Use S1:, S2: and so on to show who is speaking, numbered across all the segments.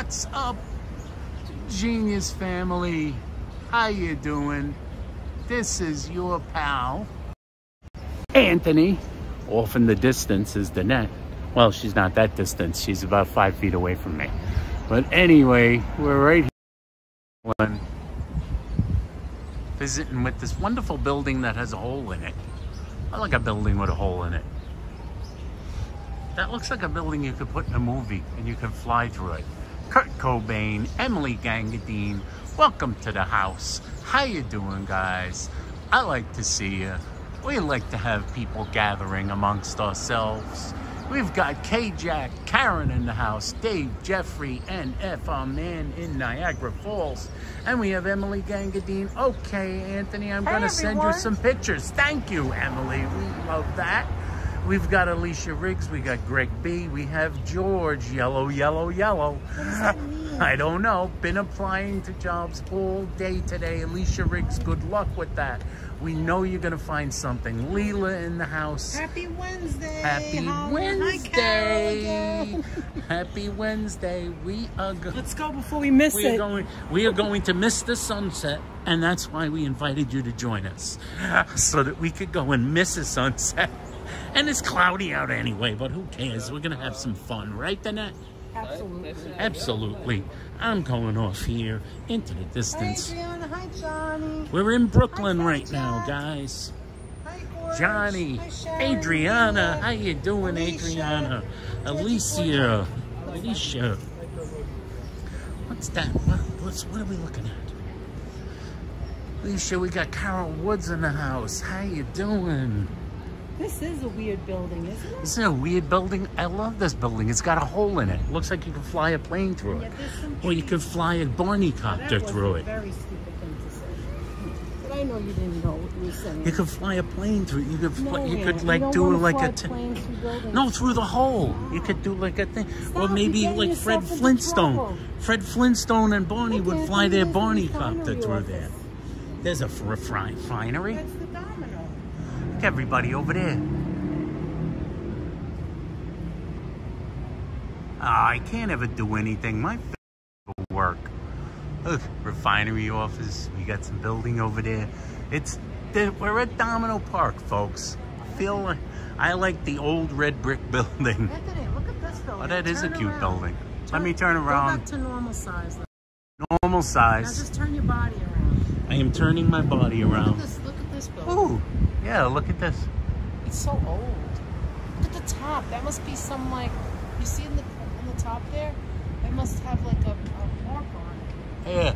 S1: What's up, Genius family? How you doing? This is your pal, Anthony. Off in the distance is Danette. Well, she's not that distant. She's about 5 feet away from me. But anyway, we're right here visiting with this wonderful building that has a hole in it. I like a building with a hole in it. That looks like a building you could put in a movie and you could fly through it. Kurt Cobain, Emily Gangadine, welcome to the house. How you doing, guys? I like to see you. We like to have people gathering amongst ourselves. We've got K-Jack, Karen in the house, Dave, Jeffrey, NF, our man in Niagara Falls. And we have Emily Gangadine. Okay, Anthony, I'm going to send you some pictures. Thank you, Emily. We love that. We've got Alicia Riggs, we got Greg B, we have George, yellow, yellow, yellow.
S2: What does that mean?
S1: I don't know. Been applying to jobs all day today. Alicia Riggs, good luck with that. We know you're going to find something. Leela in the house.
S2: Happy Wednesday.
S1: Happy Wednesday. Happy Wednesday. We are going.
S2: Let's go before we miss it.
S1: We are going to miss the sunset, and that's why we invited you to join us, so that we could go and miss a sunset. And it's cloudy out anyway, but who cares? We're going to have some fun, right, Danette?
S2: Absolutely.
S1: Absolutely. I'm going off here into the distance.
S2: Hi, Adriana. Hi, Johnny.
S1: We're in Brooklyn right now, guys.
S2: Hi, Gorge.
S1: Johnny,
S2: Hi, Sharon.
S1: Adriana. How you doing, Adriana? Alicia. Alicia. What's that? What are we looking at? Alicia, we got Carol Woods in the house. How you doing?
S2: This is a weird building, isn't it?
S1: Isn't it a weird building? I love this building. It's got a hole in it. Looks like you can fly a plane through it. Or you could fly a Barney copter through it.
S2: That was a very stupid thing to say. But I know you didn't know what you were saying.
S1: You could fly a plane through it. You could,
S2: No,
S1: you could
S2: man.
S1: like
S2: You
S1: do
S2: don't
S1: like
S2: wanna
S1: a...
S2: fly planes through buildings.
S1: No, through the hole. You could do like a thing. Or
S2: Stop,
S1: maybe
S2: you're getting
S1: like Fred
S2: yourself into
S1: Flintstone.
S2: trouble.
S1: Fred Flintstone and Barney would
S2: Okay,
S1: fly their
S2: there's
S1: Barney
S2: the
S1: copter
S2: refinery
S1: through
S2: office.
S1: there. There's a refinery.
S2: That's the Domino.
S1: Look, everybody over there. I can't ever do anything. My face will work. Look, refinery office. We got some building over there. We're at Domino Park, folks. I like the old red brick building.
S2: Anthony, look at this building.
S1: Oh, that is a
S2: Turn
S1: cute
S2: around.
S1: building. Let me turn around.
S2: Go back to normal size.
S1: Normal
S2: Now
S1: size.
S2: just turn your body around.
S1: I am turning my body around.
S2: Look at this building.
S1: Ooh, yeah, look at this.
S2: It's so old. Look at the top. That must be some, like, you see on the top there? It must have like a mark on it.
S1: Yeah.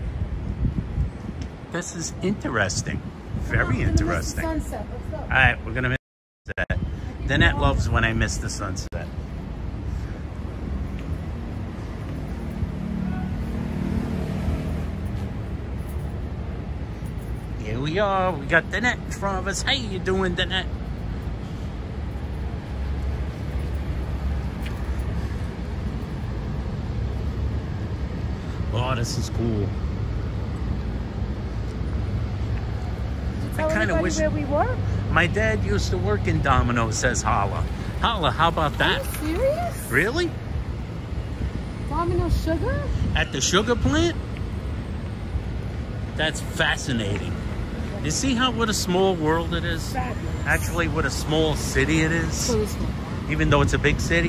S1: This is interesting. Very interesting. All
S2: Sunset. Let's go.
S1: right, we're gonna miss the sunset. Danette loves when I miss the sunset. Here we are. We got Danette in front of us. How you doing, Danette? Oh, this is cool. I kind of wish
S2: where we were.
S1: my dad used to work in Domino, says Holla. Holla, how about that?
S2: Are you serious?
S1: Really?
S2: Domino Sugar?
S1: At the sugar plant? That's fascinating. You see what a small world it is?
S2: Fabulous.
S1: Actually, what a small city it is.
S2: So small.
S1: Even though it's a big city.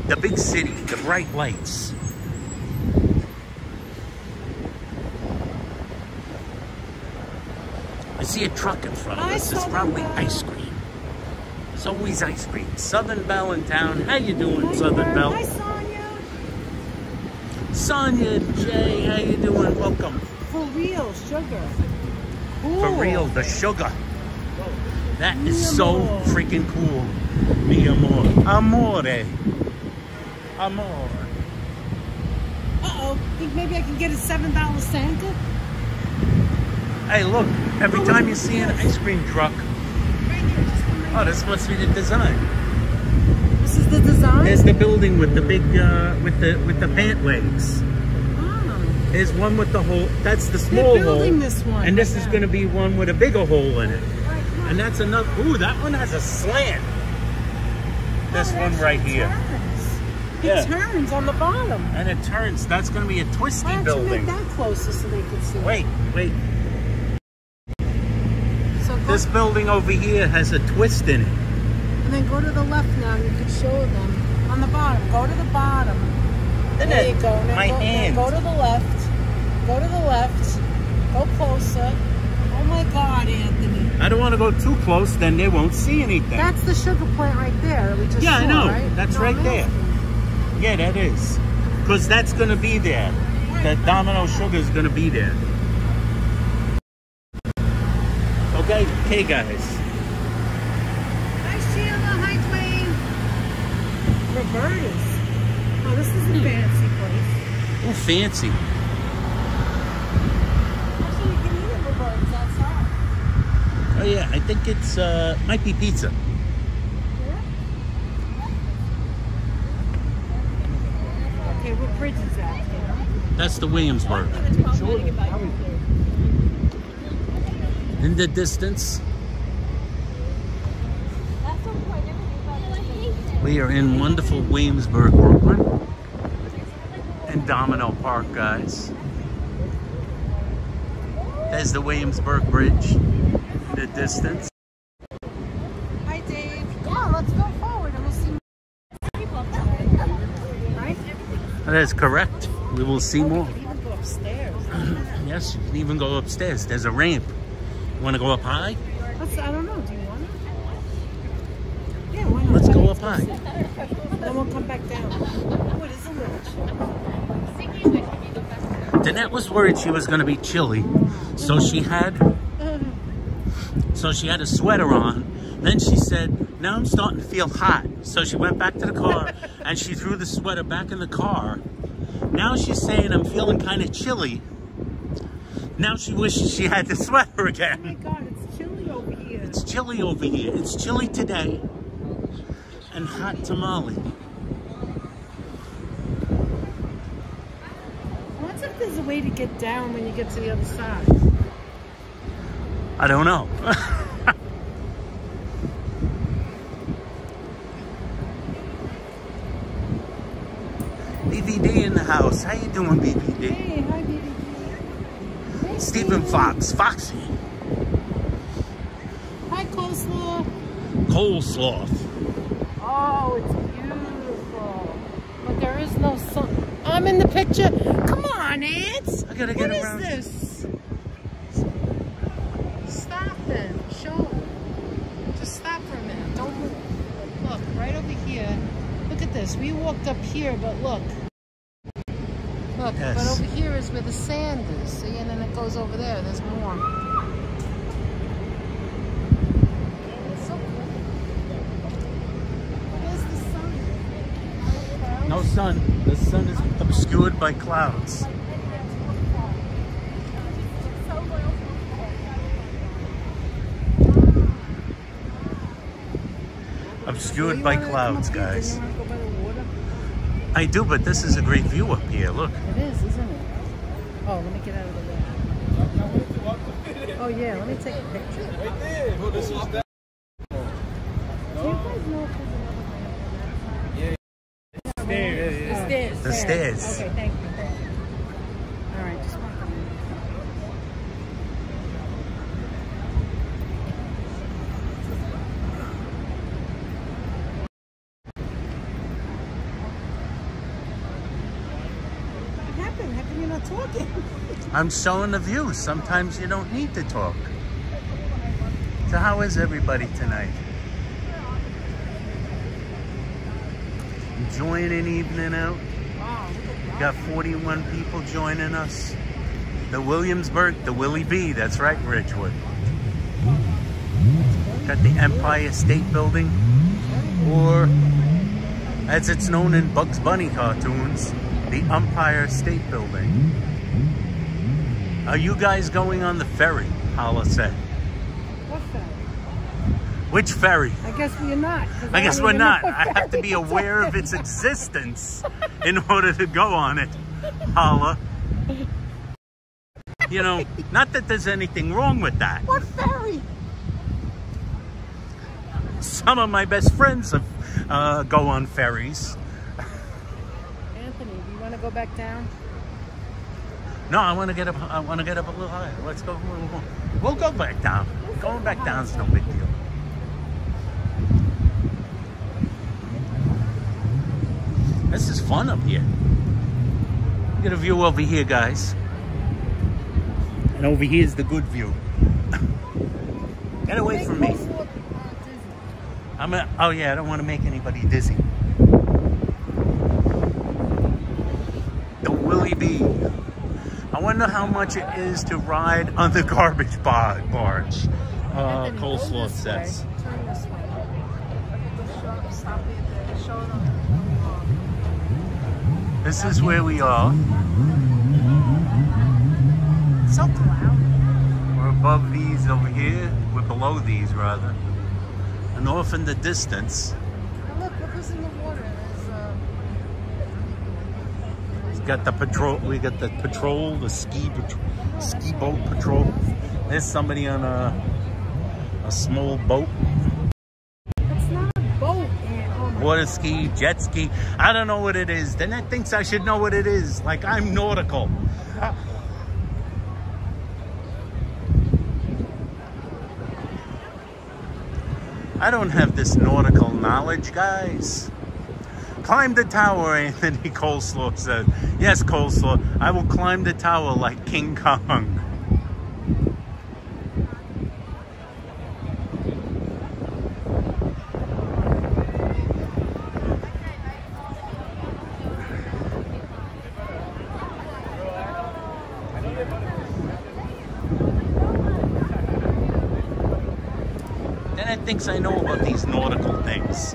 S1: The big city, the bright lights. I see a truck in front of us. It's probably ice cream. It's always ice cream. Southern Belle in town. How you doing, Southern Belle?
S2: Hi, Sonia.
S1: Sonia, Jay, how you doing? Welcome.
S2: For real, sugar. Cool.
S1: For real, the sugar. That is so freaking cool. Mi amor. Amore. Amore.
S2: Uh-oh. Think maybe I can get a $7 Santa?
S1: Hey, look. Every time you see an ice cream truck.
S2: Right here. Just come right
S1: Oh, this must be the design.
S2: This is the design?
S1: There's the building with the big, with the pant legs.
S2: Oh.
S1: There's one with the hole. That's the small hole.
S2: They're building this one.
S1: And this is going to be one with a bigger hole in it.
S2: Right, come on.
S1: And that's another. Ooh, that one has a slant. This one right here.
S2: It turns on the bottom.
S1: And it turns. That's going to be a twisty
S2: Why don't
S1: building.
S2: you make that closer so they can see?
S1: Wait.
S2: So
S1: this building over here has a twist in it.
S2: And then go to the left now and you can show them. On the bottom. Go to the bottom. There you go. Now
S1: My hand.
S2: Go to the left. Go to the left. Go closer. Oh my God, Anthony.
S1: I don't want to go too close, then they won't see anything.
S2: That's the sugar plant right there that we just saw,
S1: I know.
S2: right?
S1: That's right there. Yeah, that is. Because that's going to be there. The Domino Sugar is going to be there. Okay, guys.
S2: Hi, Sheila. Hi, Dwayne. Roberta's. Oh, this is a fancy place.
S1: Oh, fancy.
S2: Actually, you can eat at Roberta's outside.
S1: Oh, yeah. I think it's, might be pizza.
S2: Okay, what bridge is that? You know?
S1: That's the Williamsburg. In the distance, we are in wonderful Williamsburg, Brooklyn. And Domino Park, guys. There's the Williamsburg Bridge in the distance.
S2: Hi, Dave. Yeah, let's go forward and we'll see more people. Right?
S1: That is correct. We will see more.
S2: You can even go upstairs.
S1: Yes, you can even go upstairs. There's a ramp. You want to go up high?
S2: I don't know. Do you want to? Yeah, why not?
S1: Let's go up high.
S2: Then we'll come back down. Oh, it is a witch.
S1: Danette was worried she was going to be chilly, so she had a sweater on. Then she said, now I'm starting to feel hot. So she went back to the car and she threw the sweater back in the car. Now she's saying I'm feeling kind of chilly. Now she wishes she had the sweater again.
S2: Oh my God, it's chilly over here.
S1: It's chilly over here. It's chilly today and hot tamale.
S2: What's if there's a way to get down when you get to the other side?
S1: I don't know. BBD in the house. How you doing, BBD?
S2: Hey, hi, BBD. Hey,
S1: Stephen Fox. Foxy.
S2: Hi, Coleslaw.
S1: Coleslaw.
S2: Oh, it's beautiful. But there is no sun. I'm in the picture. Come on, Ants.
S1: I gotta get around.
S2: What is this? Stop it. Show. Just stop for a minute. Don't move. Look, right over here. Look at this. We walked up here, but look. Look,
S1: Yes.
S2: but over here is where the sand is. See, and then it goes over there. There's more. It's so cool. Where's the sun?
S1: No sun. The sun is obscured by clouds. Obscured by clouds, guys.
S2: You want to go by the water?
S1: I do, but this is a great view up here. Look.
S2: It is, isn't it? Oh, let me get out of the way. Oh yeah, let me take a picture.
S3: Right there. Oh, this is that.
S2: Do you guys know if there's another ramp on that side?
S3: Stairs.
S2: The stairs.
S1: The stairs.
S2: Okay, thank you. All right, just walk on. What happened? How come you're not talking?
S1: I'm showing the view. Sometimes you don't need to talk. So how is everybody tonight? Enjoying an evening out?
S2: Wow, look at
S1: We got 41 people joining us. The Williamsburg, the Willie B, that's right, Ridgewood. Got the Empire State Building, or as it's known in Bugs Bunny cartoons, the Empire State Building. Are you guys going on the ferry? Hala said.
S2: What ferry?
S1: Which ferry?
S2: I guess we're not.
S1: I guess we're not. I have to be aware of its existence in order to go on it. Hala. You know, not that there's anything wrong with that.
S2: What ferry?
S1: Some of my best friends have, go on ferries.
S2: to go back down?
S1: No, I want to get up. I want to get up a little higher. Let's go. We'll go back down. Going back down is no big deal. This is fun up here. Get a view over here, guys. And over here is the good view. Get away from me. Oh yeah, I don't want to make anybody dizzy. The Willie B. I wonder how much it is to ride on the garbage barge. Coleslaw says.
S2: Turn this way. Stop it. Show them.
S1: This is where we are.
S2: It's so cloudy.
S1: We're above these over here. We're below these, rather. And off in the distance.
S2: Oh, look who's in the water.
S1: We got the patrol. We got the patrol, the ski boat patrol. There's somebody on a small boat.
S2: It's not a boat, man. Oh my
S1: Water ski, jet ski. I don't know what it is. Danette thinks I should know what it is. Like I'm nautical. I don't have this nautical knowledge, guys. Climb the tower, Anthony Coleslaw said. Yes, Coleslaw, I will climb the tower like King Kong. Danette thinks I know about these nautical things.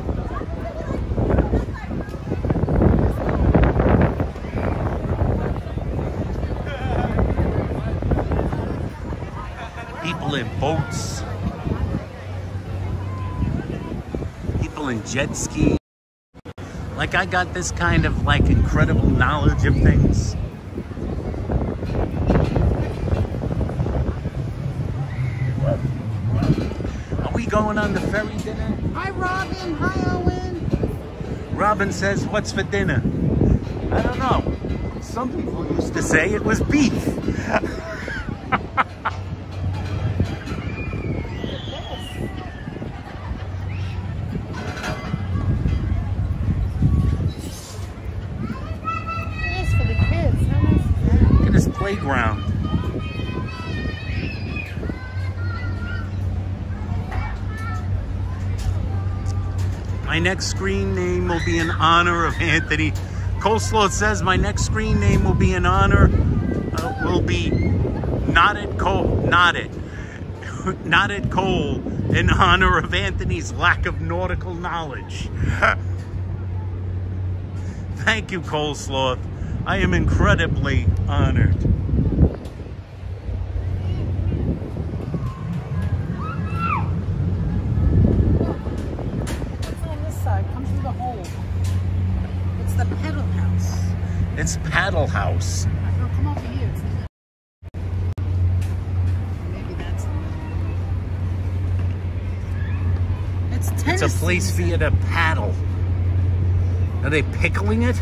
S1: People in boats, people in jet ski. Like I got this kind of like incredible knowledge of things. Are we going on the ferry dinner?
S2: Hi Robin, hi Owen.
S1: Robin says, what's for dinner? I don't know. Some people used to say it was beef. Playground. My next screen name will be in honor of Anthony. Coleslaw says my next screen name will be in honor, will be Knotted Cole in honor of Anthony's lack of nautical knowledge. Thank you, Coleslaw. I am incredibly honored.
S2: What's on this side? Come through the hole. It's the pedal house.
S1: It's Paddle House.
S2: No, come over here. Maybe that's it. It's tennis.
S1: It's a place for you to paddle. Are they pickling it?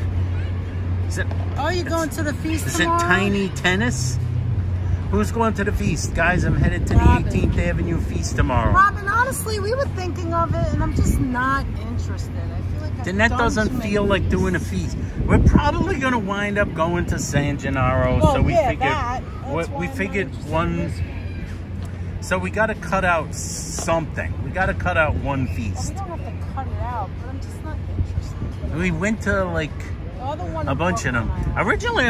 S1: Is it?
S2: Oh, you're going to the feast tomorrow?
S1: Is it Tiny Tennis? Who's going to the feast? Guys, I'm headed to
S2: Robin.
S1: the 18th Avenue feast tomorrow.
S2: Robin, honestly, we were thinking of it, and I'm just not interested. I feel like
S1: Danette doesn't feel like doing a feast. We're probably going to wind up going to San Gennaro.
S2: Well,
S1: so we
S2: yeah,
S1: figured, we figured one. So we got to cut out something. We got to cut out one feast.
S2: Well, we don't have to cut it out, but I'm just not interested.
S1: We went to like a bunch of them. Originally,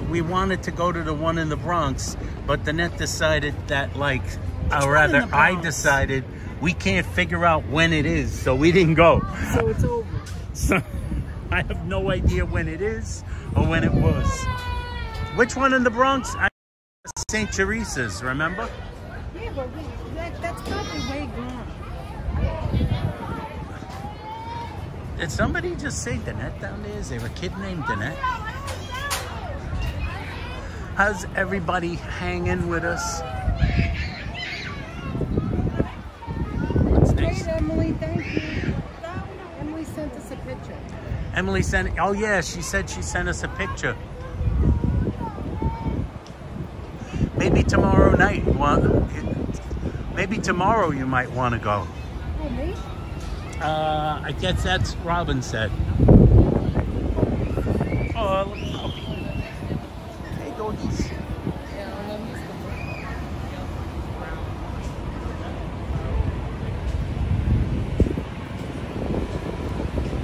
S1: we wanted to go to the one in the Bronx, but Danette decided that, like, or rather, I decided we can't figure out when it is, so we didn't go.
S2: So it's over.
S1: So I have no idea when it is or when it was. Which one in the Bronx? St. Teresa's, remember?
S2: Yeah, but that's probably way gone.
S1: Did somebody just say Danette down there? Is there a kid named Danette? How's everybody hanging with us?
S2: Great, Emily, thank you. Emily sent us a picture.
S1: Emily sent, oh yeah, she said she sent us a picture. Maybe tomorrow night, maybe tomorrow you might want to go.
S2: Oh, me?
S1: I guess that's Robin said. Oh, look at the puppy. Hey, doggies.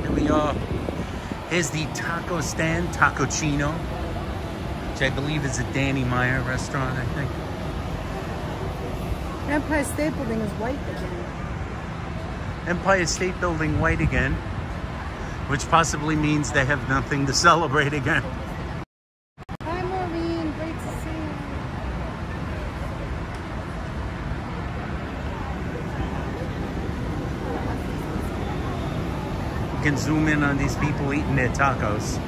S1: Here we are. Here's the taco stand, Tacocina, which I believe is a Danny Meyer restaurant, I think.
S2: Empire State Building is white again.
S1: Empire State Building white again, which possibly means they have nothing to celebrate again.
S2: Hi, Maureen. Great to see you.
S1: You can zoom in on these people eating their tacos.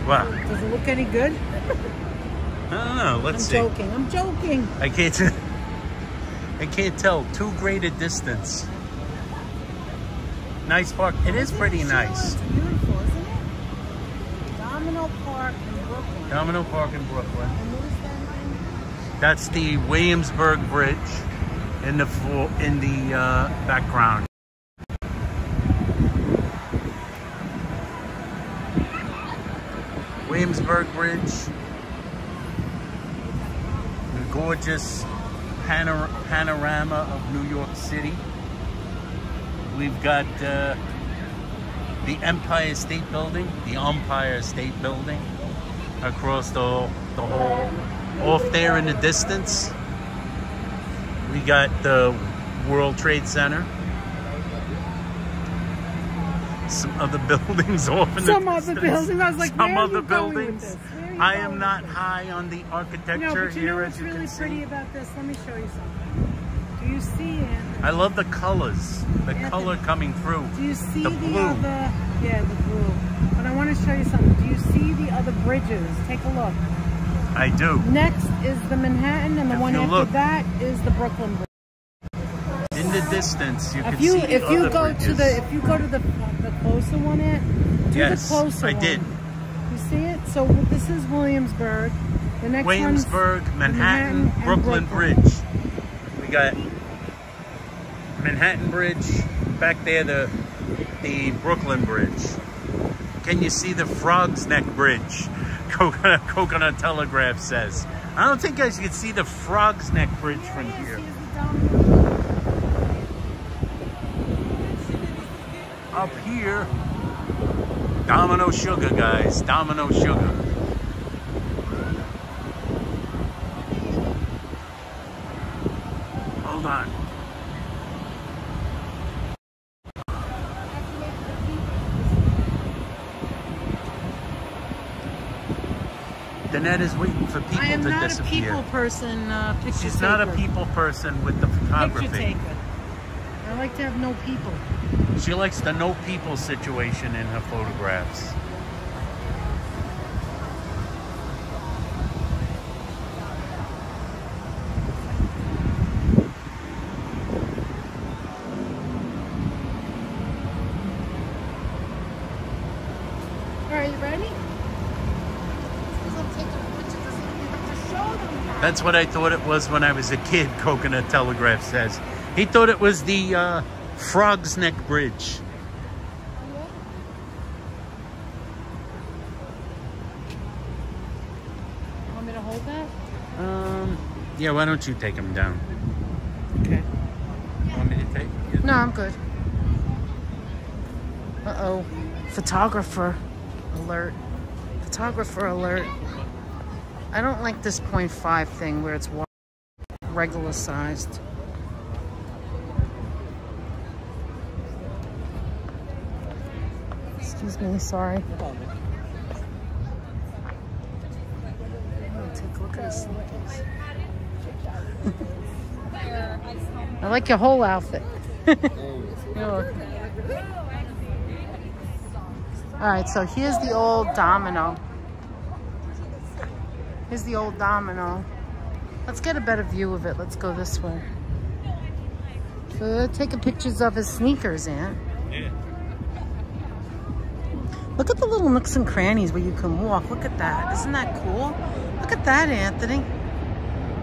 S1: What?
S2: Does it look any good?
S1: I don't know. Let's see.
S2: I'm joking.
S1: I can't tell. Too great a distance. Nice park. It is pretty nice.
S2: It's beautiful, isn't it? Domino Park in Brooklyn.
S1: Domino Park in Brooklyn.
S2: And what is that name?
S1: That's the Williamsburg Bridge in the background. Williamsburg Bridge. The gorgeous panorama of New York City. We've got the Empire State Building, across the whole, off there in the distance. We got the World Trade Center. Some other buildings off in the distance.
S2: Some other buildings. I was like,
S1: some
S2: where
S1: other
S2: are you going
S1: buildings.
S2: with this? Where are you
S1: I
S2: going
S1: am
S2: with
S1: not
S2: this?
S1: high on the architecture
S2: No, but you know
S1: here,
S2: what's
S1: as you
S2: really
S1: can
S2: pretty
S1: see.
S2: about this? Let me show you something. Do you see it?
S1: I love the colors. The
S2: Anthony,
S1: color coming through.
S2: Do you see
S1: the
S2: the
S1: blue.
S2: other? Yeah, the blue. But I want to show you something. Do you see the other bridges? Take a look.
S1: I do.
S2: Next is the Manhattan, and the
S1: If
S2: one
S1: you
S2: after
S1: look.
S2: that is the Brooklyn Bridge.
S1: In the distance, you can
S2: If you
S1: see the other
S2: go
S1: bridges.
S2: to the closer one, do
S1: Yes,
S2: the closer
S1: I
S2: one.
S1: did.
S2: You see it? So this is Williamsburg. The next
S1: Williamsburg,
S2: one's
S1: Manhattan,
S2: and
S1: Brooklyn Bridge. We got Manhattan Bridge, back there the Brooklyn Bridge. Can you see the Frog's Neck Bridge? Coconut Telegraph says. I don't think I can see the Frog's Neck Bridge from here. Up here, Domino Sugar, guys. Domino Sugar. Hold on. Danette is waiting for people to disappear.
S2: I am not a people person, picture
S1: She's
S2: taker.
S1: not a people person with the photography.
S2: Picture taker. I like to have no people.
S1: She likes the no people situation in her photographs.
S2: Are you ready?
S1: That's what I thought it was when I was a kid, Coconut Telegraph says. He thought it was the Frog's Neck Bridge.
S2: Want me to hold that?
S1: Yeah, why don't you take him down?
S2: Okay.
S1: Want me to take it?
S2: No, I'm good. Uh-oh. Photographer alert. Photographer alert. I don't like this 0.5 thing where it's regular sized. Excuse me, sorry. Oh, take a look at his sneakers. I like your whole outfit. All right, so here's the old Domino. Here's the old Domino. Let's get a better view of it. Let's go this way. Taking pictures of his sneakers, Aunt.
S1: Yeah.
S2: Look at the little nooks and crannies where you can walk. Look at that. Isn't that cool? Look at that, Anthony.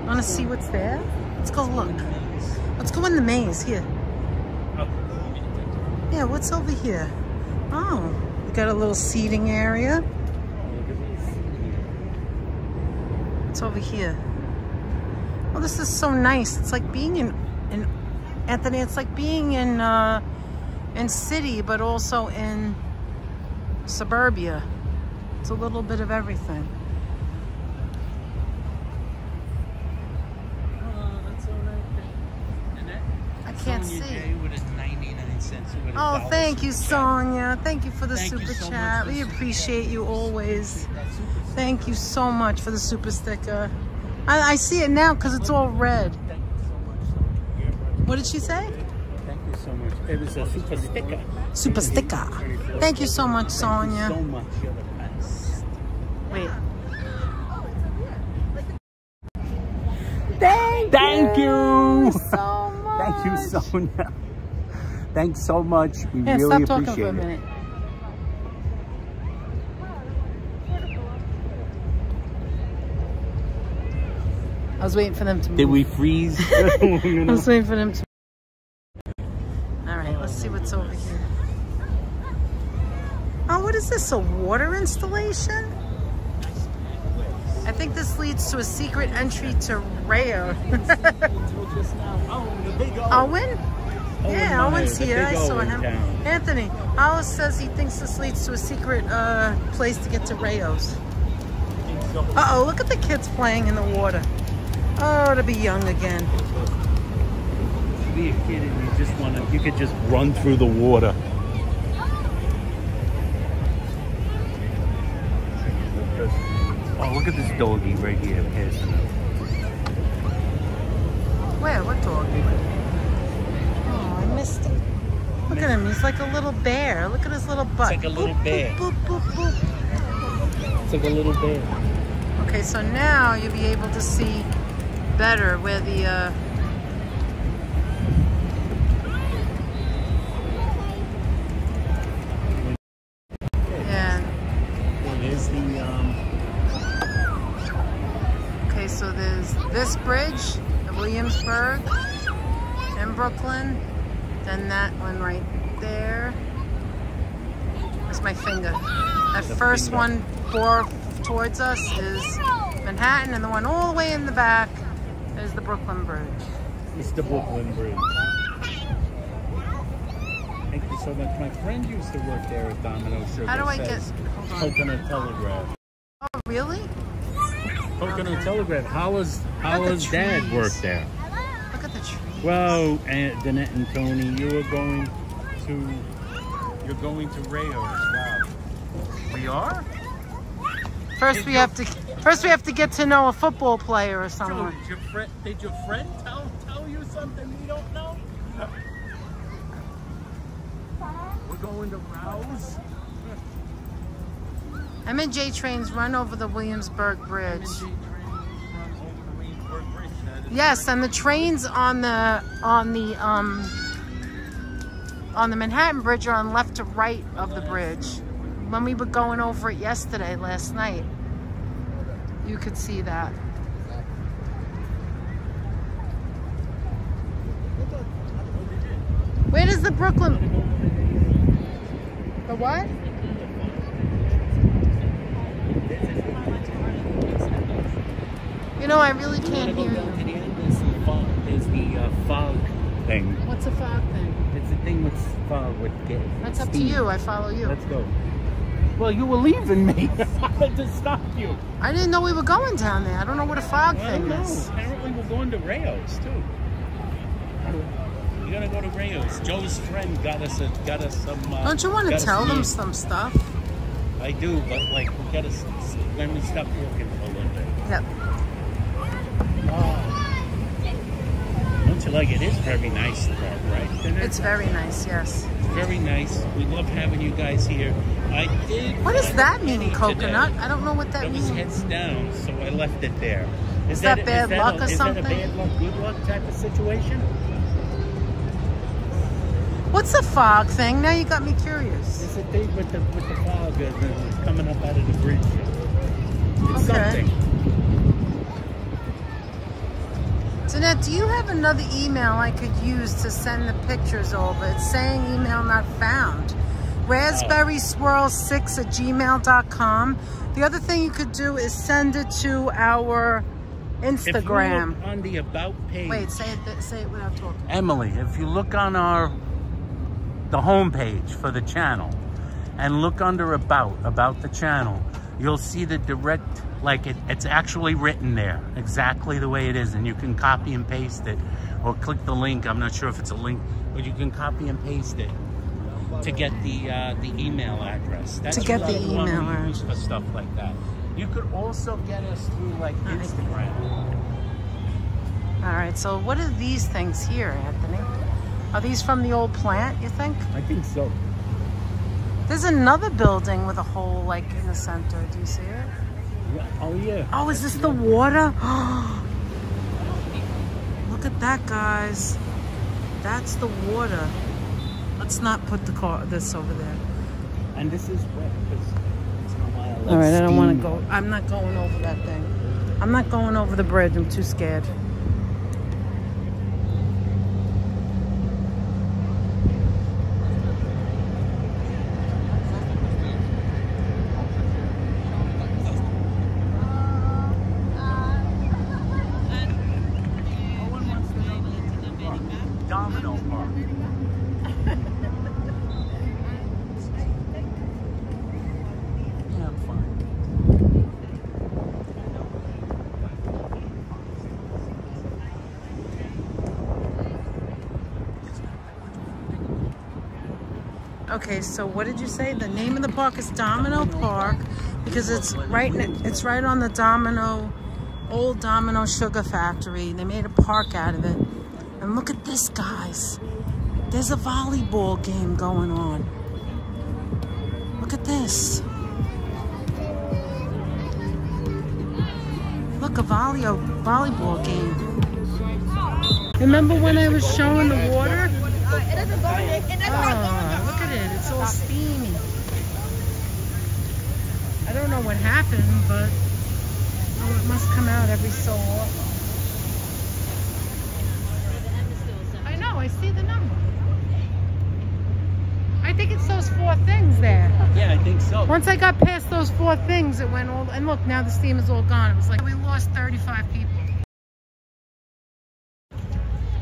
S2: Want to see what's there? Let's go look. Let's go in the maze here. Yeah, what's over here? Oh, we got a little seating area. What's over here? Oh, this is so nice. It's like being in Anthony, it's like being in city, but also in suburbia. It's a little bit of everything.
S1: Oh, that's so nice. And that,
S2: I can't
S1: Sonia
S2: see.
S1: J with a 99 cents. With a
S2: Oh,
S1: dollar
S2: thank you,
S1: super
S2: Sonia. Thank you for the
S1: Thank you
S2: super
S1: so
S2: chat.
S1: much for
S2: We
S1: the
S2: appreciate you always.
S1: chat. That super sticker.
S2: Thank you so much for the super sticker. I see it now because it's all red.
S1: Thank you so much, Sonia.
S2: What did she say?
S1: Thank you so much. It was a super sticker.
S2: Super sticker. Thank you so much,
S1: Thank you
S2: Sonia.
S1: so much. You're the best.
S2: Wait.
S1: Thank you
S2: so much.
S1: Thank you, Sonia. Thanks so much. We
S2: Yeah,
S1: really
S2: stop talking
S1: appreciate
S2: for a
S1: it.
S2: minute. I was waiting for them to move.
S1: Did we freeze?
S2: I was waiting for them to. All right, let's see what's over here. Oh, what is this? A water installation? I think this leads to a secret entry to Rayo. Owen? Yeah, Owen's here. I saw him. Anthony, Owen says he thinks this leads to a secret place to get to Rayo's. Uh-oh, look at the kids playing in the water. Oh, to be young again.
S1: To be a kid and you could just run through the water. Oh, look at this doggy right here passing up.
S2: Where? What dog? Oh, I missed him. Look at him. He's like a little bear. Look at his little butt.
S1: It's like a little
S2: Boop,
S1: bear.
S2: Boop, boop, boop, boop.
S1: It's like a little bear.
S2: Okay, so now you'll be able to see better where the yeah.
S1: There's the
S2: Okay, so there's this bridge, the Williamsburg in Brooklyn. Then that one right there. That's my finger. That first one towards us is Manhattan, and the one all the way in the back is the Brooklyn Bridge.
S1: It's the Brooklyn Bridge. Thank you so much. My friend used to work there at Domino Sugar.
S2: How do I get? Hold on.
S1: Coconut Telegraph.
S2: Oh, really?
S1: Coconut Telegraph. How's Dad
S2: trees.
S1: work there?
S2: Look at the tree.
S1: Well, Danette and Tony, you're going to Rayo as well. We are?
S2: First we have to get to know a football player or someone.
S1: Did your friend tell you something we don't know? We're going to Rouse.
S2: M&J trains run over the Williamsburg Bridge. Yes, and the trains on the Manhattan Bridge are on left to right of the bridge. When we were going over it last night, you could see that. Where does the Brooklyn? The what? You know, I really can't hear you.
S1: There's the fog thing.
S2: What's a fog thing?
S1: It's a thing with fog with gas.
S2: That's up to you. I follow you.
S1: Let's go. Well, you were leaving me. I had to stop you.
S2: I didn't know we were going down there. I don't know what a fog thing is.
S1: Apparently we're going to Rayo's too. We're gonna go to Rayo's. Joe's friend got us some.
S2: Don't you want to tell them some stuff?
S1: I do, but like we gotta let me stop working for a little bit.
S2: Yep.
S1: Don't you like it. It's very nice, the park, right? Isn't it?
S2: It's very nice, yes.
S1: Very nice. We love having you guys here. I did.
S2: What does that mean, coconut? I don't know what that means.
S1: It was heads down, so I left it there.
S2: Is that bad luck or something?
S1: Is that a bad luck, good luck type of situation?
S2: What's the fog thing? Now you got me curious.
S1: It's a thing with the fog coming up out of the bridge. It's something.
S2: Jeanette, do you have another email I could use to send the pictures over? It's saying email not found. raspberryswirl6@gmail.com. The other thing you could do is send it to our Instagram.
S1: If you look on the About page.
S2: Wait, say it without talking.
S1: Emily, if you look on the home page for the channel and look under About the channel, you'll see the direct, like it's actually written there exactly the way it is, and you can copy and paste it or click the link. I'm not sure if it's a link, but you can copy and paste it to get the email address. That's what we use for stuff like that. You could also get us through like Instagram.
S2: All right, so what are these things here, Anthony? Are these from the old plant, you think?
S1: I think so.
S2: There's another building with a hole like in the center. Do you see it?
S1: Yeah. Oh, yeah.
S2: Oh, is this the water? Look at that, guys. That's the water. Let's not put this over there.
S1: And this is wet because it's in a while.
S2: All right, I don't want to go. I'm not going over that thing. I'm not going over the bridge. I'm too scared.
S1: Domino Park. Yeah, I'm fine.
S2: Okay, so what did you say? The name of the park is Domino Park because it's right on the old Domino Sugar Factory. They made a park out of it. And look at this, guys. There's a volleyball game going on. Look at this. Look, a volleyball game. Remember when I was showing the water? Oh, look at it. It's all steamy. I don't know what happened, but it must come out every so often. I see the number. I think it's those 4 things there.
S1: Yeah, I think so.
S2: Once I got past those 4 things, it went all... And look, now the steam is all gone. It was like we lost 35 people.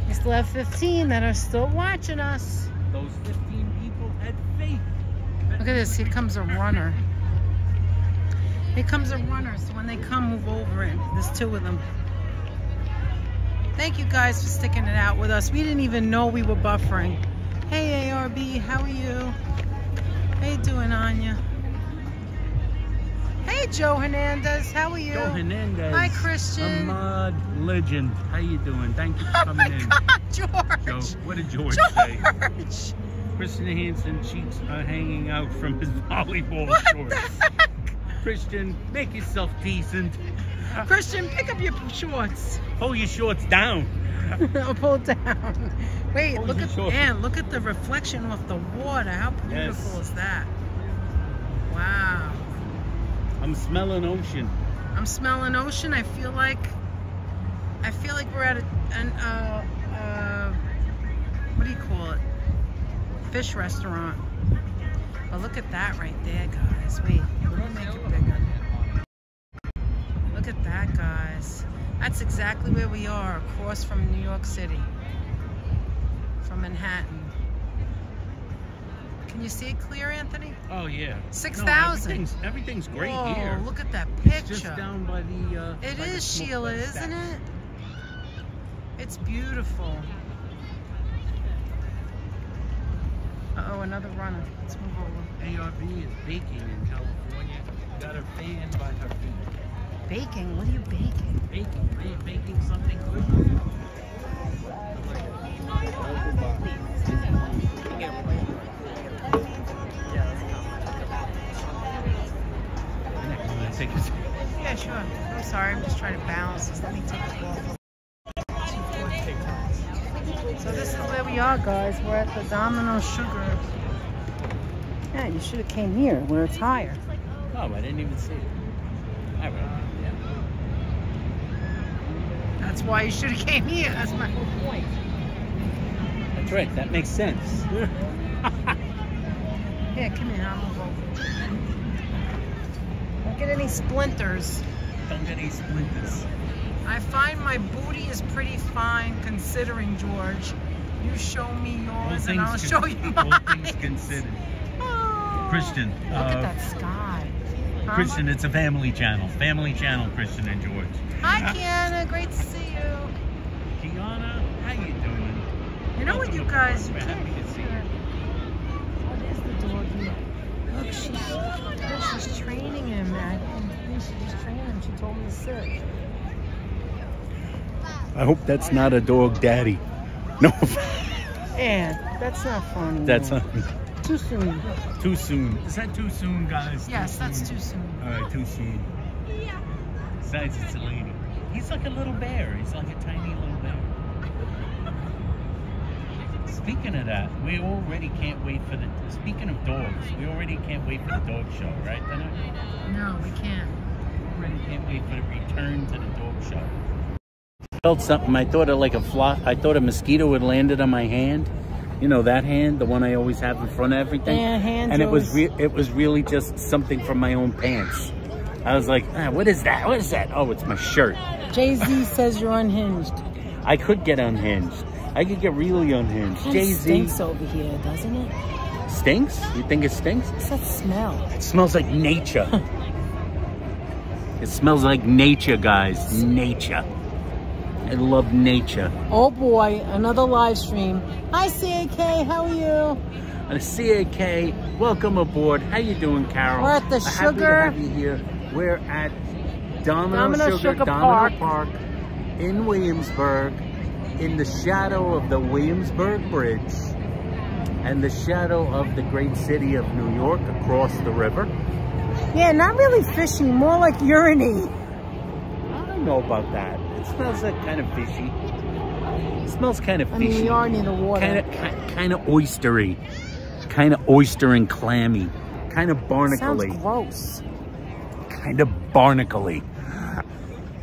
S2: We still have 15 that are still watching us.
S1: Those 15 people had faith.
S2: Look at this. Here comes a runner. Here comes a runner. So when they come, move over it. There's 2 of them. Thank you guys for sticking it out with us. We didn't even know we were buffering. Hey ARB, how are you? How you doing, Anya? Hey Joe Hernandez, how are you?
S1: Joe Hernandez.
S2: Hi Christian.
S1: Ahmad Legend. How you doing? Thank you for coming in.
S2: Oh my God, George.
S1: Joe, what did George say? Christian Hansen cheeks are hanging out from his volleyball shorts.
S2: The heck?
S1: Christian, make yourself decent.
S2: Christian, pick up your shorts.
S1: Pull your shorts down.
S2: Pull down. Wait,
S1: Pull
S2: look at the reflection of the water. How beautiful is that? Wow.
S1: I'm smelling ocean.
S2: I'm smelling ocean. I feel like we're at what do you call it? Fish restaurant. But look at that right there, guys. Wait, let me make it bigger. Look at that, guys. That's exactly where we are, across from New York City, from Manhattan. Can you see it clear, Anthony?
S1: Oh yeah.
S2: 6,000.
S1: No, everything's great here.
S2: Look at that picture.
S1: It's just down by the.
S2: It is, Sheila, isn't it? It's beautiful. Uh-oh, another runner. Let's move over.
S1: ARB is baking in California. Got her fan by her feet.
S2: Baking? What are you baking?
S1: Baking. Are you baking something good?
S2: Yeah, sure. I'm sorry, I'm just trying to balance this. Let me take it off. So this is where we are, guys. We're at the Domino Sugar. Yeah, you should have came here where it's higher.
S1: Oh, I didn't even see it. All right. Yeah.
S2: That's why you should have came here. That's my whole point.
S1: That's right. That makes sense.
S2: Yeah, come here. I'm gonna go. Don't get any splinters.
S1: Don't get any splinters.
S2: I find my booty is pretty fine considering, George. You show me yours and I'll show you mine.
S1: All things considered.
S2: Oh,
S1: Christian.
S2: Look at that sky. Huh?
S1: Christian, it's a family channel. Family channel, Christian and George.
S2: Hi, Kiana. Great to see you.
S1: Kiana, how you doing?
S2: You know what, you guys? You
S1: We're
S2: can't
S1: happy to see
S2: hear.
S1: you.
S2: What is the doggy? Look, she's training him. I didn't think she was training him. She told him to sit.
S1: I hope that's not a dog daddy. No.
S2: And that's not funny.
S1: That's not.
S2: Too soon.
S1: Too soon. Is that too soon, guys?
S2: Yes, that's too soon.
S1: All right, too soon. Besides, it's a lady. He's like a little bear. He's like a tiny little bear. Speaking of that, we already can't wait for the... Speaking of dogs, we already can't wait for the dog show, right, Dana?
S2: No, we can't.
S1: We already can't wait for the return to the dog show. I felt something. I thought I thought a mosquito had landed on my hand. You know that hand, the one I always have in front of everything.
S2: Yeah, hands.
S1: And it was really just something from my own pants. I was like, what is that? What is that? Oh, it's my shirt.
S2: Jay-Z says you're unhinged.
S1: I could get unhinged. I could get really unhinged. Jay-Z
S2: stinks over here, doesn't it?
S1: Stinks? You think it stinks?
S2: What's that smell?
S1: It smells like nature. It smells like nature, guys. Nature. I love nature.
S2: Oh boy, another live stream. Hi CAK, how are you?
S1: CAK, welcome aboard. How you doing, Carol?
S2: We're at the
S1: Happy to have you here. We're at Domino Sugar Park in Williamsburg, in the shadow of the Williamsburg Bridge and the shadow of the great city of New York across the river.
S2: Yeah, not really fishy, more like urine-y.
S1: I don't know about that. It smells like kind of fishy. It smells kind of fishy.
S2: I mean, we are near the water.
S1: Kind of oystery. Kind of oyster and clammy. Kind of barnacle-y.
S2: Sounds gross.
S1: Kind of barnacle-y.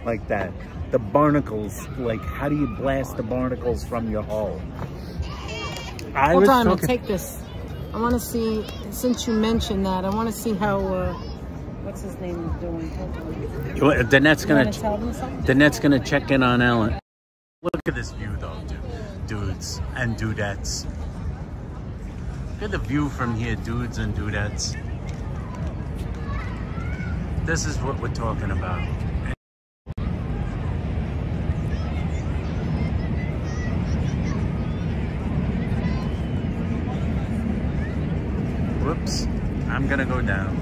S1: Like that. The barnacles, like, how do you blast the barnacles from your hull?
S2: Hold on, I'll take this. I want to see, since you mentioned that, I want to see how, what's his name is doing. Hold on.
S1: Danette's gonna check in on Ellen. Look at this view, though, dudes and dudettes. Look at the view from here, dudes and dudettes. This is what we're talking about. Whoops, I'm gonna go down.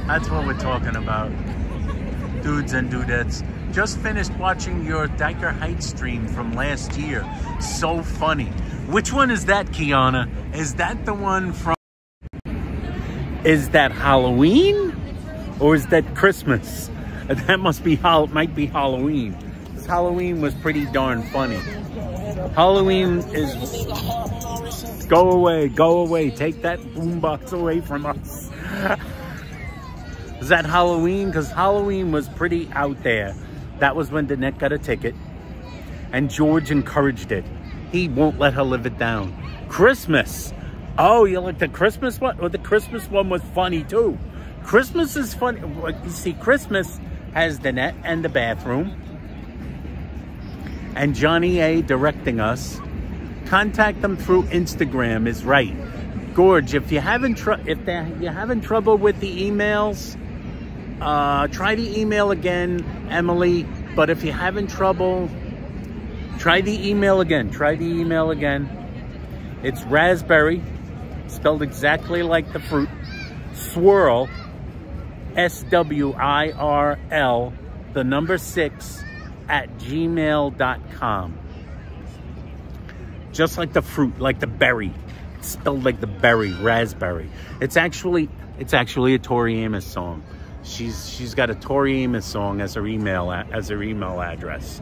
S1: That's what we're talking about. Dudes and dudettes. Just finished watching your Diker Heights stream from last year. So funny. Which one is that, Kiana? Is that the one from... Is that Halloween? Or is that Christmas? That must be, might be Halloween. This Halloween was pretty darn funny. Halloween is... Go away, take that boombox away from us. Is that Halloween? Because Halloween was pretty out there. That was when Danette got a ticket. And George encouraged it. He won't let her live it down. Christmas. Oh, you like the Christmas one? Well, the Christmas one was funny too. Christmas is funny. You see, Christmas has Danette and the bathroom. And Johnny A directing us. Contact them through Instagram is right. Gorge, if you're having trouble with the emails, try the email again, Emily. But if you're having trouble, try the email again. It's raspberry, spelled exactly like the fruit. Swirl, SWIRL, the number 6 @gmail.com. just like the fruit, like the berry. It's spelled like the berry, raspberry. It's actually a Tori Amos song. She's got a Tori Amos song as her email address.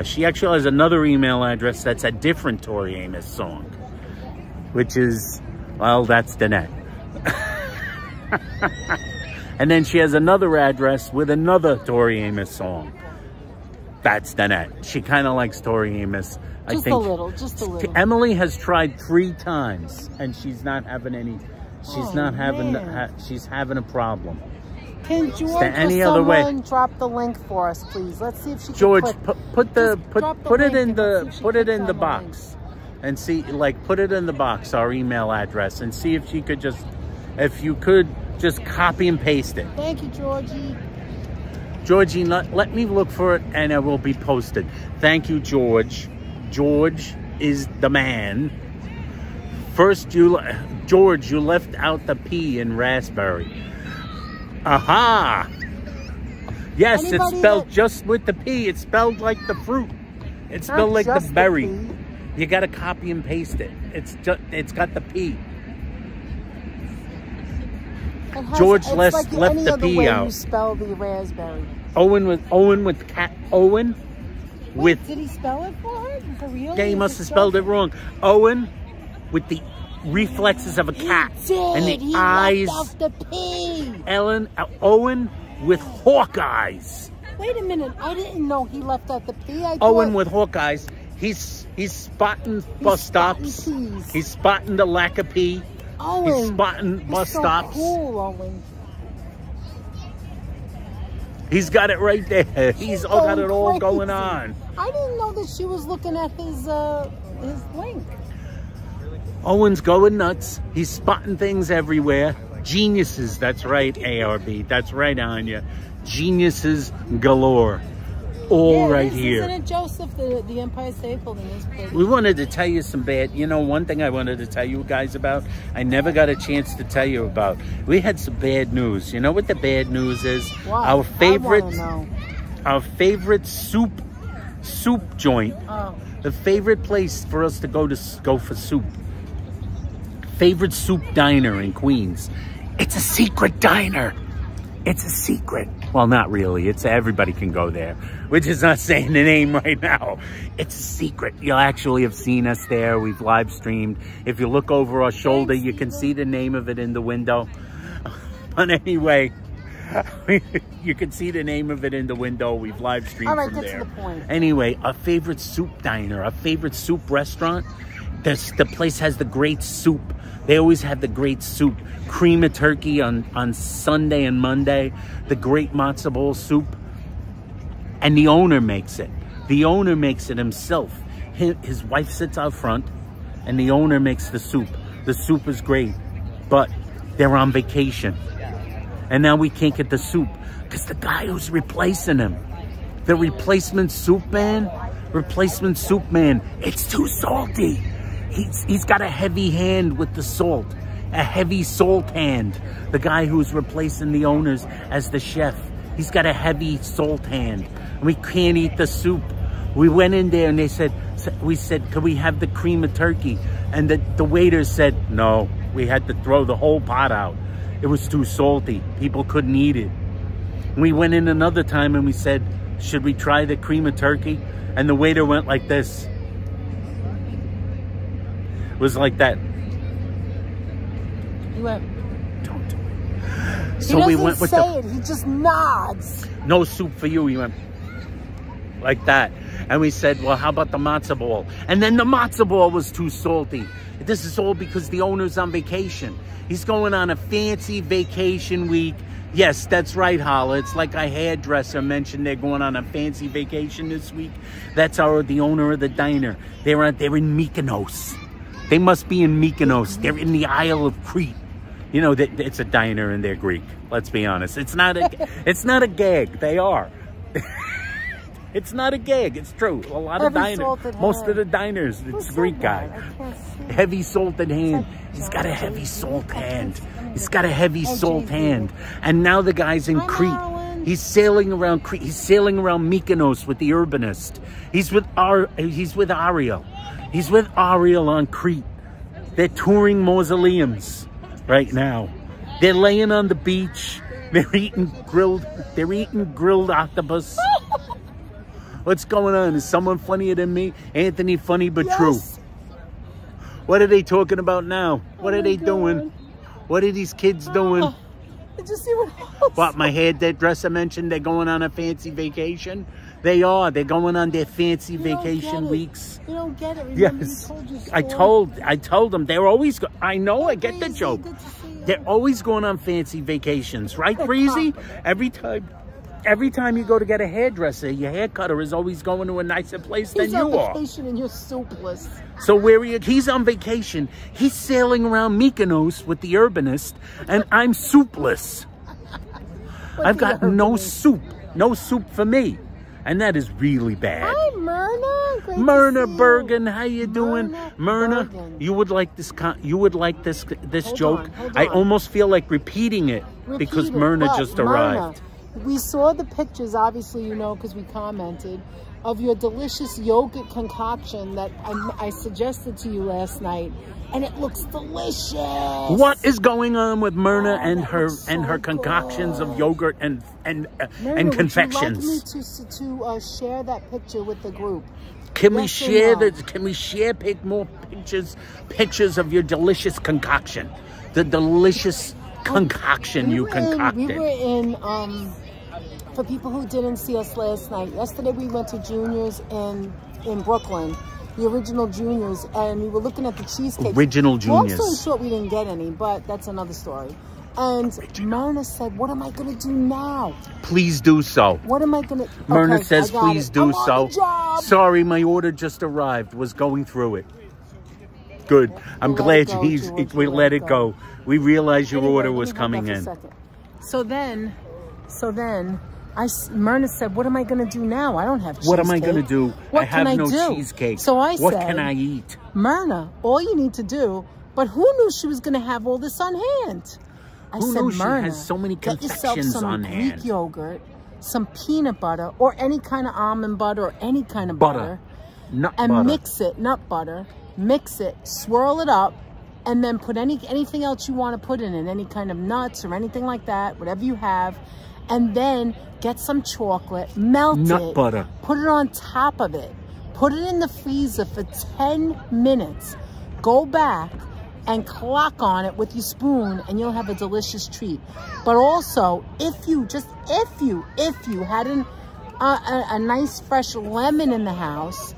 S1: She actually has another email address that's a different Tori Amos song, which is, well, that's Danette. And then she has another address with another Tori Amos song. That's Danette. She kind of likes Tori Amos. I think
S2: just a little.
S1: Emily has tried 3 times, and she's not having any. She's having a problem.
S2: Can George or someone drop the link for us, please? Let's see if she can
S1: George,
S2: put
S1: it in the box, and see, like, put it in the box, our email address, and see if you could just copy and paste it.
S2: Thank you, Georgie.
S1: Georgie, let me look for it, and it will be posted. Thank you, George. George is the man. First, George, you left out the P in raspberry. Aha! Yes, it's spelled just with the P. It's spelled like the fruit. It's spelled like the berry. You got to copy and paste it. It's got the P. George left the P out.
S2: You spell the raspberry.
S1: Owen with cat. Owen with.
S2: Wait, did he spell it for her? For real?
S1: Yeah, he must have spelled it wrong. Owen with the reflexes of a cat and the eyes.
S2: Left out the P.
S1: Owen with hawk eyes.
S2: Wait a minute, I didn't know he left out the P.
S1: Owen with hawk eyes. He's spotting bus stops. He's spotting the lack of P.
S2: Owen,
S1: he's spotting bus stops.
S2: Cool, Owen.
S1: He's got it right there. He's got it all going on.
S2: I didn't know that she was looking at his link.
S1: Owen's going nuts. He's spotting things everywhere. Geniuses, that's right, ARB. That's right, Anya. Geniuses galore. All right here.
S2: Isn't it, Joseph? The Empire State Building is pretty.
S1: We wanted to tell you some bad... You know, one thing I wanted to tell you guys about, I never got a chance to tell you about. We had some bad news. You know what the bad news is?
S2: What?
S1: Our favorite soup joint.
S2: Oh.
S1: The favorite place for us to go for soup. Favorite soup diner in Queens. It's a secret diner. It's a secret. Well, not really. It's everybody can go there. We're just not saying the name right now. It's a secret. You'll actually have seen us there. We've live streamed. If you look over our shoulder, you can see the name of it in the window. But anyway, you can see the name of it in the window. We've live streamed from there.
S2: To the point.
S1: Anyway, our favorite soup diner, our favorite soup restaurant. The place has the great soup. They always have the great soup. Cream of turkey on Sunday and Monday. The great matzo ball soup. And the owner makes it. The owner makes it himself. His wife sits out front, and the owner makes the soup. The soup is great, but they're on vacation. And now we can't get the soup because the guy who's replacing him, the replacement soup man, it's too salty. He's got a heavy hand with the salt, a heavy salt hand. The guy who's replacing the owners as the chef, he's got a heavy salt hand. And we can't eat the soup. We went in there and we said, could we have the cream of turkey? And the waiter said, no, we had to throw the whole pot out. It was too salty. People couldn't eat it. We went in another time and we said, should we try the cream of turkey? And the waiter went like this. It was like that.
S2: He went,
S1: don't do it.
S2: So we went with he just nods.
S1: No soup for you. He went like that. And we said, well, how about the matzo ball? And then the matzo ball was too salty. This is all because the owner's on vacation. He's going on a fancy vacation week. Yes, that's right, Holla. It's like a hairdresser mentioned they're going on a fancy vacation this week. That's the owner of the diner. They're in Mykonos. They must be in Mykonos. They're in the Isle of Crete. You know, it's a diner and they're Greek. Let's be honest. It's not a gag. They are. It's not a gag. It's true. A lot of diners. Most of the diners, it's a Greek guy. Heavy salted hand. He's got a heavy salt hand. He's got a heavy salt hand. And now the guy's in Crete. He's sailing around Mykonos with the urbanist. He's with Ariel. He's with Ariel on Crete. They're touring mausoleums right now. They're laying on the beach. They're eating grilled octopus. What's going on? Is someone funnier than me? Anthony funny but true. What are they talking about now? What are they doing? What are these kids doing?
S2: Did you see what
S1: my hair, that dress I mentioned, they're going on a fancy vacation? They are. They're going on their fancy vacation weeks.
S2: You don't get it.
S1: Remember, yes. I told them. They're always, I know, I get the joke. They're always going on fancy vacations. Right, Breezy? Every time you go to get a hairdresser, your hair cutter is always going to a nicer place than you are.
S2: He's on vacation and you're soupless.
S1: So he's on vacation. He's sailing around Mykonos with the urbanist, and I'm soupless. I've got no soup. No soup for me. And that is really bad.
S2: Hi, Myrna. Great
S1: Myrna
S2: to see
S1: Bergen,
S2: you.
S1: how you doing? Myrna, you would like this
S2: Hold
S1: joke.
S2: on.
S1: I almost feel like repeating it because Myrna just arrived.
S2: We saw the pictures, obviously, you know, because we commented, of your delicious yogurt concoction that I suggested to you last night, and it looks delicious.
S1: What is going on with Myrna and her concoctions of yogurt and confections?
S2: Would you like me to share that picture with the group?
S1: Can we share more pictures of your delicious concoction? The delicious concoction you concocted.
S2: We were in for people who didn't see us last night, yesterday we went to Junior's in Brooklyn, the original Junior's, and we were looking at the cheesecake.
S1: Original Junior's.
S2: Long story short, we didn't get any, but that's another story. And Myrna said, what am I going to do now?
S1: Please do so.
S2: What am I going to...
S1: Myrna says, please do so. Sorry, my order just arrived. Was going through it. Good. I'm glad we let it go. We realized your order was coming in.
S2: So then, Myrna said, what am I going to do now? I don't have cheesecake.
S1: What am I going to do?
S2: What
S1: I have no cheesecake.
S2: So I said,
S1: what can I eat?
S2: Myrna, all you need to do, but who knew she was going to have all this on hand? I said, Myrna,
S1: has so many
S2: get yourself
S1: confections on
S2: some
S1: hand.
S2: Greek yogurt, some peanut butter, or any kind of almond butter, or any kind of butter.
S1: Nut butter.
S2: Mix it, swirl it up, and then put anything else you want to put in it, any kind of nuts or anything like that, whatever you have. And then get some chocolate, melt it.
S1: Nut butter.
S2: Put it on top of it. Put it in the freezer for 10 minutes. Go back and clock on it with your spoon, and you'll have a delicious treat. But also, if you had a nice fresh lemon in the house,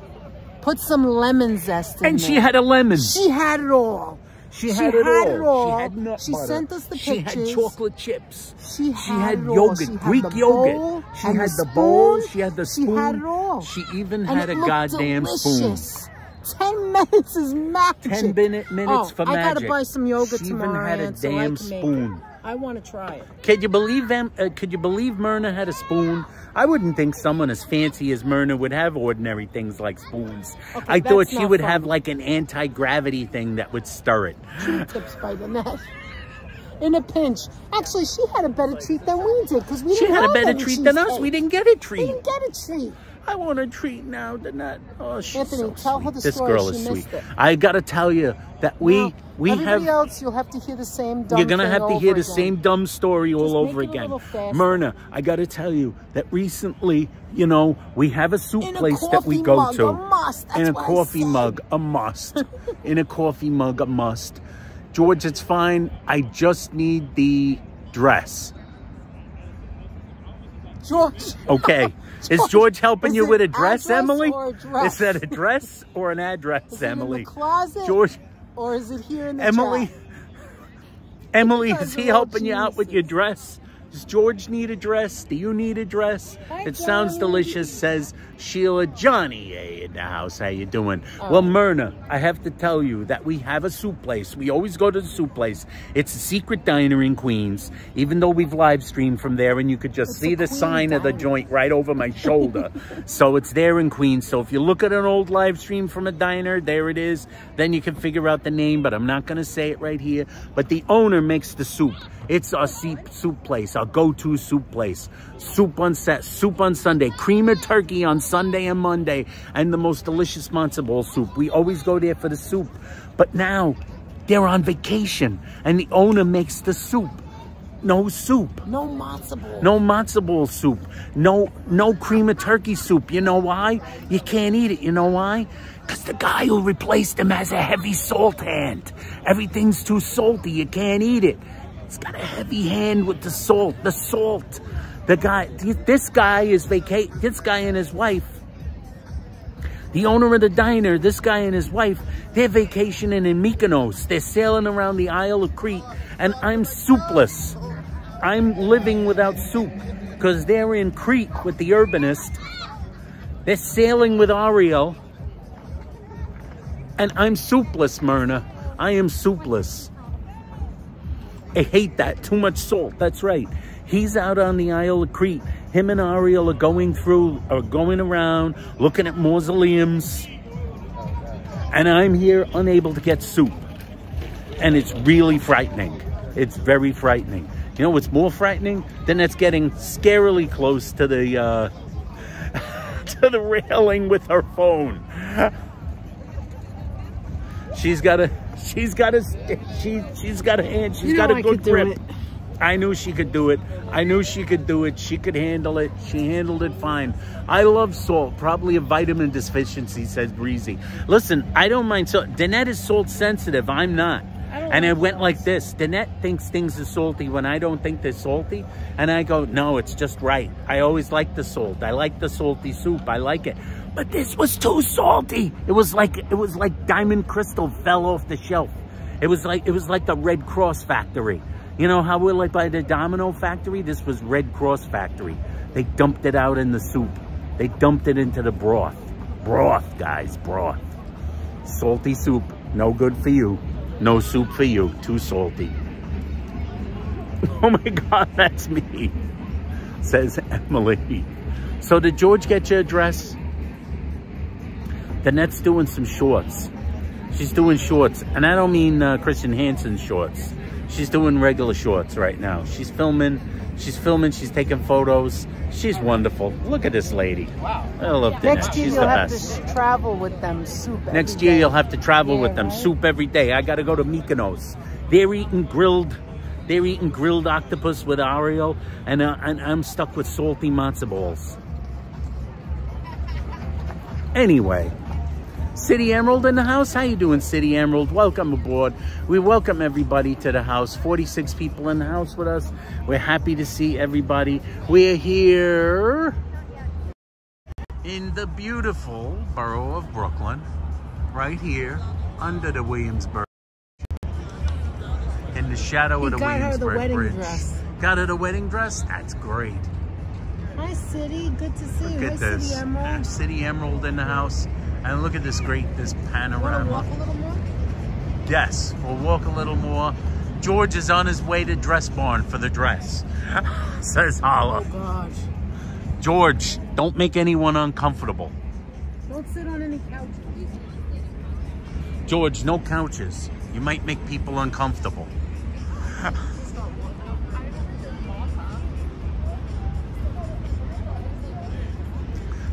S2: put some lemon zest in there.
S1: And she had a lemon.
S2: She had it all.
S1: She had it all. She had nut butter.
S2: She sent us the pictures.
S1: She had chocolate chips.
S2: She had
S1: yogurt, Greek yogurt. She had the bowl. She had the spoon.
S2: She had it all.
S1: She even had a goddamn spoon.
S2: 10 minutes is magic.
S1: 10 minutes for magic.
S2: I gotta buy some yogurt tomorrow.
S1: She even had a damn spoon.
S2: I want to try it.
S1: Could you believe Myrna had a spoon? I wouldn't think someone as fancy as Myrna would have ordinary things like spoons.
S2: Okay,
S1: I thought she would have like an anti-gravity thing that would stir it.
S2: Tips by the net. In a pinch. Actually, she had a better treat than we did, because we didn't
S1: have a better treat than us. We didn't get a treat.
S2: We didn't get a treat.
S1: I want a treat now. Oh, she's
S2: Anthony,
S1: so
S2: tell
S1: sweet.
S2: her the
S1: This
S2: story.
S1: girl is sweet. I gotta tell you that
S2: everybody else, you'll have to hear the same dumb
S1: You're gonna have to hear the
S2: again.
S1: same dumb story all over again. Myrna, I gotta tell you that recently, you know, we have a soup place that we go to. In a coffee mug, a must. In a coffee mug, a must. George, it's fine. I just need the dress.
S2: George.
S1: Okay. Is George helping you with a dress, Emily?
S2: Is
S1: that a dress or an address, Emily?
S2: In the closet?
S1: George.
S2: Or is it here in the
S1: Emily, is he helping you out with your dress? Does George need a dress? Do you need a dress? It sounds delicious, says Sheila. Johnny A in the house. How you doing? Well, Myrna, I have to tell you that we have a soup place. We always go to the soup place. It's a secret diner in Queens, even though we've live streamed from there, and you could just see the sign of the joint right over my shoulder. So it's there in Queens. So if you look at an old live stream from a diner, there it is. Then you can figure out the name, but I'm not going to say it right here. But the owner makes the soup. It's our soup place. our go-to soup place. Soup on Sunday, cream of turkey on Sunday and Monday, and the most delicious matzo ball soup. We always go there for the soup. But now, they're on vacation, and the owner makes the soup. No soup.
S2: No matzo ball.
S1: No matzo ball soup. No cream of turkey soup. You know why? You can't eat it. You know why? Because the guy who replaced him has a heavy salt hand. Everything's too salty. You can't eat it. He's got a heavy hand with the salt. The salt. This guy and his wife, the owner of the diner, this guy and his wife, they're vacationing in Mykonos. They're sailing around the Isle of Crete, and I'm soupless. I'm living without soup because they're in Crete with the urbanist. They're sailing with Ariel, and I'm soupless, Myrna. I am soupless. I hate that. Too much salt. That's right. He's out on the Isle of Crete. Him and Ariel are going around, looking at mausoleums. And I'm here unable to get soup. And it's really frightening. It's very frightening. You know what's more frightening? Then it's getting scarily close to the to the railing with her phone. She's got a hand. She's got a good grip. I knew she could do it. I knew she could do it. She could handle it. She handled it fine. I love salt. Probably a vitamin deficiency, says Breezy. Listen, I don't mind salt. Danette is salt sensitive. I'm not. And it went like this. Danette thinks things are salty when I don't think they're salty. And I go, no, it's just right. I always like the salt. I like the salty soup. I like it. But this was too salty. It was like Diamond Crystal fell off the shelf. It was like the Red Cross factory. You know how we're like by the Domino factory? This was Red Cross factory. They dumped it out in the soup. They dumped it into the broth. Broth, guys, broth. Salty soup, no good for you. No soup for you, too salty. Oh my God, that's me, says Emily. So did George get your address? Danette's doing some shorts. She's doing shorts, and I don't mean Christian Hansen shorts. She's doing regular shorts right now. She's filming, she's taking photos. She's wonderful. Look at this lady. Wow. I love Danette.
S2: Next year
S1: she's
S2: you'll
S1: the
S2: have
S1: best.
S2: to travel with them soup every
S1: Next year
S2: day.
S1: you'll have to travel with them
S2: right?
S1: soup every day. I got to go to Mykonos. They're eating grilled octopus with Ariel, and I'm stuck with salty matzo balls. Anyway, City Emerald in the house. How you doing, City Emerald? Welcome aboard. We welcome everybody to the house. 46 people in the house with us. We're happy to see everybody. We're here in the beautiful borough of Brooklyn, right here under the Williamsburg, in the shadow of the Williamsburg Bridge.
S2: Dress.
S1: Got her the wedding dress? That's great.
S2: Hi, City. Good to see you.
S1: Look at this.
S2: City Emerald.
S1: City Emerald in the house. And look at this this panorama.
S2: Want to walk a little more?
S1: Yes, we'll walk a little more. George is on his way to Dress Barn for the dress, says Holla.
S2: Oh, gosh.
S1: George, don't make anyone uncomfortable.
S2: Don't sit on any couches.
S1: George, no couches. You might make people uncomfortable.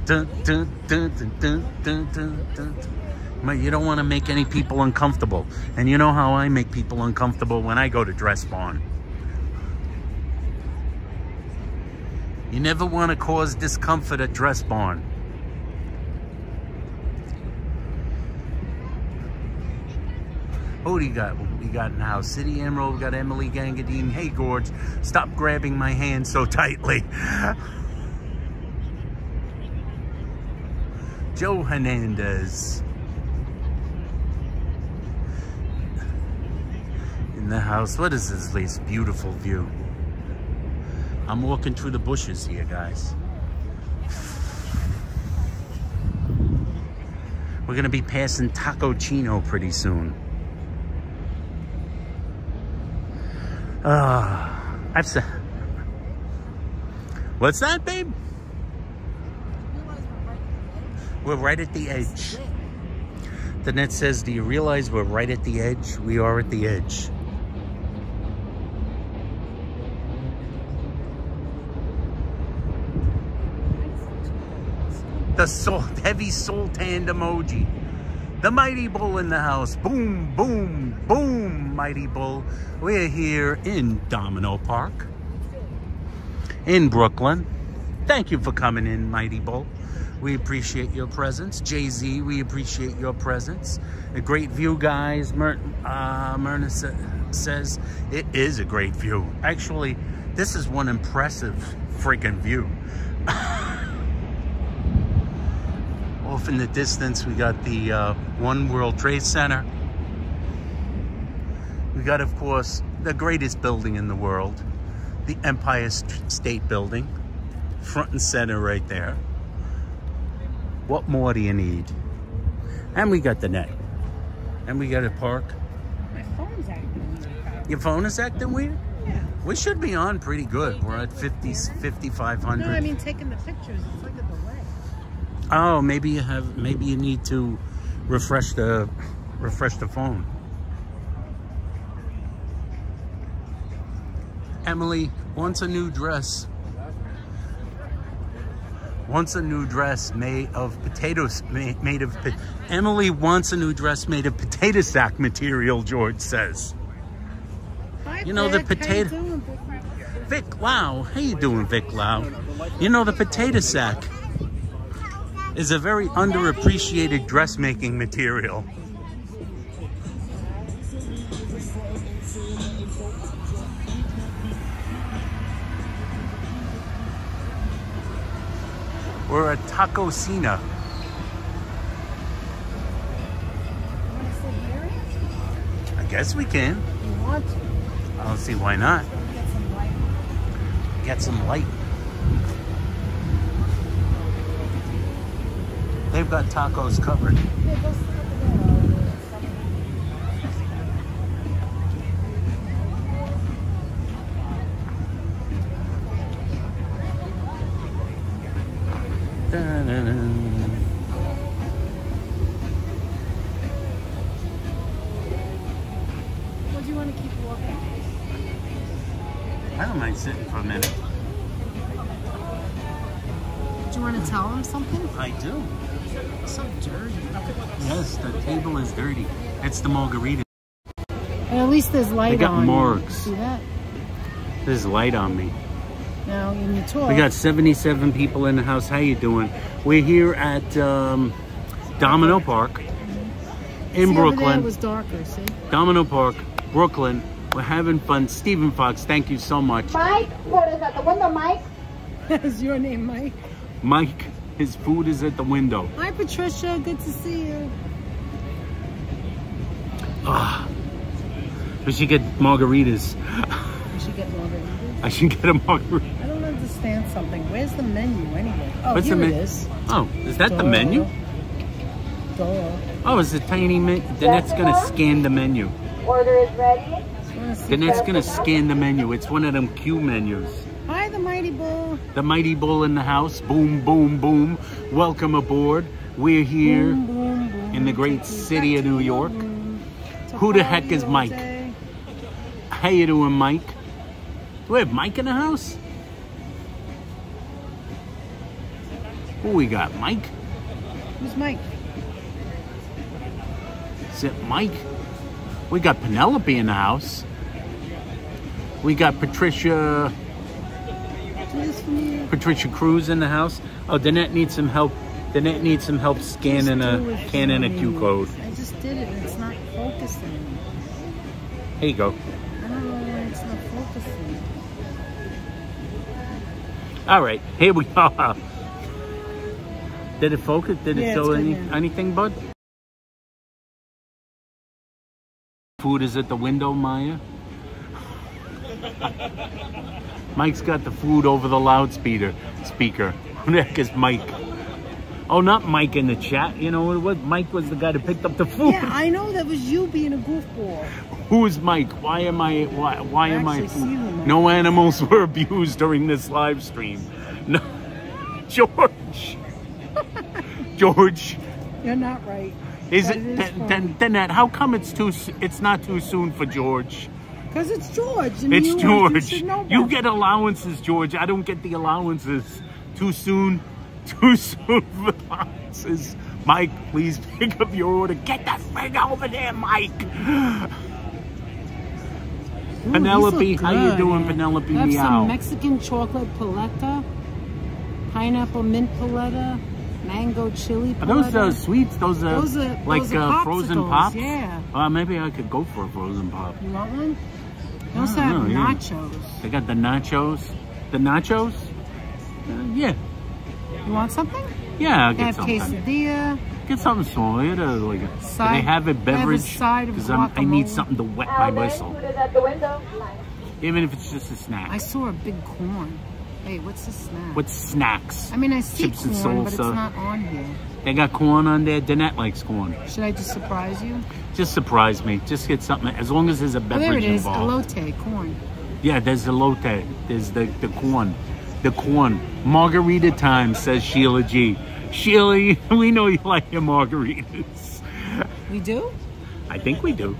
S1: Dun, dun, dun, dun, dun, dun, dun, dun. But you don't want to make any people uncomfortable. And you know how I make people uncomfortable when I go to Dress Barn. You never want to cause discomfort at Dress Barn. Who do you got? We got in the house. City Emerald, we got Emily Gangadine. Hey, George, stop grabbing my hand so tightly. Joe Hernandez. In the house. What is this beautiful view? I'm walking through the bushes here, guys. We're going to be passing Tacocina pretty soon. I've said... What's that, babe? We're right at the edge. The net says, do you realize we're right at the edge? We are at the edge. the heavy soul-tanned emoji. The Mighty Bull in the house. Boom, boom, boom, Mighty Bull. We're here in Domino Park in Brooklyn. Thank you for coming in, Mighty Bull. We appreciate your presence. Jay-Z, we appreciate your presence. A great view, guys. Myrna says it is a great view. Actually, this is one impressive freaking view. Off in the distance, we got the One World Trade Center. We got, of course, the greatest building in the world, the Empire State Building, front and center right there. What more do you need? And we got the net. And we got a park.
S2: My phone's acting weird.
S1: Your phone is acting weird?
S2: Yeah.
S1: We should be on pretty good. We're at 5,500.
S2: No, I mean taking the pictures. It's like a delay.
S1: Oh, maybe you need to refresh the phone. Emily wants a new dress. Wants a new dress made of potatoes. Emily wants a new dress made of potato sack material, George says.
S2: Hi,
S1: You know, the
S2: Vic.
S1: potato...
S2: How you doing, Vic?
S1: Vic Lau. How you doing, Vic Lau? You know, the potato sack is a very underappreciated dressmaking material. We're at Tacocina. I guess we can.
S2: You want to?
S1: I don't see why not.
S2: Get some light.
S1: Get some light. They've got tacos covered.
S2: Yeah, go sit over there. Or do you want to keep walking?
S1: I don't mind sitting for a minute.
S2: Do you want to tell them something?
S1: I do.
S2: It's so dirty.
S1: Yes, the table is dirty. It's the margarita.
S2: And at least there's light
S1: They got
S2: on.
S1: morgues.
S2: See that?
S1: There's light on me.
S2: Now, in the tour.
S1: We got 77 people in the house. How you doing? We're here at Domino Park in
S2: Over there
S1: Brooklyn.
S2: it was darker, see?
S1: Domino Park, Brooklyn. We're having fun. Stephen Fox, thank you so much.
S3: Mike, what is at the window, Mike?
S2: Is your name Mike?
S1: Mike, his food is at the window.
S2: Hi, Patricia. Good to see you.
S1: We should get margaritas.
S2: We should get margaritas.
S1: I should get a margarita.
S2: I don't understand something. Where's the menu anyway? Oh,
S1: What's
S2: here
S1: the
S2: it
S1: menu?
S2: is.
S1: Oh, is that the menu?
S2: Duh.
S1: Oh, it's a tiny menu. Then it's going to scan the menu.
S3: Order is ready.
S1: Then it's going to scan the menu. It's one of them Q menus.
S2: Hi, the Mighty Bull.
S1: The Mighty Bull in the house. Boom, boom, boom. Welcome aboard. We're here
S2: Boom, boom, boom.
S1: in the great city of New York.
S2: It's a
S1: Who the
S2: party
S1: heck is
S2: all
S1: Mike?
S2: day.
S1: How you doing, Mike? Do we have Mike in the house? Who we got? Mike?
S2: Who's Mike?
S1: Is it Mike? We got Penelope in the house. We got Patricia
S2: Do this for me.
S1: Cruz in the house. Oh, Danette needs some help. Danette needs some help scanning
S2: Just do it
S1: a
S2: for
S1: Q
S2: me.
S1: code.
S2: I just did it and it's not focusing.
S1: Here you go.
S2: I don't know why it's not focusing.
S1: All right, here we go. Did it focus? Did it
S2: Yeah,
S1: show
S2: it's good now.
S1: anything, bud? Food is at the window, Maya. Mike's got the food over the loudspeaker. Who the heck is Mike? Oh, not Mike in the chat. You know what? Mike was the guy that picked up the food.
S2: Yeah, I know that was you being a goofball.
S1: Who is Mike? Why am I? Why am I?
S2: actually see them.
S1: No animals were abused during this live stream. No, George. George.
S2: You're not right.
S1: Is
S2: But
S1: it
S2: it is
S1: then that? How come it's not too soon for George?
S2: Because it's George. And
S1: It's
S2: you
S1: George.
S2: should know
S1: You
S2: better.
S1: get allowances, George. I don't get the allowances. Too soon. Too soon for the boxes. Mike, please pick up your order. Get that thing over there, Mike.
S2: Ooh,
S1: Penelope, how you doing, Penelope?
S2: I have
S1: Meow.
S2: some Mexican chocolate paleta, pineapple mint paleta, mango chili paleta.
S1: Are those sweets? Those are like frozen pops?
S2: Yeah.
S1: Maybe I could go for a frozen pop.
S2: You want one? They also have nachos.
S1: They got the nachos. The nachos? Yeah.
S2: You want something?
S1: Yeah, I'll
S2: They
S1: get
S2: have
S1: something.
S2: quesadilla.
S1: Get something small. Do they have a beverage? Because I need something to wet my whistle.
S3: Food is at the window.
S1: Even if it's just a snack.
S2: I saw a big corn. Wait, what's the snack?
S1: What snacks?
S2: I mean, I see
S1: Chips and
S2: corn, but it's
S1: salsa.
S2: not on here.
S1: They got corn on there. Danette likes corn.
S2: Should I just surprise you?
S1: Just surprise me. Just get something. As long as there's a
S2: Oh,
S1: beverage
S2: there it is.
S1: involved.
S2: Elote, corn.
S1: Yeah, there's the elote. There's the corn. The corn. Margarita time, says Sheila G. Sheila, we know you like your margaritas.
S2: We do?
S1: I think we do.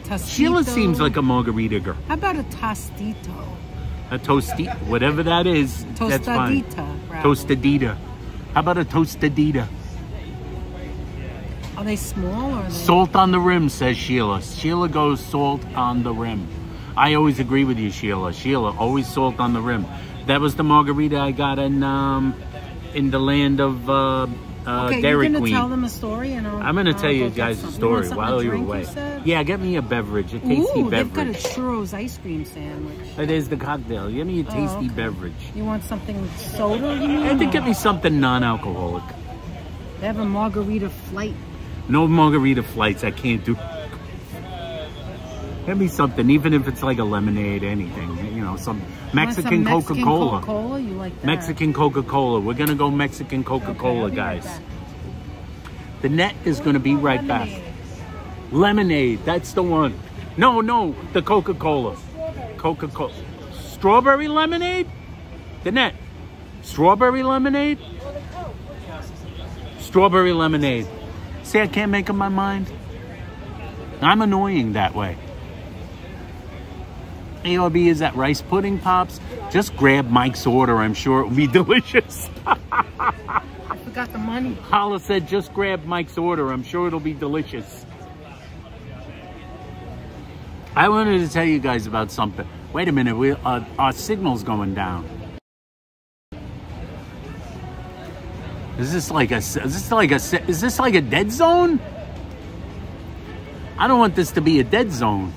S2: Tostito.
S1: Sheila seems like a margarita girl.
S2: How about a tostito?
S1: A toastita, whatever that is, that's fine.
S2: Tostadita, rather.
S1: Tostadita. How about a tostadita?
S2: Are they small or are they...
S1: Salt on the rim, says Sheila. Sheila goes salt on the rim. I always agree with you, Sheila. Sheila, always salt on the rim. That was the margarita I got in the land of
S2: okay,
S1: Dairy
S2: you're gonna
S1: Queen.
S2: tell them a story, and
S1: I'm gonna tell you guys a story while you're away. Yeah, get me a beverage, a tasty
S2: Ooh, they've got a
S1: beverage.
S2: churros ice cream sandwich.
S1: It is the cocktail. Get me a tasty
S2: okay.
S1: beverage.
S2: You want something with soda? You mean?
S1: And to get me something non-alcoholic.
S2: They have a margarita flight.
S1: No margarita flights. I can't do. Get me something, even if it's like a lemonade, anything. You know, some Mexican Coca-Cola.
S2: Coca-Cola? You like that?
S1: Mexican Coca-Cola. We're gonna go Mexican Coca-Cola,
S2: Okay,
S1: guys.
S2: Right
S1: The net is gonna be right back. Lemonade. That's the one. No, the Coca-Cola. Coca-Cola. Strawberry lemonade? The net. Strawberry lemonade? Strawberry lemonade. See, I can't make up my mind. I'm annoying that way. ARB is that rice pudding pops. Just grab Mike's order. I'm sure it will be delicious.
S2: I forgot the money.
S1: Holla said, just grab Mike's order. I'm sure it'll be delicious. I wanted to tell you guys about something. Wait a minute. Our signal's going down. Is this like a dead zone? I don't want this to be a dead zone.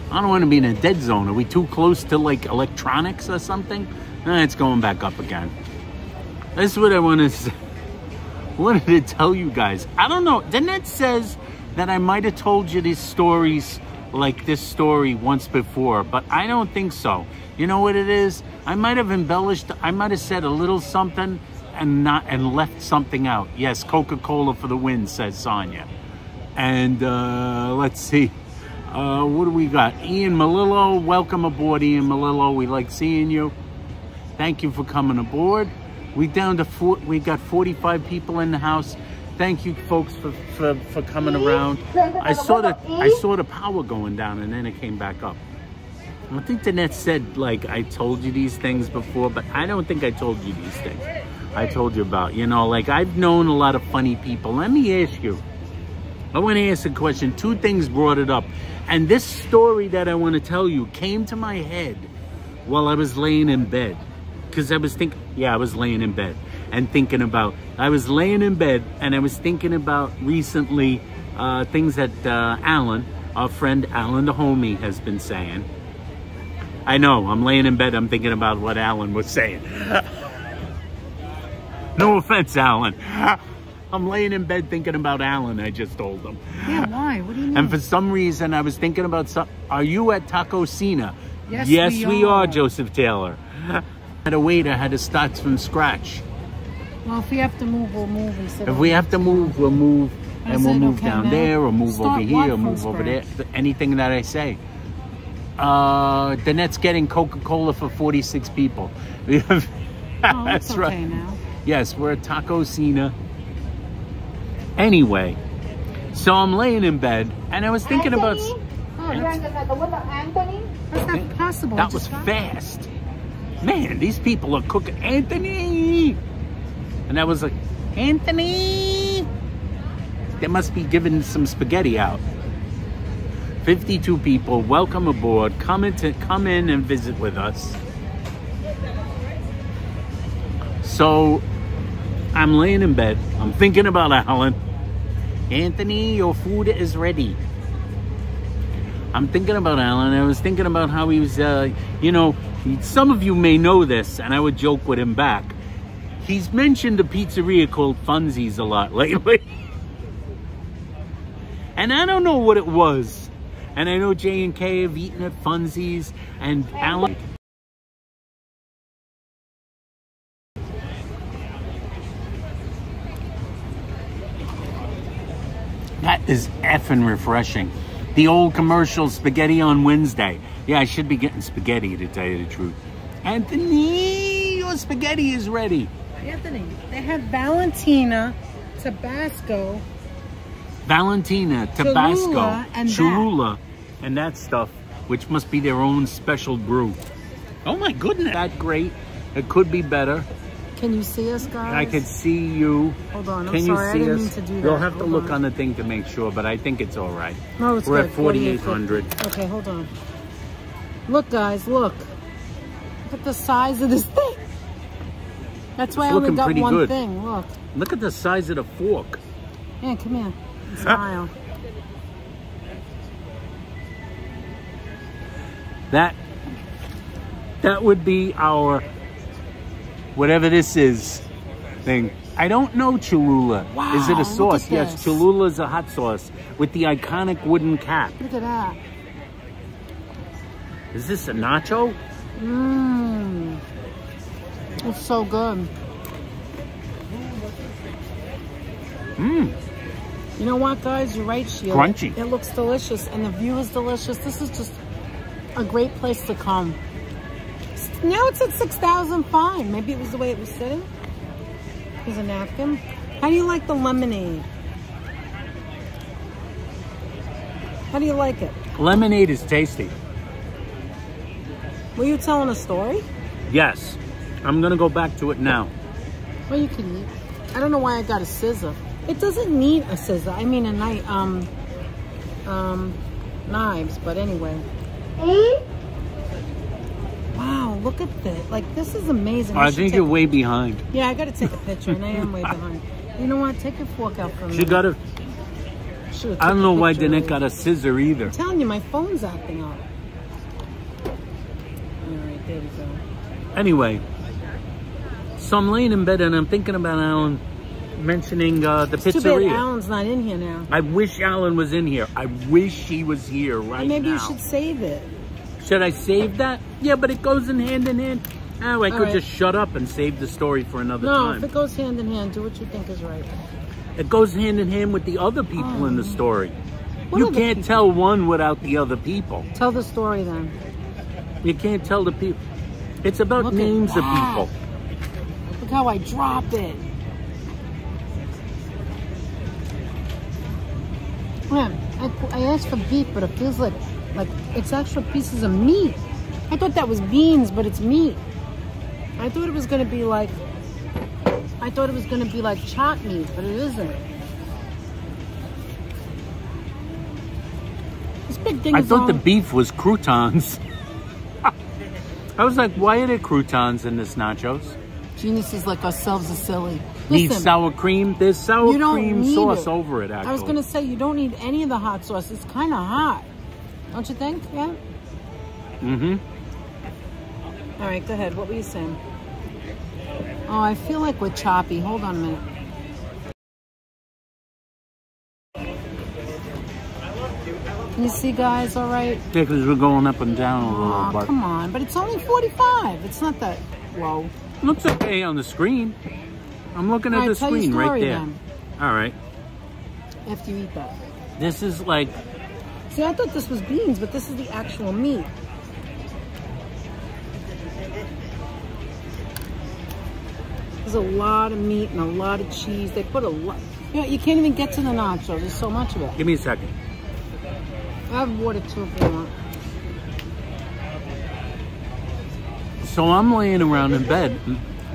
S1: I don't want to be in a dead zone. Are we too close to like electronics or something? It's going back up again. That's what I wanted to tell you guys. I don't know. Danette says that I might have told you these stories like this story once before, but I don't think so. You know what it is? I might have embellished. I might have said a little something and left something out. Yes, Coca-Cola for the win, says Sonia. And let's see. What do we got? Ian Malillo, welcome aboard, Ian Malillo. We like seeing you. Thank you for coming aboard. We got 45 people in the house. Thank you, folks, for coming around. I saw the power going down, and then it came back up. I think Danette said, like, I told you these things before, but I don't think I told you these things. I told you about, you know, like, I've known a lot of funny people. Let me ask you. I want to ask a question. Two things brought it up. And this story that I want to tell you came to my head while I was laying in bed. Because I was thinking, I was laying in bed and thinking about, I was laying in bed and I was thinking about recently things that Alan, our friend Alan the homie, has been saying. I know, I'm laying in bed, I'm thinking about what Alan was saying. No offense, Alan. I'm laying in bed thinking about Alan, I just told him.
S2: Yeah, why? What do you mean?
S1: And for some reason, I was thinking about something. Are you at Tacocina?
S2: Yes,
S1: we are, Joseph Taylor. I had to wait, I had to start from scratch.
S2: Well, if we have to move, we'll move.
S1: If we have to move, we'll move. And we'll move down there, or move over here, or move over there. Anything that I say. Danette's getting Coca-Cola for 46 people.
S2: That's right. Okay now.
S1: Yes, we're at Tacocina. Anyway, so I'm laying in bed, and I was thinking about...
S3: Anthony?
S2: That's not possible.
S1: That was fast. Man, these people are cooking. Anthony! And I was like, Anthony! They must be giving some spaghetti out. 52 people, welcome aboard. Come in and visit with us. So, I'm laying in bed. I'm thinking about Alan. Anthony, your food is ready. I'm thinking about Alan. I was thinking about how he was, you know, some of you may know this, and I would joke with him back. He's mentioned a pizzeria called Funzies a lot lately. And I don't know what it was. And I know J and K have eaten at Funzies, and Alan... That is effing refreshing. The old commercial spaghetti on Wednesday. Yeah, I should be getting spaghetti to tell you the truth. Anthony, your spaghetti is ready.
S2: Anthony, they have Valentina, Tabasco,
S1: Tabasco,
S2: and
S1: Cholula, and that stuff, which must be their own special brew. Oh my goodness, that great. It could be better.
S2: Can you see us, guys?
S1: I can see you.
S2: Hold on,
S1: Can
S2: sorry, I
S1: you see
S2: didn't
S1: us?
S2: mean to do that.
S1: You'll have to look on the thing to make sure, but I think it's all right.
S2: No, it's
S1: We're
S2: good.
S1: at 4,800.
S2: Okay, hold on. Look, guys, look. Look at the size of this thing. That's why I only got one thing. Look.
S1: Look at the size of the fork.
S2: Yeah, come here. Smile.
S1: That would be our whatever this is thing. I don't know Cholula.
S2: Wow,
S1: is it a sauce?
S2: look at
S1: Yes,
S2: this.
S1: Cholula is a hot sauce with the iconic wooden cap.
S2: Look at that.
S1: Is this a nacho?
S2: Mmm. It's so good.
S1: Mmm.
S2: You know what, guys? You're right, Sheila.
S1: Crunchy.
S2: It looks delicious, and the view is delicious. This is just a great place to come. Now it's at 6,005. Maybe it was the way it was sitting. Here's a napkin. How do you like the lemonade? How do you like it?
S1: Lemonade is tasty.
S2: Were you telling a story?
S1: Yes. I'm going to go back to it now.
S2: Well, you can eat. I don't know why I got a scissor. It doesn't need a scissor. I mean a knife, knives, but anyway. Wow, look at this. Like, this is amazing.
S1: I think you're way behind.
S2: Yeah, I got to take a picture, and I am way behind. You know what? Take your fork out for me.
S1: She got a... I don't know why Danette got a scissor either.
S2: I'm telling you, my phone's acting up. All right, there we go.
S1: Anyway, so I'm laying in bed and I'm thinking about Alan mentioning the pizzeria.
S2: Too bad Alan's not in here now.
S1: I wish Alan was in here. I wish he was here right
S2: Maybe
S1: now.
S2: you should save it.
S1: Should I save that? Yeah, but it goes in hand. Oh, I could
S2: right.
S1: just shut up and save the story for another
S2: No,
S1: time.
S2: if it goes hand in hand, do what you think is right.
S1: It goes hand in hand with the other people in the story.
S2: What
S1: You
S2: other
S1: can't
S2: people?
S1: tell one without the other people.
S2: Tell the story then.
S1: You can't tell the people. It's about
S2: Look at
S1: names of
S2: that.
S1: people.
S2: Look how I drop it. Man, I asked for beef, but it feels like it's extra pieces of meat. I thought that was beans, but it's meat. I thought it was gonna be like chopped meat, but it isn't. This big thing
S1: I
S2: is
S1: thought
S2: all...
S1: the beef was croutons. I was like, why are there croutons in this nachos?
S2: Geniuses like ourselves are silly.
S1: Need
S2: Listen,
S1: sour cream? There's sour
S2: you don't
S1: cream
S2: need
S1: sauce
S2: it.
S1: over it, actually.
S2: I was gonna say you don't need any of the hot sauce. It's kind of hot, don't you think? Yeah.
S1: Mm-hmm.
S2: All right, go ahead. What were you saying? Oh, I feel like we're choppy. Hold on a minute. Can you see, guys? All right.
S1: Yeah, because we're going up and down a little
S2: Oh,
S1: bit.
S2: come on. But it's only 45. It's not that low.
S1: Looks okay on the screen. I'm looking at the
S2: Tell your
S1: screen right
S2: story,
S1: there.
S2: then,
S1: All right.
S2: after you eat that.
S1: This is like...
S2: See, I thought this was beans, but this is the actual meat. There's a lot of meat and a lot of cheese. They put a lot. You know, you can't even get to the nachos. There's so much of it.
S1: Give me a second.
S2: I have water too if you want.
S1: So I'm laying around in bed.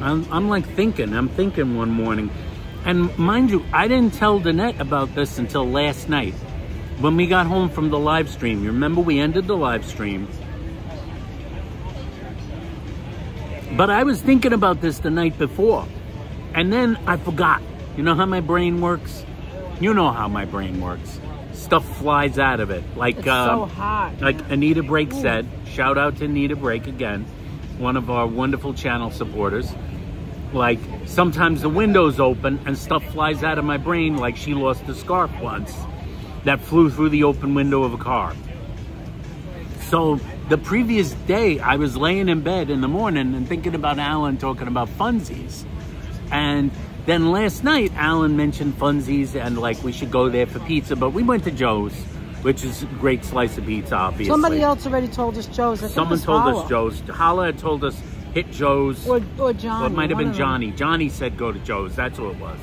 S1: I'm like thinking. I'm thinking one morning. And mind you, I didn't tell Danette about this until last night. When we got home from the live stream. You remember we ended the live stream. But I was thinking about this the night before. And then I forgot. You know how my brain works? You know how my brain works. Stuff flies out of it. Like,
S2: it's so hot.
S1: Like Anita Brake said. Shout out to Anita Brake again. One of our wonderful channel supporters. Like, sometimes the window's open and stuff flies out of my brain like she lost a scarf once that flew through the open window of a car. So the previous day, I was laying in bed in the morning and thinking about Alan talking about funsies. And then last night, Alan mentioned funsies and like we should go there for pizza, but we went to Joe's, which is a great slice of pizza, obviously.
S2: Somebody else already told us Joe's.
S1: Someone told us Joe's. Holla had told us hit Joe's.
S2: Or Johnny.
S1: Or it might have been Johnny. Johnny said go to Joe's. That's who it was.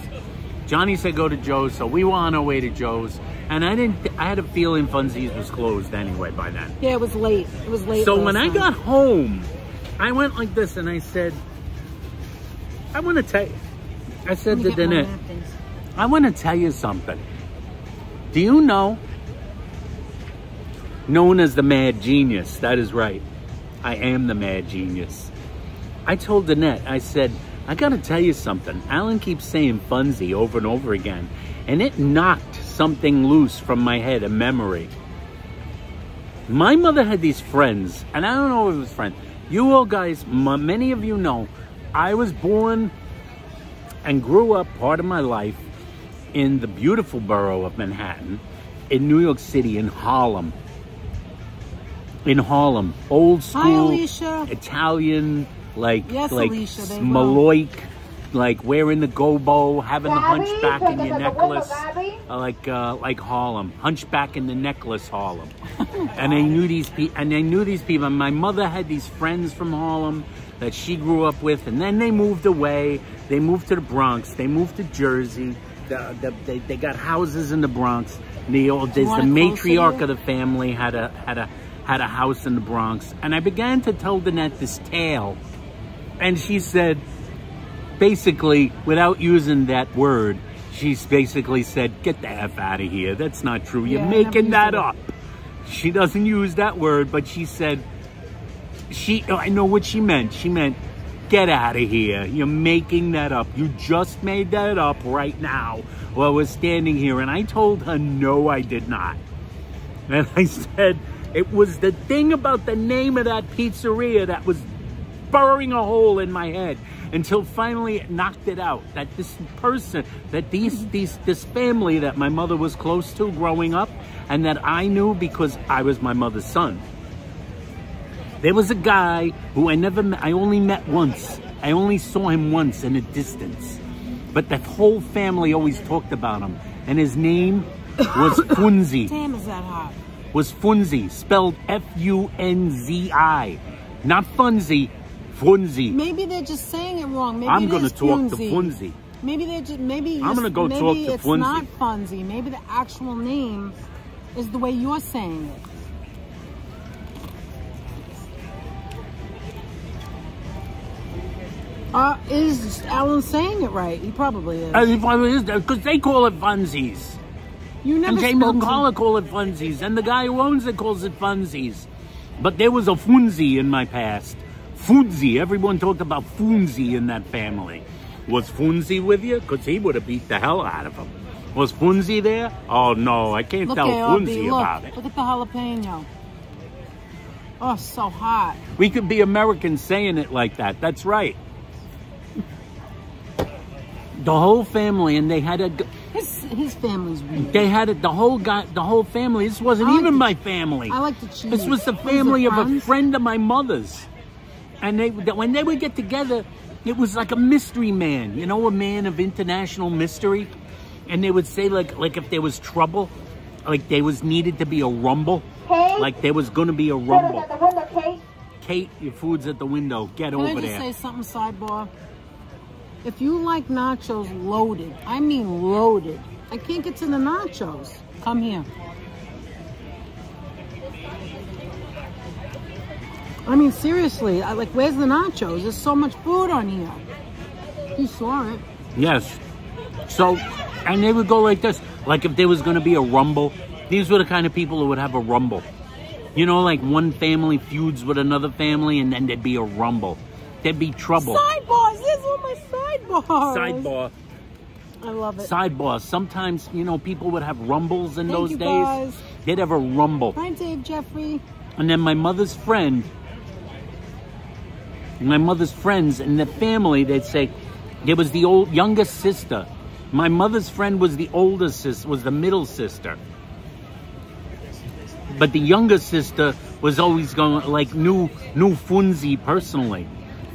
S1: Johnny said go to Joe's, so we were on our way to Joe's. And I had a feeling Funsies was closed anyway by then.
S2: Yeah, it was late. It was late.
S1: So when I got home, I went like this and I said, I want to tell you. I said to Danette, I want to tell you something. Do you know? Known as the Mad Genius. That is right. I am the Mad Genius. I told Danette, I said, I got to tell you something. Alan keeps saying Funsie over and over again. And it knocked something loose from my head, a memory. My mother had these friends, and I don't know if it was friends. You all guys, many of you know, I was born and grew up part of my life in the beautiful borough of Manhattan, in New York City, in Harlem. In Harlem, old school, Italian, like,
S2: yes,
S1: like
S2: Alicia,
S1: Maloik, like wearing the gobo, having the hunchback in your necklace, like Harlem, hunchback in the necklace, Harlem. And I knew these people. My mother had these friends from Harlem that she grew up with, and then they moved away. They moved to the Bronx. They moved to Jersey. They got houses in the Bronx. The matriarch of the family had a house in the Bronx. And I began to tell Danette this tale. And she said, basically, without using that word, she basically said, get the F out of here. That's not true. You're making that up. She doesn't use that word, but she said, I know what she meant. She meant, get out of here. You're making that up. You just made that up right now while we're standing here. And I told her, no, I did not. And I said, it was the thing about the name of that pizzeria that was burrowing a hole in my head until finally it knocked it out. That this person, that this family that my mother was close to growing up and that I knew because I was my mother's son. There was a guy who I only met once. I only saw him once in a distance. But the whole family always talked about him. And his name was Funzi.
S2: Damn, is that hot?
S1: Was Funzi, spelled F-U-N-Z-I. Not Funzi, Funzi.
S2: Maybe they're just saying it wrong. Maybe
S1: I'm going to talk to Funzi.
S2: Maybe they're just,
S1: I'm going to go talk to Funzi.
S2: It's not Funzi. Maybe the actual name is the way you're saying it. Is Alan saying it right? He probably is.
S1: He probably is, because they call it Funsies.
S2: You never
S1: and Jamie McCullough call it Funsies, and the guy who owns it calls it Funsies. But there was a Funzi in my past. Funzi. Everyone talked about Funzi in that family. Was Funzi with you? Because he would have beat the hell out of him. Was Funzi there? Oh, no. I can't tell Funzi about it.
S2: Look at the jalapeno. Oh, so hot.
S1: We could be Americans saying it like that. That's right. The whole family, and they had a...
S2: His family's weird.
S1: They had it, the whole family. This wasn't even my family.
S2: I like the cheese.
S1: This was the family of a friend of my mother's. And when they would get together, it was like a mystery man. You know, a man of international mystery? And they would say, like if there was trouble, like there was needed to be a rumble.
S3: Kate?
S1: Like there was going to be a rumble.
S3: Food is at the window, Kate.
S1: Kate, your food's at the window. Get over there.
S2: Can I just say something, sidebar? If you like nachos loaded, I mean loaded. I can't get to the nachos. Come here. I mean, seriously, like, where's the nachos? There's so much food on here. You saw it.
S1: Yes. So, and they would go like this. Like if there was going to be a rumble, these were the kind of people who would have a rumble. You know, like one family feuds with another family and then there'd be a rumble. There'd be trouble.
S2: Sidebars! These are my sidebars!
S1: Sidebar.
S2: I love it.
S1: Sidebar. Sometimes, you know, people would have rumbles in those days.
S2: Guys.
S1: They'd have a rumble.
S2: Hi, Dave Jeffrey.
S1: And then my mother's friends and the family, they'd say, there was the youngest sister. My mother's friend was the older sister, was the middle sister. But the younger sister was always going, like, knew Funzi personally.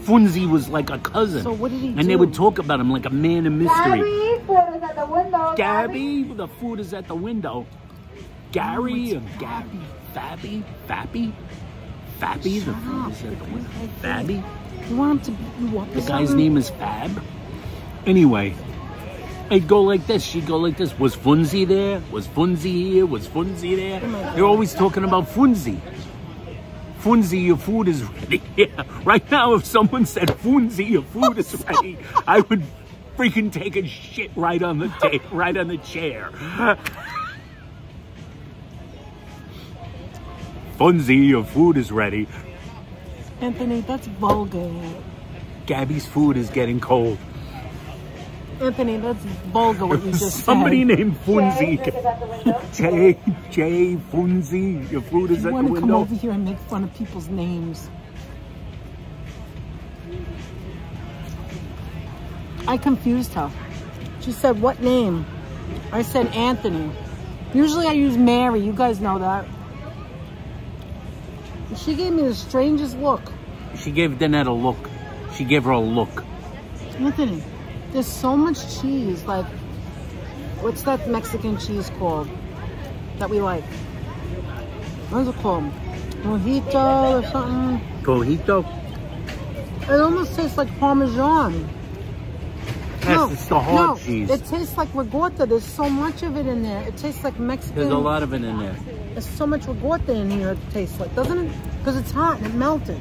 S1: Funzi was like a cousin.
S2: So what did he do?
S1: And they would talk about him like a man of mystery.
S3: Gabby, food is at the window.
S1: Gabby, the food is at the window. Gary and Gabby. Fabby, the food is at the window. Fabby?
S2: You want him to beat you up?
S1: The guy's name is Fab. Anyway, I'd go like this. She'd go like this. Was Funzi there? Was Funzi here? Was Funzi there? They're always talking about Funzi. Funzi, your food is ready. Yeah. Right now, if someone said, Funzi, your food is ready, I would freaking take a shit right on the chair. Funzi, your food is ready.
S2: Anthony, that's vulgar.
S1: Gabby's food is getting cold.
S2: Anthony, that's vulgar what you just
S1: Somebody
S2: said.
S1: named Funzi. Jay, Funzi, your food is at the window.
S2: You want to come over here and make fun of people's names. I confused her. She said, what name? I said Anthony. Usually I use Mary. You guys know that. She gave me the strangest look.
S1: She gave Danette a look. She gave her a look.
S2: Anthony, there's so much cheese. Like, what's that Mexican cheese called that we like? What's it called? Mojito or something?
S1: Cojito?
S2: It almost tastes like Parmesan.
S1: Yes, it's the hard cheese.
S2: It tastes like ricotta. There's so much of it in there. It tastes like Mexican.
S1: There's a lot of it in there.
S2: There's so much ricotta in here, it tastes like, doesn't it? Because it's hot and it melted.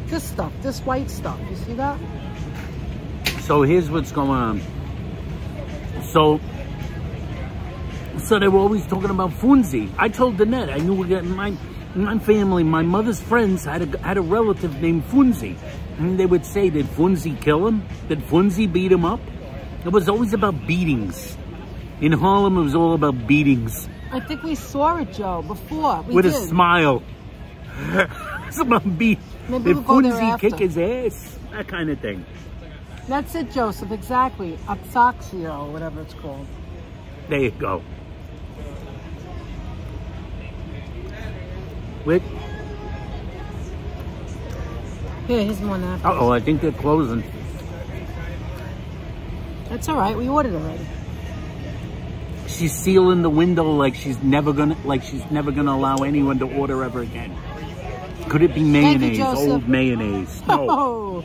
S2: This stuff, this white stuff, you see that?
S1: So here's what's going on. So they were always talking about Funzi. I told Danette, I knew we got my family, my mother's friends had a relative named Funzi. And they would say, did Funzi kill him? Did Funzi beat him up? It was always about beatings. In Harlem, it was all about beatings.
S2: I think we saw it, Joe, before.
S1: With a smile. It's about beat.
S2: Maybe
S1: did
S2: we'll go there
S1: Funzi
S2: after.
S1: kick his ass? That kind of thing.
S2: That's it, Joseph, exactly. Asaxio, or whatever it's called.
S1: There you go. Wait.
S2: Here, here's more napkins.
S1: Uh-oh, I think they're closing.
S2: That's all right. We ordered already.
S1: She's sealing the window like she's never gonna allow anyone to order ever again. Could it be mayonnaise? Old mayonnaise. No.
S2: Oh.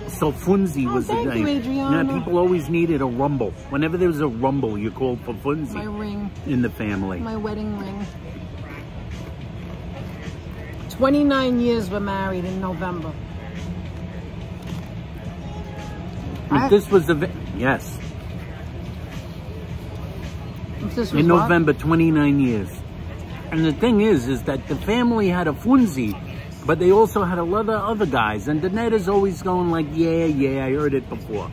S1: So Funzi was the
S2: thank
S1: name.
S2: you, Adriana.
S1: Now, people always needed a rumble. Whenever there was a rumble, you called for Funzi.
S2: My ring.
S1: In the family.
S2: My wedding ring. 29 years we're married in November.
S1: If this was the... Yes.
S2: If this was
S1: In
S2: what?
S1: November, 29 years. And the thing is that the family had a Funzi, but they also had a lot of other guys. And Danette is always going like, yeah, I heard it before.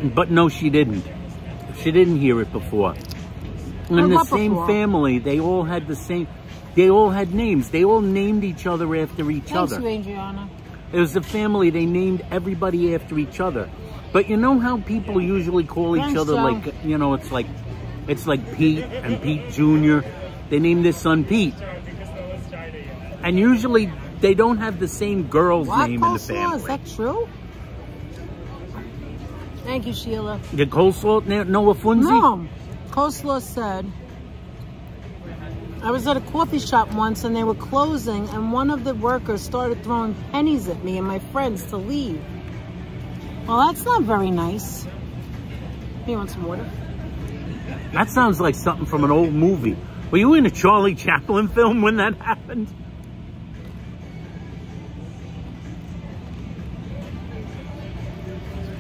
S1: But no, she didn't. She didn't hear it before. In the same family, they all had the same... They all had names. They all named each other after each other.
S2: Thanks, Adriana.
S1: It was a family. They named everybody after each other. But you know how people usually call each other,
S2: Joe.
S1: like, you know, it's like Pete and Pete Jr. They named their son Pete. And usually they don't have the same girl's name in the family.
S2: Is that true? Thank you, Sheila.
S1: Did Coleslaw know a Funzi?
S2: No. Coleslaw said, I was at a coffee shop once and they were closing and one of the workers started throwing pennies at me and my friends to leave. Well, that's not very nice. You want some water?
S1: That sounds like something from an old movie. Were you in a Charlie Chaplin film when that happened?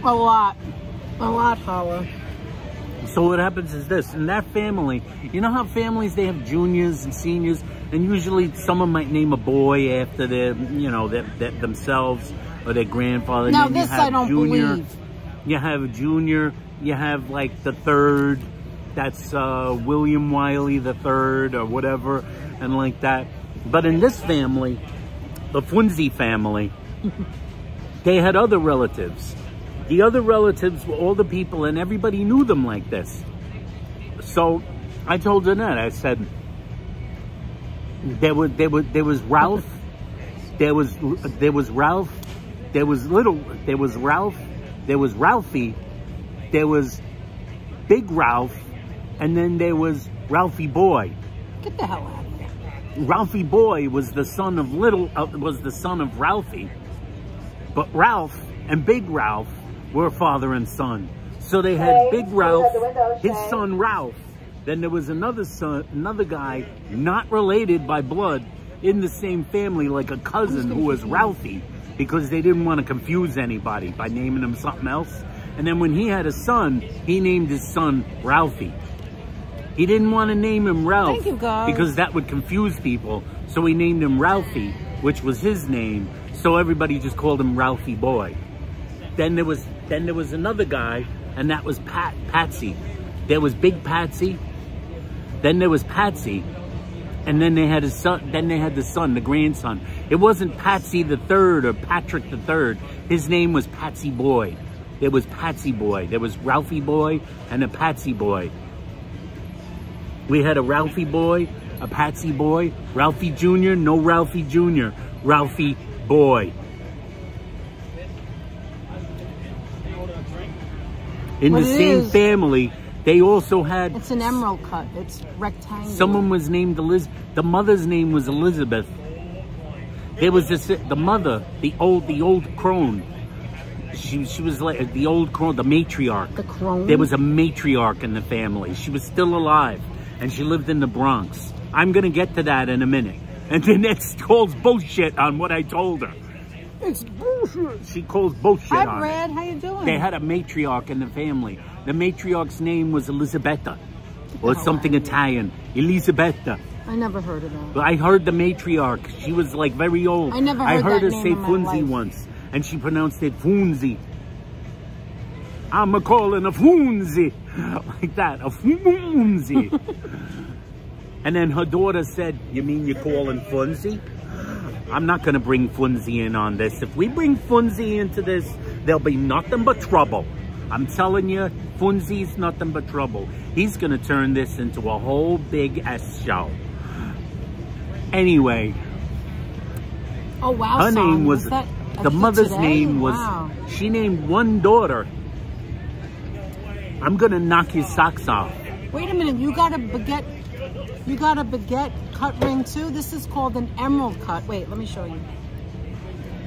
S2: A lot, Howard.
S1: So what happens is this, in that family, you know how families, they have juniors and seniors, and usually someone might name a boy after their, you know, themselves or their grandfather.
S2: Now this I don't believe.
S1: You have a junior, you have like the third, that's William Wiley the third or whatever, and like that. But in this family, the Funzi family, they had other relatives. The other relatives were all the people, and everybody knew them like this. So I told Annette, I said, there was Ralph, there was Ralph, there was Ralph, there was Ralphie, there was Big Ralph, and then there was Ralphie Boy.
S2: Get the hell out of here.
S1: Ralphie Boy was the son of Ralphie, but Ralph and Big Ralph were father and son. So they had Big Ralph, his son Ralph. Then there was another guy, not related by blood, in the same family, like a cousin, who was Ralphie, because they didn't want to confuse anybody by naming him something else. And then when he had a son, he named his son Ralphie. He didn't want to name him Ralph,
S2: thank you, guys,
S1: because that would confuse people. So he named him Ralphie, which was his name. So everybody just called him Ralphie Boy. Then there was another guy, and that was Patsy. There was Big Patsy. Then there was Patsy, and then they had his son. Then they had the son, the grandson. It wasn't Patsy the Third or Patrick the Third. His name was Patsy Boy. There was Patsy Boy. There was Ralphie Boy and a Patsy Boy. We had a Ralphie Boy, a Patsy Boy, Ralphie Jr., no Ralphie Jr., Ralphie Boy. In the same family, they also had...
S2: It's an emerald cut. It's rectangular.
S1: Someone was named Elizabeth. The mother's name was Elizabeth. There was the mother, the old crone. She was like the old crone, the matriarch.
S2: The crone?
S1: There was a matriarch in the family. She was still alive, and she lived in the Bronx. I'm going to get to that in a minute. And then that calls bullshit on what I told her. It's bullshit. She calls bullshit on it.
S2: Hi, Brad. How you doing?
S1: They had a matriarch in the family. The matriarch's name was Elisabetta, or something Italian. Elisabetta.
S2: I never heard of that.
S1: I heard the matriarch. She was like very old.
S2: I never heard
S1: her
S2: that
S1: say
S2: name in my
S1: Funzi
S2: life.
S1: once, and she pronounced it Funzi. I'm calling a Funzi, like that, a Funzi. And then her daughter said, "You mean you're calling Funzi?" I'm not going to bring Funzi in on this. If we bring Funzi into this, there'll be nothing but trouble. I'm telling you, Funzi's nothing but trouble. He's going to turn this into a whole big S show. Anyway.
S2: Oh, wow.
S1: Her name was, the mother's name was, she named one daughter. I'm going to knock your socks off.
S2: Wait a minute, you got a baguette cut ring too? This is called an emerald cut. Wait, let me show you.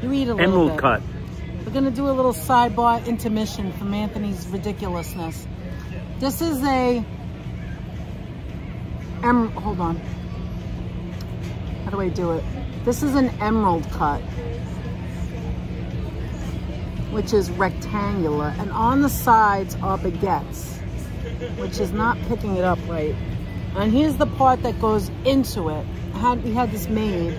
S2: You eat a little
S1: emerald
S2: bit.
S1: Cut.
S2: We're gonna do a little sidebar intermission from Anthony's ridiculousness. This is a hold on. How do I do it? This is an emerald cut, which is rectangular, and on the sides are baguettes, which is not picking it up right. And here's the part that goes into it. We had this made.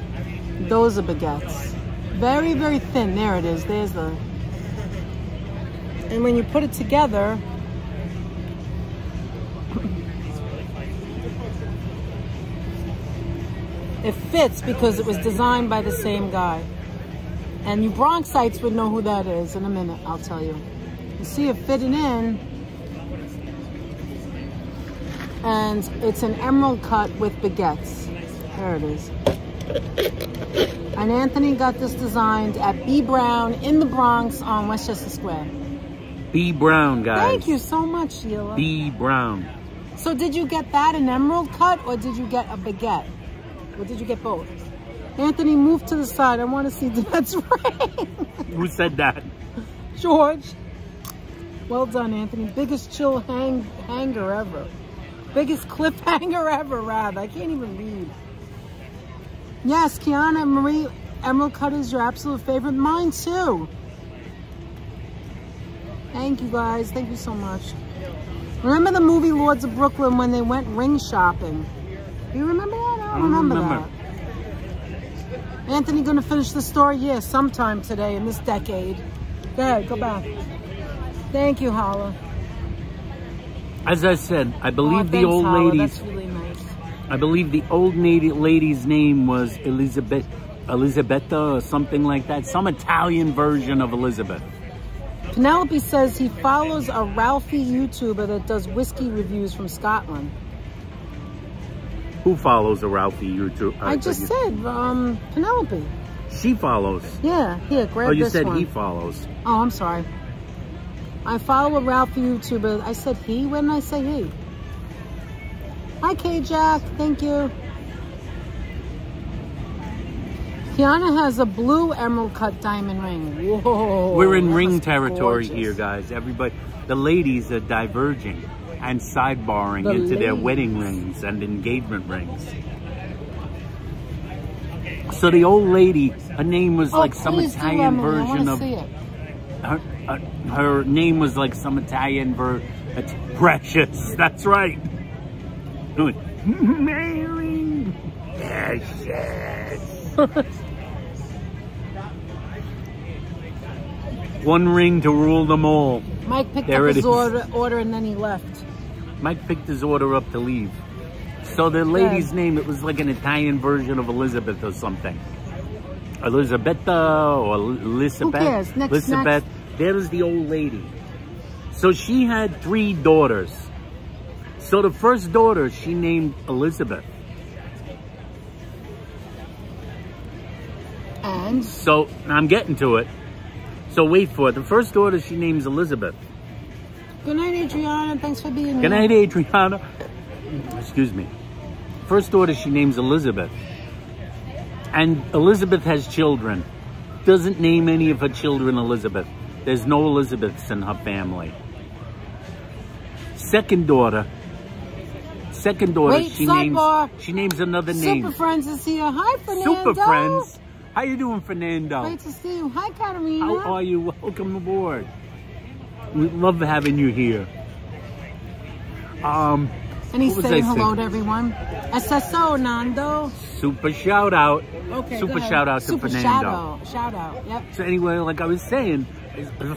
S2: Those are baguettes. Very, very thin. There it is. There's the... And when you put it together... it fits because it was designed by the same guy. And you Bronxites would know who that is in a minute, I'll tell you. You see it fitting in. And it's an emerald cut with baguettes. There it is. And Anthony got this designed at B. Brown in the Bronx on Westchester Square.
S1: B. Brown, guys.
S2: Thank you so much, Sheila.
S1: B. Brown.
S2: So did you get that, an emerald cut, or did you get a baguette? Or did you get both? Anthony, move to the side. I want to see that's right.
S1: Who said that?
S2: George. Well done, Anthony. Biggest chill hanger ever. Biggest cliffhanger ever, rather. I can't even read. Yes, Kiana and Marie, emerald cut is your absolute favorite. Mine too. Thank you, guys. Thank you so much. Remember the movie Lords of Brooklyn when they went ring shopping? Do you remember that? I don't remember that. Anthony gonna finish the story? Yeah, sometime today in this decade. Go ahead, go back. Thank you, Hala.
S1: As I said, I believe the old lady.
S2: That's really nice.
S1: I believe the old lady's name was Elisabetta or something like that. Some Italian version of Elizabeth.
S2: Penelope says he follows a Ralphie YouTuber that does whiskey reviews from Scotland.
S1: Who follows a Ralphie YouTuber?
S2: I just said, Penelope.
S1: She follows.
S2: Yeah, here, grab this one.
S1: Oh, you said he follows.
S2: Oh, I'm sorry. I follow a Ralphie YouTuber. I said he? When did I say he? Hi, K-Jack. Thank you. Kiana has a blue emerald cut diamond ring. Whoa.
S1: We're in ring territory here, guys. Everybody, the ladies are diverging and sidebarring into their wedding rings and engagement rings. So the old lady, her name was like some Italian version of... Her name was like some Italian version. Precious, that's right. Mary Precious. One ring to rule them all.
S2: Mike picked up his order and then he left.
S1: Mike picked his order up to leave. So the lady's name, it was like an Italian version of Elizabeth or something. Elisabetta or Elizabeth.
S2: Who cares? Next.
S1: There's the old lady. So she had 3 daughters. So the first daughter, she named Elizabeth.
S2: And?
S1: So, I'm getting to it. So wait for it. The first daughter, she names Elizabeth.
S2: Good night, Adriana. Thanks for being here.
S1: Good night, Adriana. Excuse me. First daughter, she names Elizabeth. And Elizabeth has children. Doesn't name any of her children Elizabeth. There's no Elizabeths in her family. Second daughter,
S2: Wait,
S1: she names another name.
S2: Super Friends is here. Hi, Fernando.
S1: Super Friends. How you doing, Fernando?
S2: Great to see you. Hi, Katarina.
S1: How are you? Welcome aboard. We love having you here.
S2: And he's saying hello to everyone. SSO, Nando.
S1: Super shout out.
S2: Okay,
S1: Super shout out to Fernando.
S2: Shout out. Yep.
S1: So anyway, like I was saying,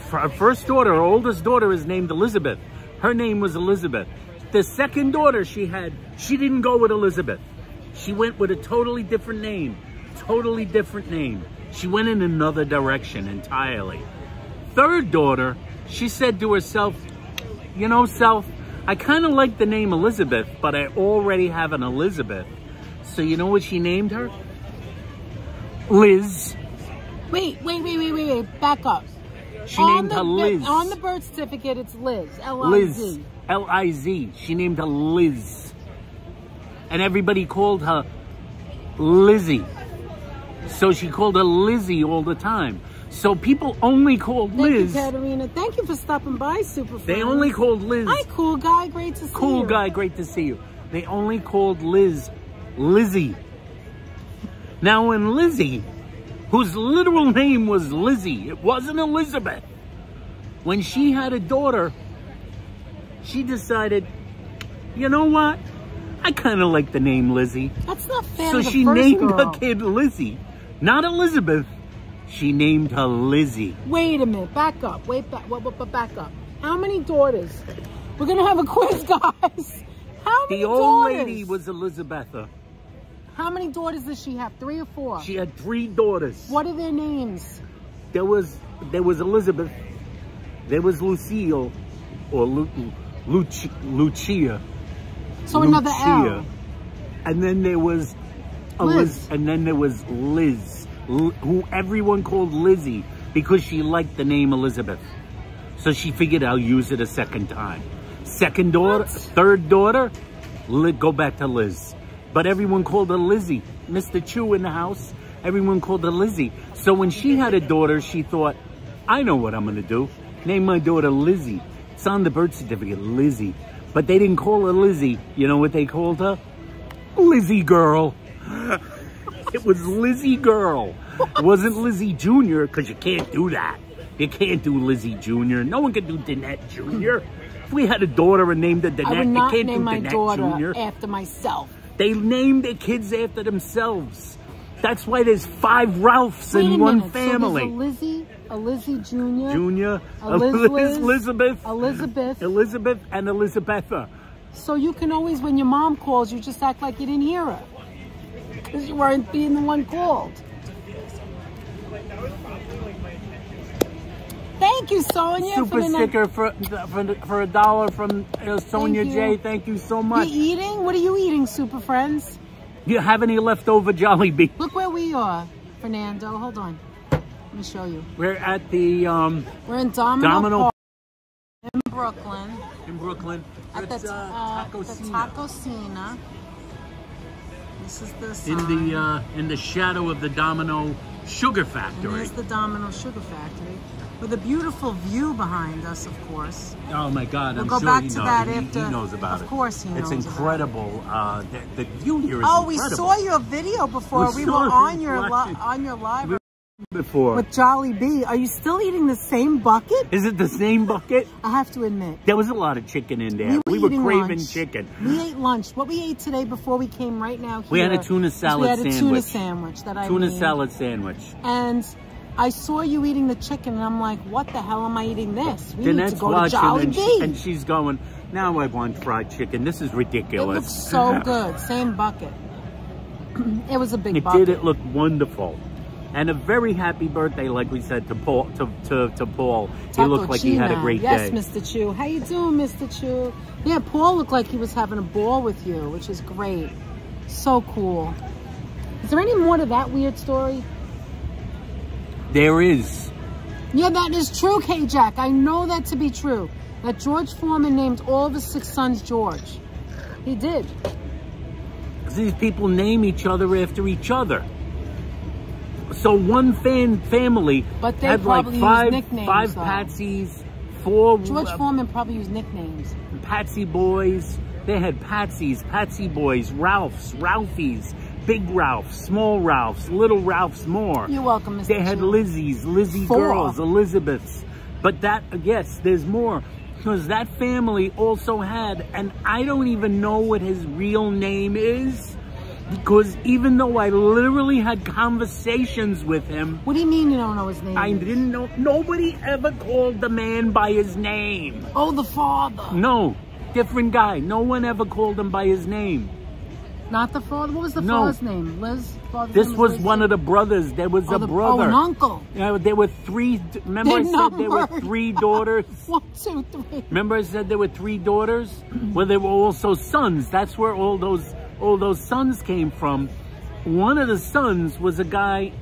S1: our first daughter, our oldest daughter, is named Elizabeth. Her name was Elizabeth. The second daughter she had, she didn't go with Elizabeth. She went with a totally different name. Totally different name. She went in another direction entirely. Third daughter, she said to herself, you know, self, I kind of like the name Elizabeth, but I already have an Elizabeth. So you know what she named her? Liz.
S2: Wait. Back up.
S1: She named her Liz.
S2: On the birth certificate, it's Liz. L-I-Z.
S1: Liz. L-I-Z. She named her Liz. And everybody called her Lizzie. So she called her Lizzie all the time. So people only called Liz.
S2: Thank you, Katarina. Thank you for stopping by, Super Friends.
S1: They only called Liz.
S2: Hi, cool guy. Great to see you.
S1: Cool guy. Great to see you. They only called Liz Lizzie. Now when Lizzie, whose literal name was Lizzie, it wasn't Elizabeth, when she had a daughter, she decided, you know what? I kind of like the name Lizzie.
S2: That's not fair.
S1: So she named her kid Lizzie, not Elizabeth. She named her Lizzie.
S2: Wait a minute. Back up. Back up. How many daughters? We're going to have a quiz, guys. How many daughters?
S1: The old lady was Elizabetha.
S2: How many daughters does she have? 3 or 4?
S1: She had 3 daughters.
S2: What are their names?
S1: There was Elizabeth. There was Lucille, or Lucia.
S2: So another L.
S1: And then there was
S2: Liz.
S1: And then there was Liz, who everyone called Lizzie because she liked the name Elizabeth. So she figured I'll use it a second time. Second daughter, third daughter, go back to Liz. But everyone called her Lizzie. Mr. Chu in the house, everyone called her Lizzie. So when she had a daughter, she thought, I know what I'm going to do. Name my daughter Lizzie. It's on the birth certificate, Lizzie. But they didn't call her Lizzie. You know what they called her? Lizzie Girl. It was Lizzie Girl. It wasn't Lizzie Jr., because you can't do that. You can't do Lizzie Jr. No one can do Danette Jr. If we had a daughter and named her Danette,
S2: I would not
S1: you can't
S2: name
S1: do
S2: my
S1: Danette
S2: daughter
S1: Jr.
S2: after myself.
S1: They name their kids after themselves. That's why there's 5 Ralphs in one family.
S2: So there's a Lizzie Jr.,
S1: Junior,
S2: Elizabeth,
S1: and Elizabetha.
S2: So you can always, when your mom calls, you just act like you didn't hear her. Because you weren't being the one called. Thank you, Sonia.
S1: Super sticker for $1 from Sonia J. Thank you so much.
S2: You eating? What are you eating, Super Friends?
S1: Do you have any leftover Jollibee?
S2: Look where we are, Fernando. Hold on. Let me show you.
S1: We're at the
S2: we're in Domino Park in Brooklyn.
S1: At
S2: the Tacocina. This is the sign.
S1: In the shadow of the Domino Sugar Factory.
S2: And there's the Domino Sugar Factory. With a beautiful view behind us, of course.
S1: Oh my God!
S2: We'll
S1: I'm
S2: go
S1: sure
S2: back
S1: he
S2: to
S1: knows.
S2: that after.
S1: He knows about it.
S2: Of course, he knows.
S1: It's incredible. The view here is
S2: incredible.
S1: incredible.
S2: We saw your video before. We were on your live
S1: before
S2: with Jollibee. Are you still eating the same bucket?
S1: Is it the same bucket?
S2: I have to admit,
S1: there was a lot of chicken in there. We were craving chicken.
S2: We ate lunch. What we ate today before we came right now here.
S1: We had a tuna salad sandwich.
S2: We had a tuna sandwich that I
S1: tuna
S2: made.
S1: salad sandwich.
S2: And I saw you eating the chicken, and I'm like, what the hell am I eating this? We need to go to
S1: watching,
S2: Jollibee.
S1: and she's going, now I want fried chicken. This is ridiculous.
S2: It looks so good. Same bucket. It was a big bucket.
S1: It look wonderful. And a very happy birthday, like we said, to Paul. To Paul. He looked like he had a great day.
S2: Yes, Mr. Chu. How you doing, Mr. Chu? Yeah, Paul looked like he was having a ball with you, which is great. So cool. Is there any more to that weird story?
S1: There is.
S2: Yeah, that is true, K-Jack. I know that to be true. That George Foreman named all of his 6 sons George. He did.
S1: These people name each other after each other. So one family
S2: but they
S1: had like five
S2: Patsies,
S1: 4...
S2: George Foreman probably used nicknames.
S1: Patsy boys. They had Patsies, Patsy boys, Ralphs, Ralphies, Big Ralphs, Small Ralphs, Little Ralphs more.
S2: You're welcome, Mr.
S1: They had Lizzies, Lizzie girls, Elizabeths. But that, yes, there's more. Because that family also had, and I don't even know what his real name is. Because even though I literally had conversations with him.
S2: What do you mean you don't know his name?
S1: I didn't know. Nobody ever called the man by his name.
S2: Oh, the father.
S1: No, different guy. No one ever called him by his name.
S2: Not the father? What was the father's name? Liz?
S1: This was one of the brothers. There was a brother.
S2: Oh, an uncle.
S1: There were 3. Remember I said there were 3 daughters?
S2: 1, 2, 3.
S1: Remember I said there were 3 daughters? Well, there were also sons. That's where all those sons came from. One of the sons was a guy,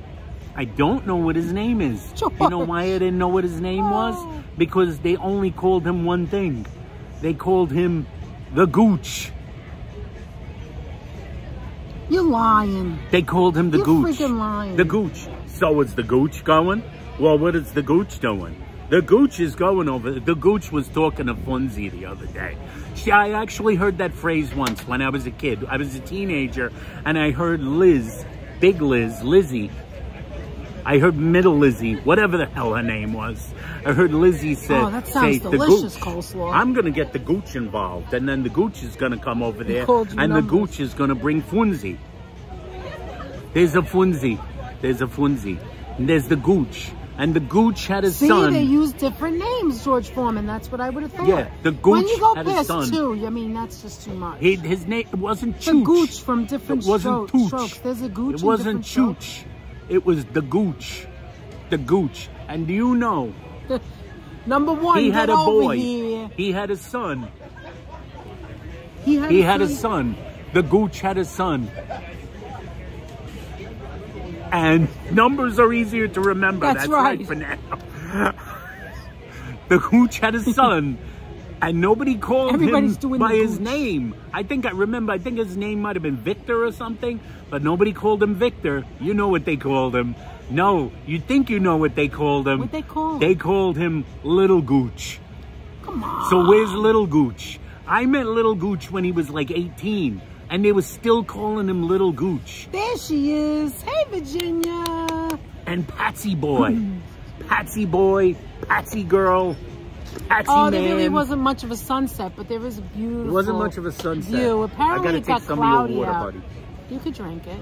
S1: I don't know what his name is.
S2: George.
S1: You know why I didn't know what his name was? Because they only called him one thing. They called him the Gooch.
S2: You're lying.
S1: They called him the Gooch.
S2: You're freaking lying.
S1: The Gooch. So is the Gooch going? Well, what is the Gooch doing? The Gooch is going over. The Gooch was talking to Funzie the other day. I actually heard that phrase once when I was a kid. I was a teenager, and I heard Liz, Big Liz, Lizzie. I heard Middle Lizzie, whatever the hell her name was. I heard Lizzie say,
S2: oh, that sounds delicious, coleslaw.
S1: I'm going to get the Gooch involved, and then the Gooch is going to come over there, and
S2: the
S1: Gooch is going to bring Funzie. There's a Funzie. There's a Funzie. And there's the Gooch. And the Gooch had a son.
S2: See, they use different names, George Foreman. That's what I would have thought.
S1: Yeah, the Gooch had a son. When you go
S2: past 2, I mean, that's just too much.
S1: His name, it wasn't Chooch.
S2: The Gooch from different strokes. There's a Gooch.
S1: It wasn't Chooch. It was the Gooch. The Gooch. And do you know?
S2: Number 1,
S1: he had a boy.
S2: Here.
S1: He had a son.
S2: He had
S1: a son. The Gooch had a son. And numbers are easier to remember. That's right for now. The Gooch had a son, and nobody called him by his name. I think his name might have been Victor or something, but nobody called him Victor. You know what they called him. No, you think you know what they called him.
S2: What they called him?
S1: They called him Little Gooch.
S2: Come on.
S1: So where's Little Gooch? I met Little Gooch when he was like 18. And they were still calling him Little Gooch.
S2: There she is. Hey, Virginia.
S1: And Patsy Boy. Patsy boy, Patsy girl, Patsy man.
S2: There really wasn't much of a sunset, but there was a beautiful
S1: It wasn't much of a sunset.
S2: view. Apparently it got cloudy
S1: water,
S2: out.
S1: buddy.
S2: You could drink it.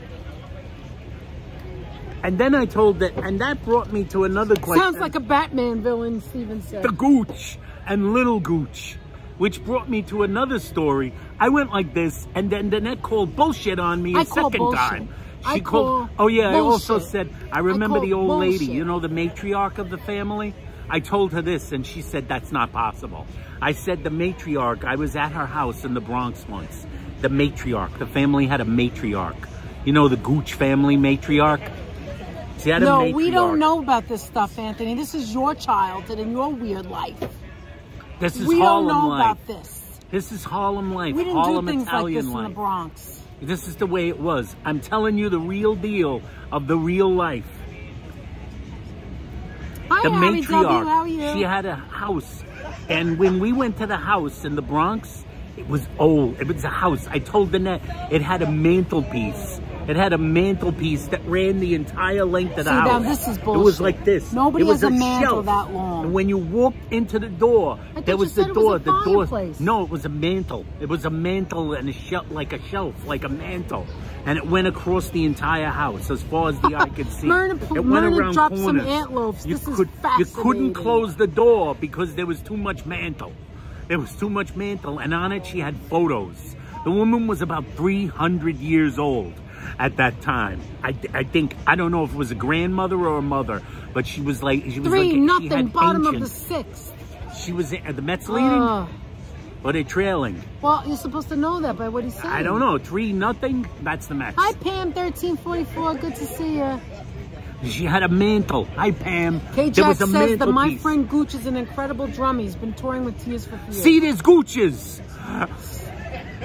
S1: And then I told that, and that brought me to another question.
S2: Sounds like a Batman villain, Steven said.
S1: The Gooch and Little Gooch, which brought me to another story. I went like this, and then Danette called bullshit on me a second time. She called, oh yeah, I also said, I remember the old lady, you know, the matriarch of the family? I told her this, and she said, that's not possible. I said the matriarch, I was at her house in the Bronx once. The matriarch, the family had a matriarch. You know, the Gooch family matriarch? She had a matriarch.
S2: No, we don't know about this stuff, Anthony. This is your childhood and your weird life.
S1: This is
S2: we
S1: Harlem
S2: don't know
S1: life.
S2: about this.
S1: This is Harlem life.
S2: We didn't
S1: Harlem
S2: do things
S1: Italian
S2: like this
S1: life.
S2: in the Bronx.
S1: This is the way it was. I'm telling you the real deal of the real life.
S2: Hi,
S1: The
S2: Harry W,
S1: matriarch,
S2: how are you?
S1: she had a house. And when we went to the house in the Bronx, it was old. It was a house. I told Danette, it had a mantelpiece. It had a mantelpiece that ran the entire length of the house.
S2: Now this is bullshit.
S1: It was like this.
S2: Nobody has a mantle
S1: shelf.
S2: that long.
S1: And when you walked into the door, there was the door. The door. No, it was a mantle. It was a mantle and a shelf, like a shelf, like a mantle. And it went across the entire house as far as the eye could see. It went around
S2: dropped
S1: corners.
S2: some antelopes.
S1: You
S2: This is fascinating.
S1: You couldn't close the door because there was too much mantle. There was too much mantle, and on it she had photos. The woman was about 300 years old at that time. I think, I don't know if it was a grandmother or a mother, but she was like, she was
S2: 3-0,
S1: she had
S2: bottom
S1: ancient.
S2: of the sixth.
S1: She was, are the Mets leading? Or they trailing?
S2: Well, you're supposed to know that by what he said.
S1: I don't know, 3-0, that's the Mets.
S2: Hi, Pam, 1344, good to see you.
S1: She had a mantle. Hi, Pam.
S2: K-Jack says that my friend Gooch is an incredible drummer. He's been touring with Tears for Fears.
S1: See, there's Gooches.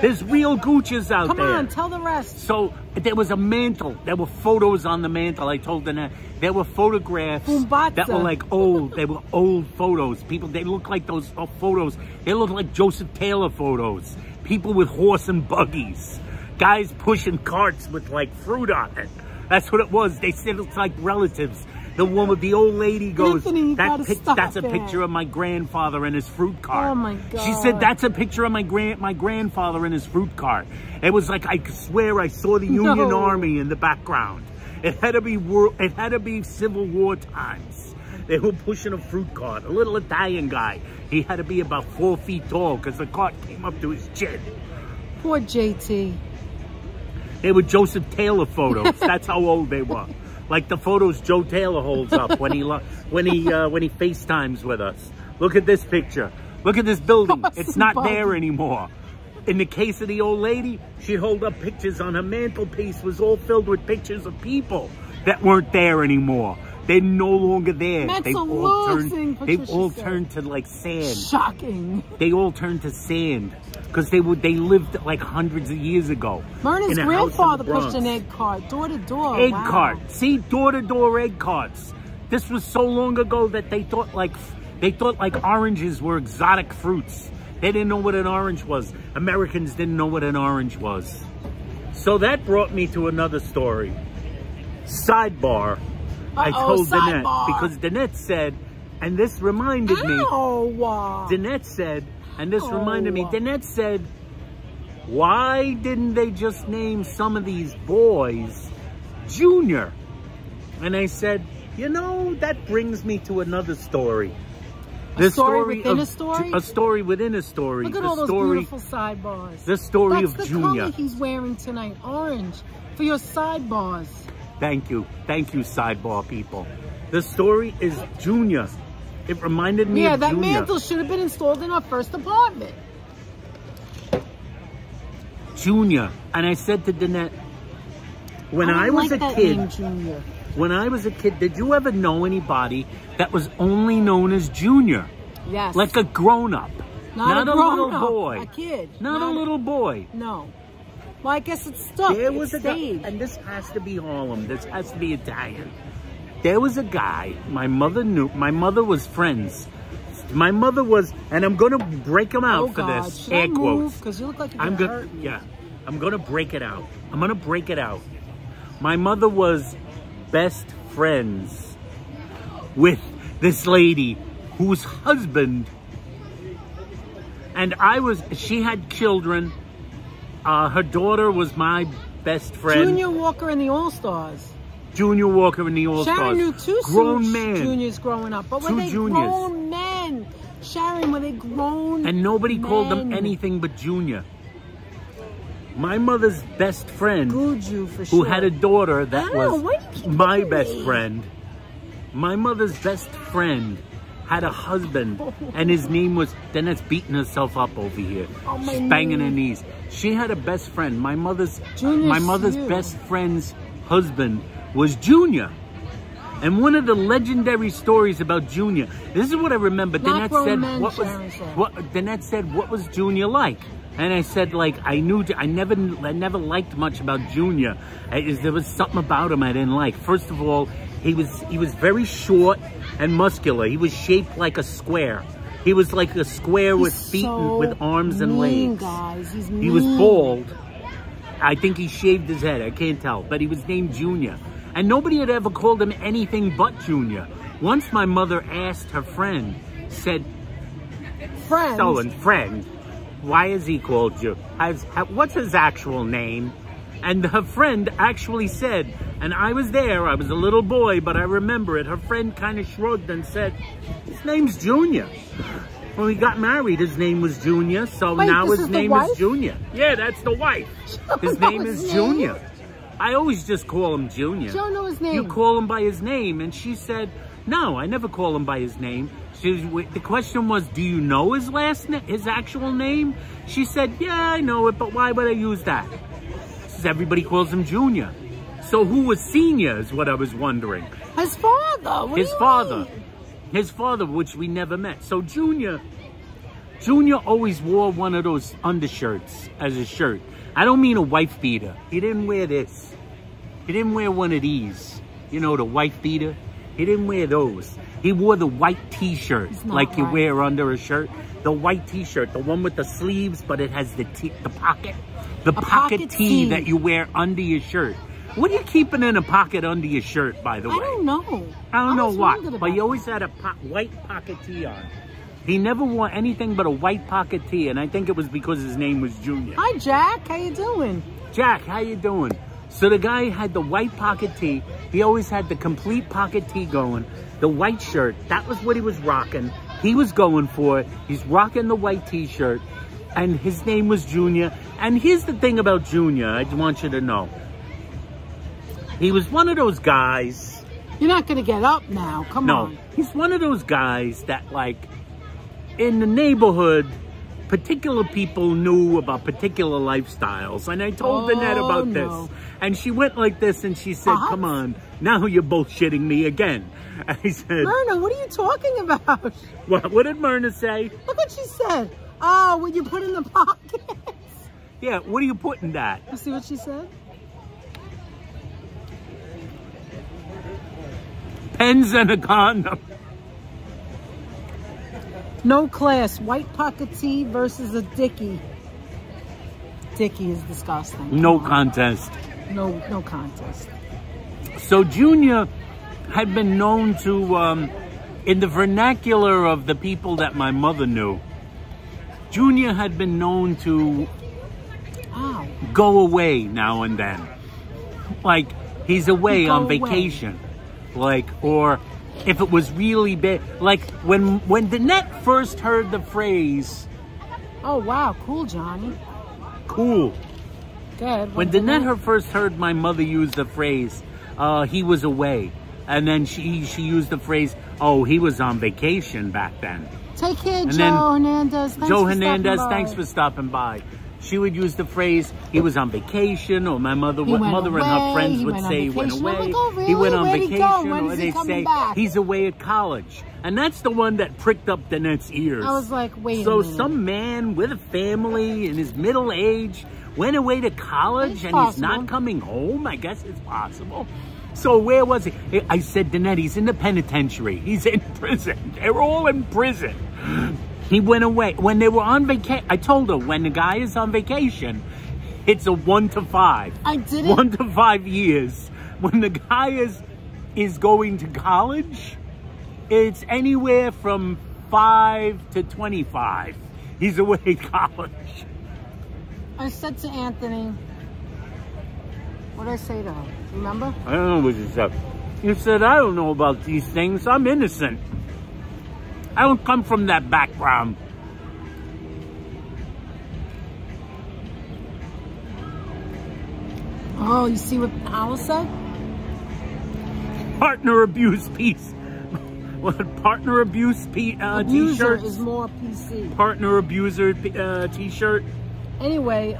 S1: There's real Gooches out there.
S2: Come on, tell the rest.
S1: So there was a mantle. There were photos on the mantle. I told them that there were photographs that were like old. They were old photos. People, they look like those photos. They look like Joseph Taylor photos. People with horse and buggies. Guys pushing carts with like fruit on it. That's what it was. They said it's like relatives. The woman, the old lady goes, that's a picture of my grandfather in his fruit cart.
S2: Oh my God.
S1: She said, that's a picture of my grandfather in his fruit cart. It was like, I swear I saw the Union Army in the background. It had to be Civil War times. They were pushing a fruit cart. A little Italian guy. He had to be about 4 feet tall because the cart came up to his chin.
S2: Poor JT.
S1: They were Joseph Taylor photos. That's how old they were. Like the photos Joe Taylor holds up when he FaceTimes with us. Look at this picture. Look at this building. It's not there anymore. In the case of the old lady, she'd hold up pictures on her mantelpiece. Was all filled with pictures of people that weren't there anymore. They're no longer there. They've all turned to like sand.
S2: Shocking.
S1: They all turned to sand because they lived like hundreds of years ago.
S2: Myrna's grandfather pushed an egg cart, door to door.
S1: Egg cart. See, door to door egg carts. This was so long ago that they thought like oranges were exotic fruits. They didn't know what an orange was. Americans didn't know what an orange was. So that brought me to another story. Sidebar. I told Danette, because Danette said, and this reminded me, Danette said, and this reminded me, Danette said, why didn't they just name some of these boys Junior? And I said, you know, that brings me to another story.
S2: A story within a story?
S1: A story within a story.
S2: Look at all those beautiful sidebars.
S1: The story of Junior.
S2: That's the color he's wearing tonight, orange, for your sidebars.
S1: Thank you, sidebar people. The story is Junior. It reminded me of Junior.
S2: Yeah, that mantle should have been installed in our first apartment.
S1: Junior. And I said to Danette, when I was a kid,
S2: Junior.
S1: When I was a kid, did you ever know anybody that was only known as Junior?
S2: Yes.
S1: Like a grown-up. Not a little boy.
S2: A kid.
S1: Not a little boy.
S2: No. Well, I guess it's stuck.
S1: There was a guy, and this has to be Harlem. This has to be Italian. There was a guy my mother knew. My mother was friends. My mother was, and I'm going to break him out for this. Air quotes.
S2: Because you look like you're going to hurt me.
S1: Yeah, I'm going to break it out. I'm going to break it out. My mother was best friends with this lady whose husband, and she had children. Her daughter was my best friend.
S2: Junior Walker and the All-Stars.
S1: Junior Walker and the All-Stars.
S2: Sharon knew two
S1: grown men.
S2: juniors growing up. But were
S1: Two
S2: they
S1: juniors.
S2: grown men? Sharon, were they grown
S1: And nobody
S2: men?
S1: called them anything but Junior. My mother's best friend,
S2: Guju, for
S1: who
S2: sure.
S1: had a daughter that
S2: Ow,
S1: was
S2: why do you keep
S1: my
S2: hitting
S1: best
S2: me?
S1: friend. My mother's best friend had a husband, and his name was, then it's beating herself up over here.
S2: Oh, my
S1: She's banging her
S2: knee.
S1: knees. She had a best friend. My mother's
S2: Junior's
S1: best friend's husband was Junior. And one of the legendary stories about Junior, this is what I remember.
S2: Not
S1: Danette
S2: grown
S1: said,
S2: men,
S1: what was,
S2: Sharon said.
S1: Danette said, what was Junior like? And I said, like, I never liked much about Junior. There was something about him I didn't like. First of all, he was very short and muscular. He was shaped like a square. He was like a square with feet and with arms and legs.
S2: Guys. He's
S1: He was bald. I think he shaved his head. I can't tell. But he was named Junior. And nobody had ever called him anything but Junior. Once my mother asked her friend, said, friend, why is he called you? What's his actual name? And her friend actually said, and I was there, I was a little boy, but I remember it. Her friend kind of shrugged and said, his name's Junior. When we got married, his name was Junior, so
S2: Wait,
S1: now
S2: this
S1: his
S2: is the
S1: name
S2: wife?
S1: is Junior. Yeah, that's the wife. His name is Junior. I always just call him Junior.
S2: You don't know his name.
S1: You call him by his name, and she said, no, I never call him by his name. The question was, do you know his his actual name? She said, yeah, I know it, but why would I use that? Says everybody calls him Junior. So who was Senior is what I was wondering.
S2: His father. What
S1: His
S2: do you
S1: father.
S2: mean?
S1: His father, which we never met. So Junior always wore one of those undershirts as a shirt. I don't mean a wife beater. He didn't wear this. He didn't wear one of these. You know, the wife beater. He didn't wear those. He wore the white t-shirt like you wear under a shirt. The white t-shirt, the one with the sleeves, but it has the pocket. The pocket tee that you wear under your shirt. What are you keeping in a pocket under your shirt, by the way?
S2: I don't know.
S1: I don't know what, but he always had a white pocket tee on. He never wore anything but a white pocket tee, and I think it was because his name was Junior.
S2: Hi, Jack. How you doing?
S1: Jack, how you doing? So the guy had the white pocket tee. He always had the complete pocket tee going. The white shirt, that was what he was rocking. He was going for it. He's rocking the white t-shirt, and his name was Junior. And here's the thing about Junior, I want you to know. He was one of those guys.
S2: You're not going to get up now. Come on.
S1: No, he's one of those guys that, like, in the neighborhood, particular people knew about particular lifestyles. And I told Danette about this. And she went like this and she said, come on, now you're bullshitting me again. I said,
S2: Myrna, what are you talking about?
S1: What did Myrna say?
S2: Look what she said. Oh, what you put in the pockets.
S1: Yeah, what are you putting that?
S2: You see what she said?
S1: Pens and a condom.
S2: No class. White pocket tee versus a Dickie. Dickie is disgusting.
S1: No contest.
S2: No contest.
S1: So Junior had been known to, in the vernacular of the people that my mother knew, Junior had been known to go away now and then. Like, he's away on vacation. Like, or if it was really bad. Like, when Danette first heard the phrase...
S2: Oh, wow. Cool, Johnny.
S1: Cool.
S2: Good.
S1: When Danette first heard my mother use the phrase, he was away. And then she used the phrase, oh, he was on vacation back then.
S2: Take care, Joe Hernandez.
S1: Thanks for stopping by. She would use the phrase, he was on vacation, or my mother and her friends would say he went away.
S2: Like, oh, really?
S1: He went on vacation,
S2: When
S1: or they'd say
S2: back?
S1: he's away at college. And that's the one that pricked up Danette's ears.
S2: I was like, wait a
S1: So
S2: minute.
S1: some man with a family in his middle age went away to college and he's not coming home? I guess it's possible. So where was he? I said, Danette, he's in the penitentiary. He's in prison. They're all in prison. He went away. When they were on vacation, I told her, when the guy is on vacation, it's a 1 to 5.
S2: I didn't.
S1: 1 to 5 years. When the guy is going to college, It's anywhere from 5 to 25. He's away at college.
S2: I said to Anthony, what did I say to him? Remember?
S1: I don't know what you said. You said, I don't know about these things. I'm innocent. I don't come from that background.
S2: Oh, you see what Alice said?
S1: Partner abuse piece. What, partner abuse
S2: Abuser
S1: t-shirt?
S2: is more PC.
S1: Partner abuser t-shirt.
S2: Anyway,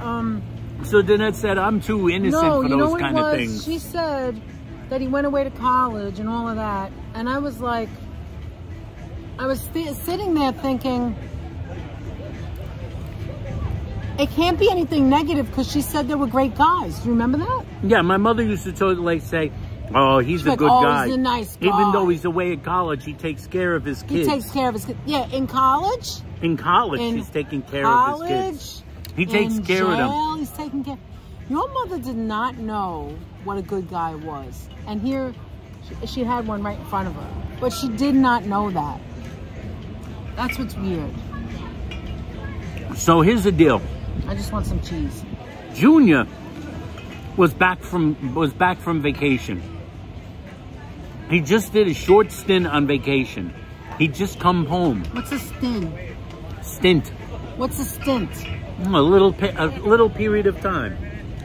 S1: So Danette said, I'm too innocent for those kind of things.
S2: She said that he went away to college and all of that. And I was like, I was sitting there thinking, it can't be anything negative because she said they were great guys. Do you remember that?
S1: Yeah, my mother used to totally say, oh, he's a good guy.
S2: He's a nice guy.
S1: Even though he's away at college, he takes care of his kids.
S2: He takes care of his kids. Yeah, in college?
S1: In college, he's taking care of his kids. He takes care of them.
S2: He's taking care. Your mother did not know what a good guy was. And here, she had one right in front of her. But she did not know that. That's what's weird.
S1: So here's the deal.
S2: I just want some cheese.
S1: Junior was back from vacation. He just did a short stint on vacation. He just come home.
S2: What's a stint?
S1: Stint.
S2: What's a stint?
S1: A little period of time.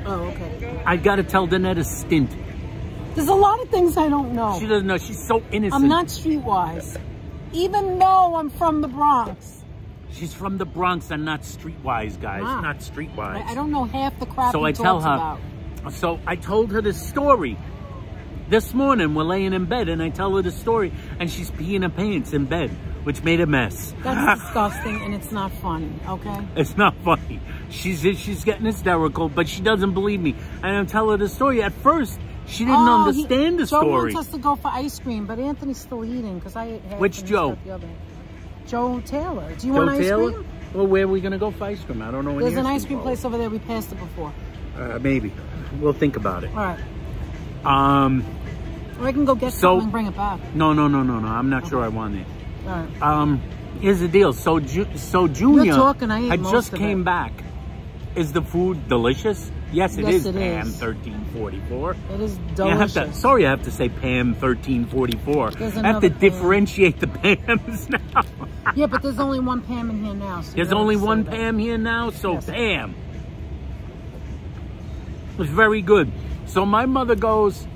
S2: Oh, okay.
S1: I got to tell Danette a stint.
S2: There's a lot of things I don't know.
S1: She doesn't know. She's so innocent.
S2: I'm not streetwise. Even though I'm from the Bronx.
S1: She's from the Bronx and not streetwise, guys.
S2: Wow.
S1: Not streetwise.
S2: I don't know half the crap
S1: so
S2: he
S1: I tell
S2: talks
S1: her.
S2: about.
S1: So I told her the story. This morning, we're laying in bed, and I tell her the story, and she's peeing her pants in bed, which made a mess.
S2: That's disgusting, and it's not funny, okay?
S1: It's not funny. She's getting hysterical, but she doesn't believe me. And I tell her the story. At first, she didn't understand the
S2: Joe
S1: story.
S2: Joe wants us to go for ice cream, but Anthony's still eating, because I ate half.
S1: Which Joe?
S2: Joe Taylor. Do you want ice cream?
S1: Well, where are we going to go for ice cream? I don't know.
S2: There's an ice cream place over there. We passed it before.
S1: Maybe. We'll think about it.
S2: All right. Or I can go get something and bring it back.
S1: No. I'm not sure I want it.
S2: All right.
S1: Here's the deal. So Junior
S2: You're talking, I ate
S1: had
S2: most
S1: just
S2: of
S1: came
S2: it.
S1: back. Is the food delicious? Yes, it is, Pam 1344.
S2: It is delicious.
S1: Sorry, I have to say Pam 1344. I have to differentiate the Pams now.
S2: Yeah, but there's only one Pam in here now. So
S1: there's only one Pam here now, so yes. Pam. It was very good. So my mother goes,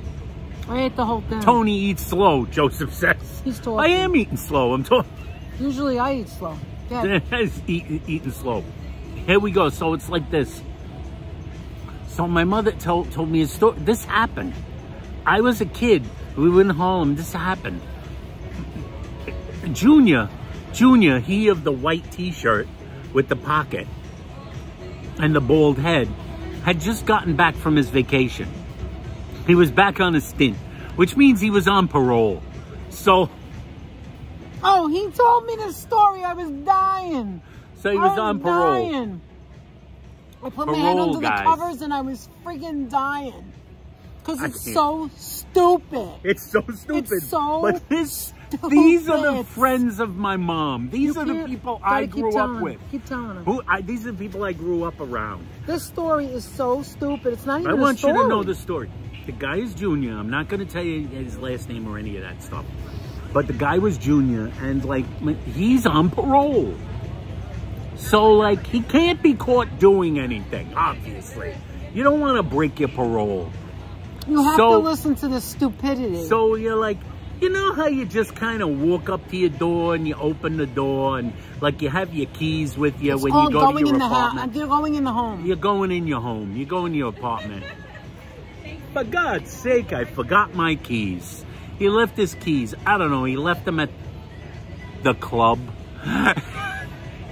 S2: I ate the whole thing.
S1: Tony eats slow, Joseph says.
S2: He's talking.
S1: I am eating slow. I'm talking.
S2: Usually I eat slow. Yeah.
S1: Eating slow. Here we go. So it's like this. So my mother told me a story. This happened. I was a kid. We were in Harlem. This happened. Junior, he of the white t-shirt with the pocket and the bald head, had just gotten back from his vacation. He was back on a stint, which means he was on parole. So...
S2: Oh, he told me the story. I was dying.
S1: So he was on parole.
S2: Dying. I put my head under the covers and I was freaking dying. Because it's so stupid.
S1: It's so stupid.
S2: It's so
S1: but these are the friends of my mom. These are the people I grew up with.
S2: Keep telling them.
S1: These are the people I grew up around.
S2: This story is so stupid. It's not even a story.
S1: I want you to know the story. The guy is Junior. I'm not going to tell you his last name or any of that stuff. But the guy was Junior, and, like, he's on parole. So, like, he can't be caught doing anything, obviously. You don't want to break your parole.
S2: You have to listen to the stupidity.
S1: So you're like, you know how you just kind of walk up to your door and you open the door and, like, you have your keys with you when you go to your apartment.
S2: You're going in the home.
S1: You're going in your home. You go in your apartment. For God's sake, I forgot my keys. He left his keys. I don't know. He left them at the club.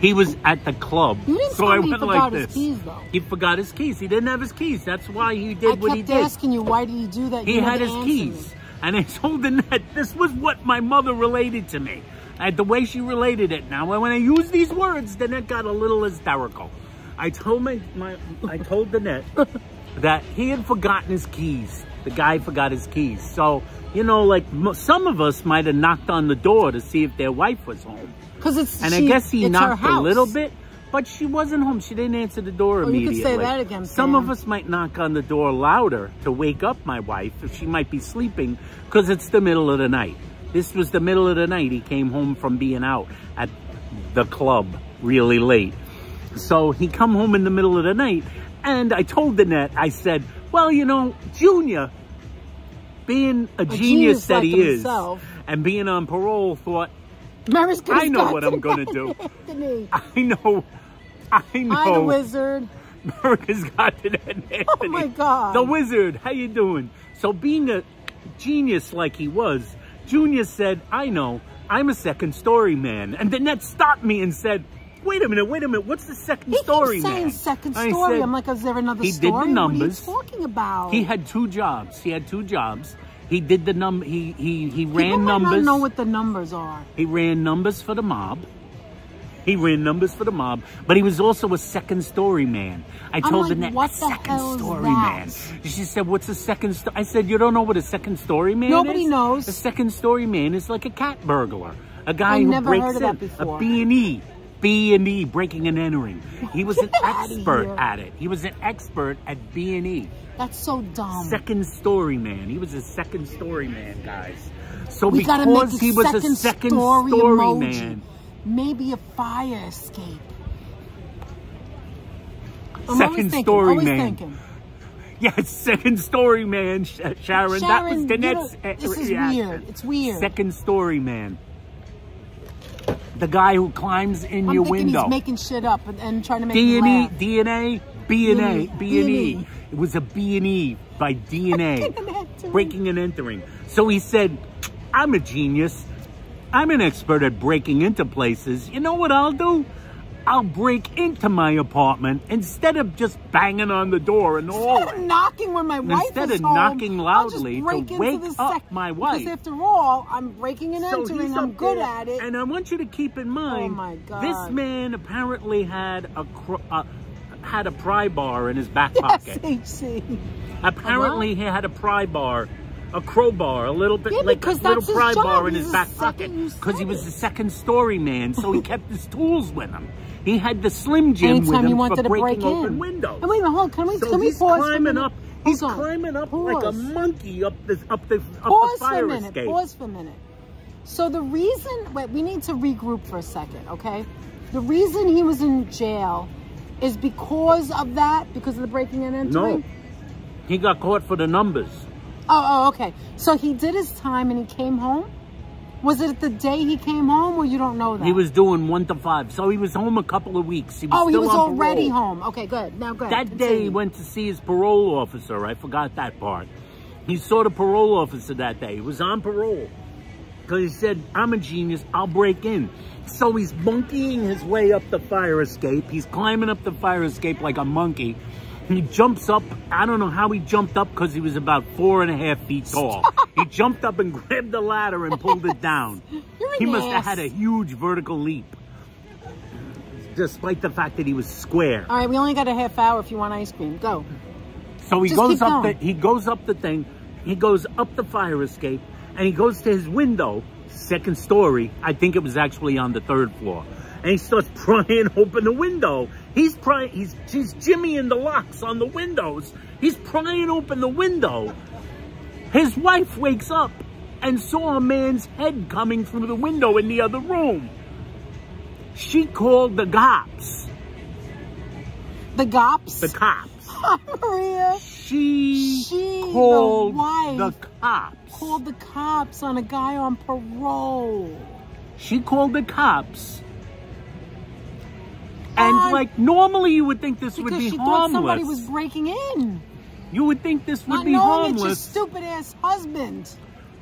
S1: He was at the club.
S2: You didn't
S1: so
S2: tell
S1: I
S2: me he
S1: went
S2: forgot
S1: like
S2: his
S1: this.
S2: keys, though.
S1: He forgot his keys. He didn't have his keys. That's why he did what he did.
S2: I kept asking you, why did he do that?
S1: He had his keys. And I told Annette, this was what my mother related to me. And the way she related it. Now, when I use these words, Annette got a little hysterical. I told Annette that he had forgotten his keys. The guy forgot his keys. So you know, like some of us might have knocked on the door to see if their wife was home. I guess he knocked a little bit, but she wasn't home. She didn't answer the door immediately.
S2: You could say that again,
S1: Some of us might knock on the door louder to wake up my wife if she might be sleeping, because it's the middle of the night. This was the middle of the night. He came home from being out at the club really late. So he come home in the middle of the night, and I told Danette, I said, well, you know, Junior, being a genius that he is, and being on parole, thought, I know what I'm going to do. I know. I'm the wizard. America's got it, Anthony.
S2: Oh my God.
S1: The wizard, how you doing? So being a genius like he was, Junior said, I know, I'm a second story man. And Danette stopped me and said, wait a minute, what's the second story man?
S2: He's saying second story. I'm like, is there another story?
S1: He did the numbers.
S2: What are you talking about?
S1: He had 2 jobs. He did the number. He ran
S2: numbers.
S1: People might
S2: not know what the numbers are.
S1: He ran numbers for the mob. But he was also a second story man. I told Danette,
S2: what
S1: a
S2: the
S1: second
S2: hell
S1: story
S2: is
S1: man. She said, what's a second story? I said, you don't know what a second story man is?
S2: Nobody knows.
S1: A second story man is like a cat burglar. A guy who breaks in. A B&E, breaking and entering. He was an expert at it. He was an expert at B&E.
S2: That's so dumb.
S1: Second story man. He was a second story man, guys. So
S2: we
S1: because he was a second story man.
S2: Maybe a fire escape.
S1: Second story man. Yes, second story man, Sharon. That was Danette's
S2: this is weird. It's weird.
S1: Second story man. The guy who climbs in your window.
S2: He's making shit up and trying to make me laugh.
S1: B&E. It was a B&E by DNA. Breaking and entering. So he said, I'm a genius. I'm an expert at breaking into places. You know what I'll do? I'll break into my apartment instead of just banging on the door in the hallway.
S2: Instead of knocking when my wife is home.
S1: Instead of knocking loudly to wake up my wife.
S2: Because after all, I'm breaking and entering. I'm good at it.
S1: And I want you to keep in mind, this man apparently had a pry bar in his back pocket. Apparently he had a pry bar. A crowbar, a little bit like a little pry bar in his back pocket, because he was the second story man, so he kept his tools with him. He had the Slim Jim with him for breaking open windows.
S2: And wait a minute, hold on, can we pause
S1: climbing up? He's climbing up like a monkey up the fire escape.
S2: Pause for a minute. So the reason, wait, we need to regroup for a second, okay? The reason he was in jail is because of that, because of the breaking and entering?
S1: No, he got caught for the numbers.
S2: Oh, okay. So he did his time and he came home? Was it the day he came home, or you don't know that?
S1: He was doing 1 to 5. So he was home a couple of weeks. He was
S2: he was already home. Okay, good. Now good.
S1: That day he went to see his parole officer. I forgot that part. He saw the parole officer that day. He was on parole. Because he said, I'm a genius. I'll break in. So he's monkeying his way up the fire escape. He's climbing up the fire escape like a monkey. He jumps up. I don't know how he jumped up, because he was about 4.5 feet tall. He jumped up and grabbed the ladder and pulled it down. He must have had a huge vertical leap, despite the fact that he was square.
S2: All right, we only got a half hour if you want ice cream. Go.
S1: So he goes up the thing. He goes up the fire escape, and he goes to his window, second story. I think it was actually on the 3rd floor. And he starts prying open the window. He's jimmying the locks on the windows. He's prying open the window. His wife wakes up and saw a man's head coming through the window in the other room. She called the cops.
S2: The cops?
S1: The cops.
S2: Maria.
S1: She called the cops.
S2: Called the cops on a guy on parole.
S1: She called the cops. And like normally you would think this would be harmless. Because she thought somebody
S2: was breaking in.
S1: You would think this would be harmless.
S2: It's your stupid ass husband.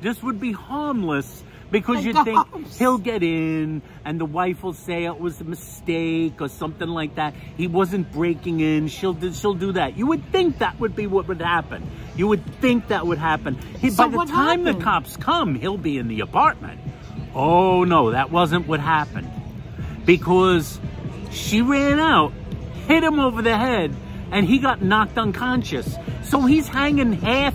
S1: This would be harmless because you think he'll get in and the wife will say it was a mistake or something like that. He wasn't breaking in. She'll do that. You would think that would be what would happen. You would think that would happen. By the time the cops come, he'll be in the apartment. Oh no, that wasn't what happened. Because she ran out, hit him over the head, and he got knocked unconscious. So he's hanging half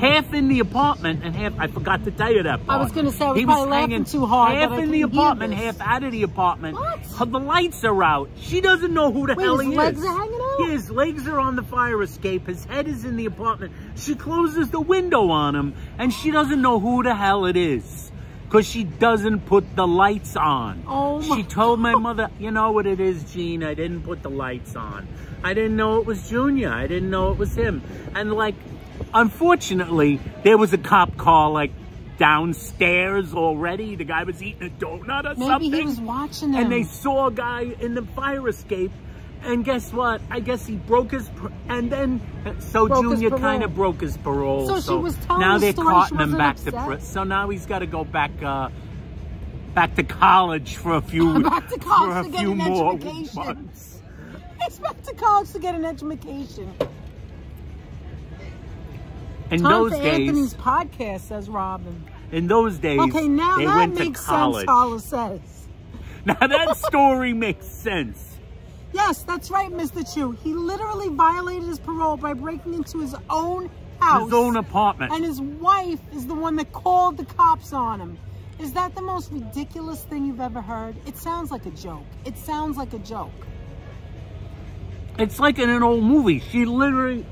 S1: half in the apartment and half, I forgot to tell you that part.
S2: I was going to say, I was
S1: he
S2: probably
S1: was
S2: laughing
S1: hanging
S2: too hard.
S1: half in the apartment, half out of the apartment.
S2: What?
S1: The lights are out. She doesn't know who the hell he is.
S2: His legs are hanging out?
S1: Yeah, his legs are on the fire escape. His head is in the apartment. She closes the window on him, and she doesn't know who the hell it is. Because she doesn't put the lights on.
S2: Oh my
S1: She told my mother, you know what it is, Gene? I didn't put the lights on. I didn't know it was Junior. I didn't know it was him. And like, unfortunately, there was a cop car like downstairs already. The guy was eating a donut or something.
S2: Maybe he was watching them.
S1: And they saw a guy in the fire escape. And guess what? I guess he broke his, and then, so Junior kind of broke his parole.
S2: So she was telling
S1: now
S2: the
S1: they're
S2: story,
S1: carting
S2: she
S1: him
S2: wasn't
S1: back
S2: upset?
S1: to, so now he's got to go back to college for a few,
S2: Back to college
S1: for a
S2: to get
S1: few
S2: an
S1: more
S2: education.
S1: months.
S2: He's back to college to get an education.
S1: In
S2: Time
S1: those
S2: for
S1: days,
S2: Anthony's podcast, says Robin.
S1: in those days,
S2: Okay, now
S1: they
S2: that
S1: went
S2: makes
S1: to college.
S2: sense, Paula says.
S1: Now that story makes sense.
S2: Yes, that's right, Mr. Chu. He literally violated his parole by breaking into his own house.
S1: His own apartment.
S2: And his wife is the one that called the cops on him. Is that the most ridiculous thing you've ever heard? It sounds like a joke. It sounds like a joke.
S1: It's like in an old movie. She literally...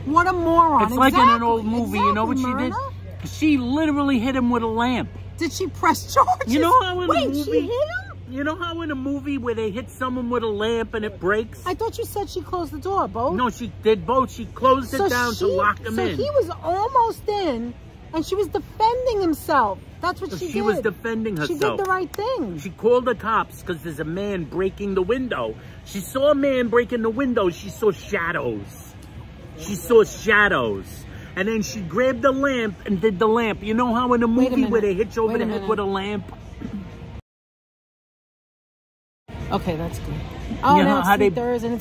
S2: What a moron.
S1: It's like in an old movie. You know what she
S2: Myrna?
S1: did? She literally hit him with a lamp.
S2: Did she press charges?
S1: You know how in a
S2: Wait,
S1: movie...
S2: she hit him?
S1: You know how in a movie where they hit someone with a lamp and it breaks?
S2: I thought you said she closed the door, Bo.
S1: No, she did both. She closed it down to lock him in.
S2: So he was almost in, and she was defending himself. That's what she did.
S1: She was defending herself.
S2: She did the right thing.
S1: She called the cops because there's a man breaking the window. She saw a man breaking the window. She saw shadows. She saw shadows. And then she grabbed the lamp and did the lamp. You know how in a movie where they hit you over the head with a lamp?
S2: Okay, that's good. Oh, now it's 3 and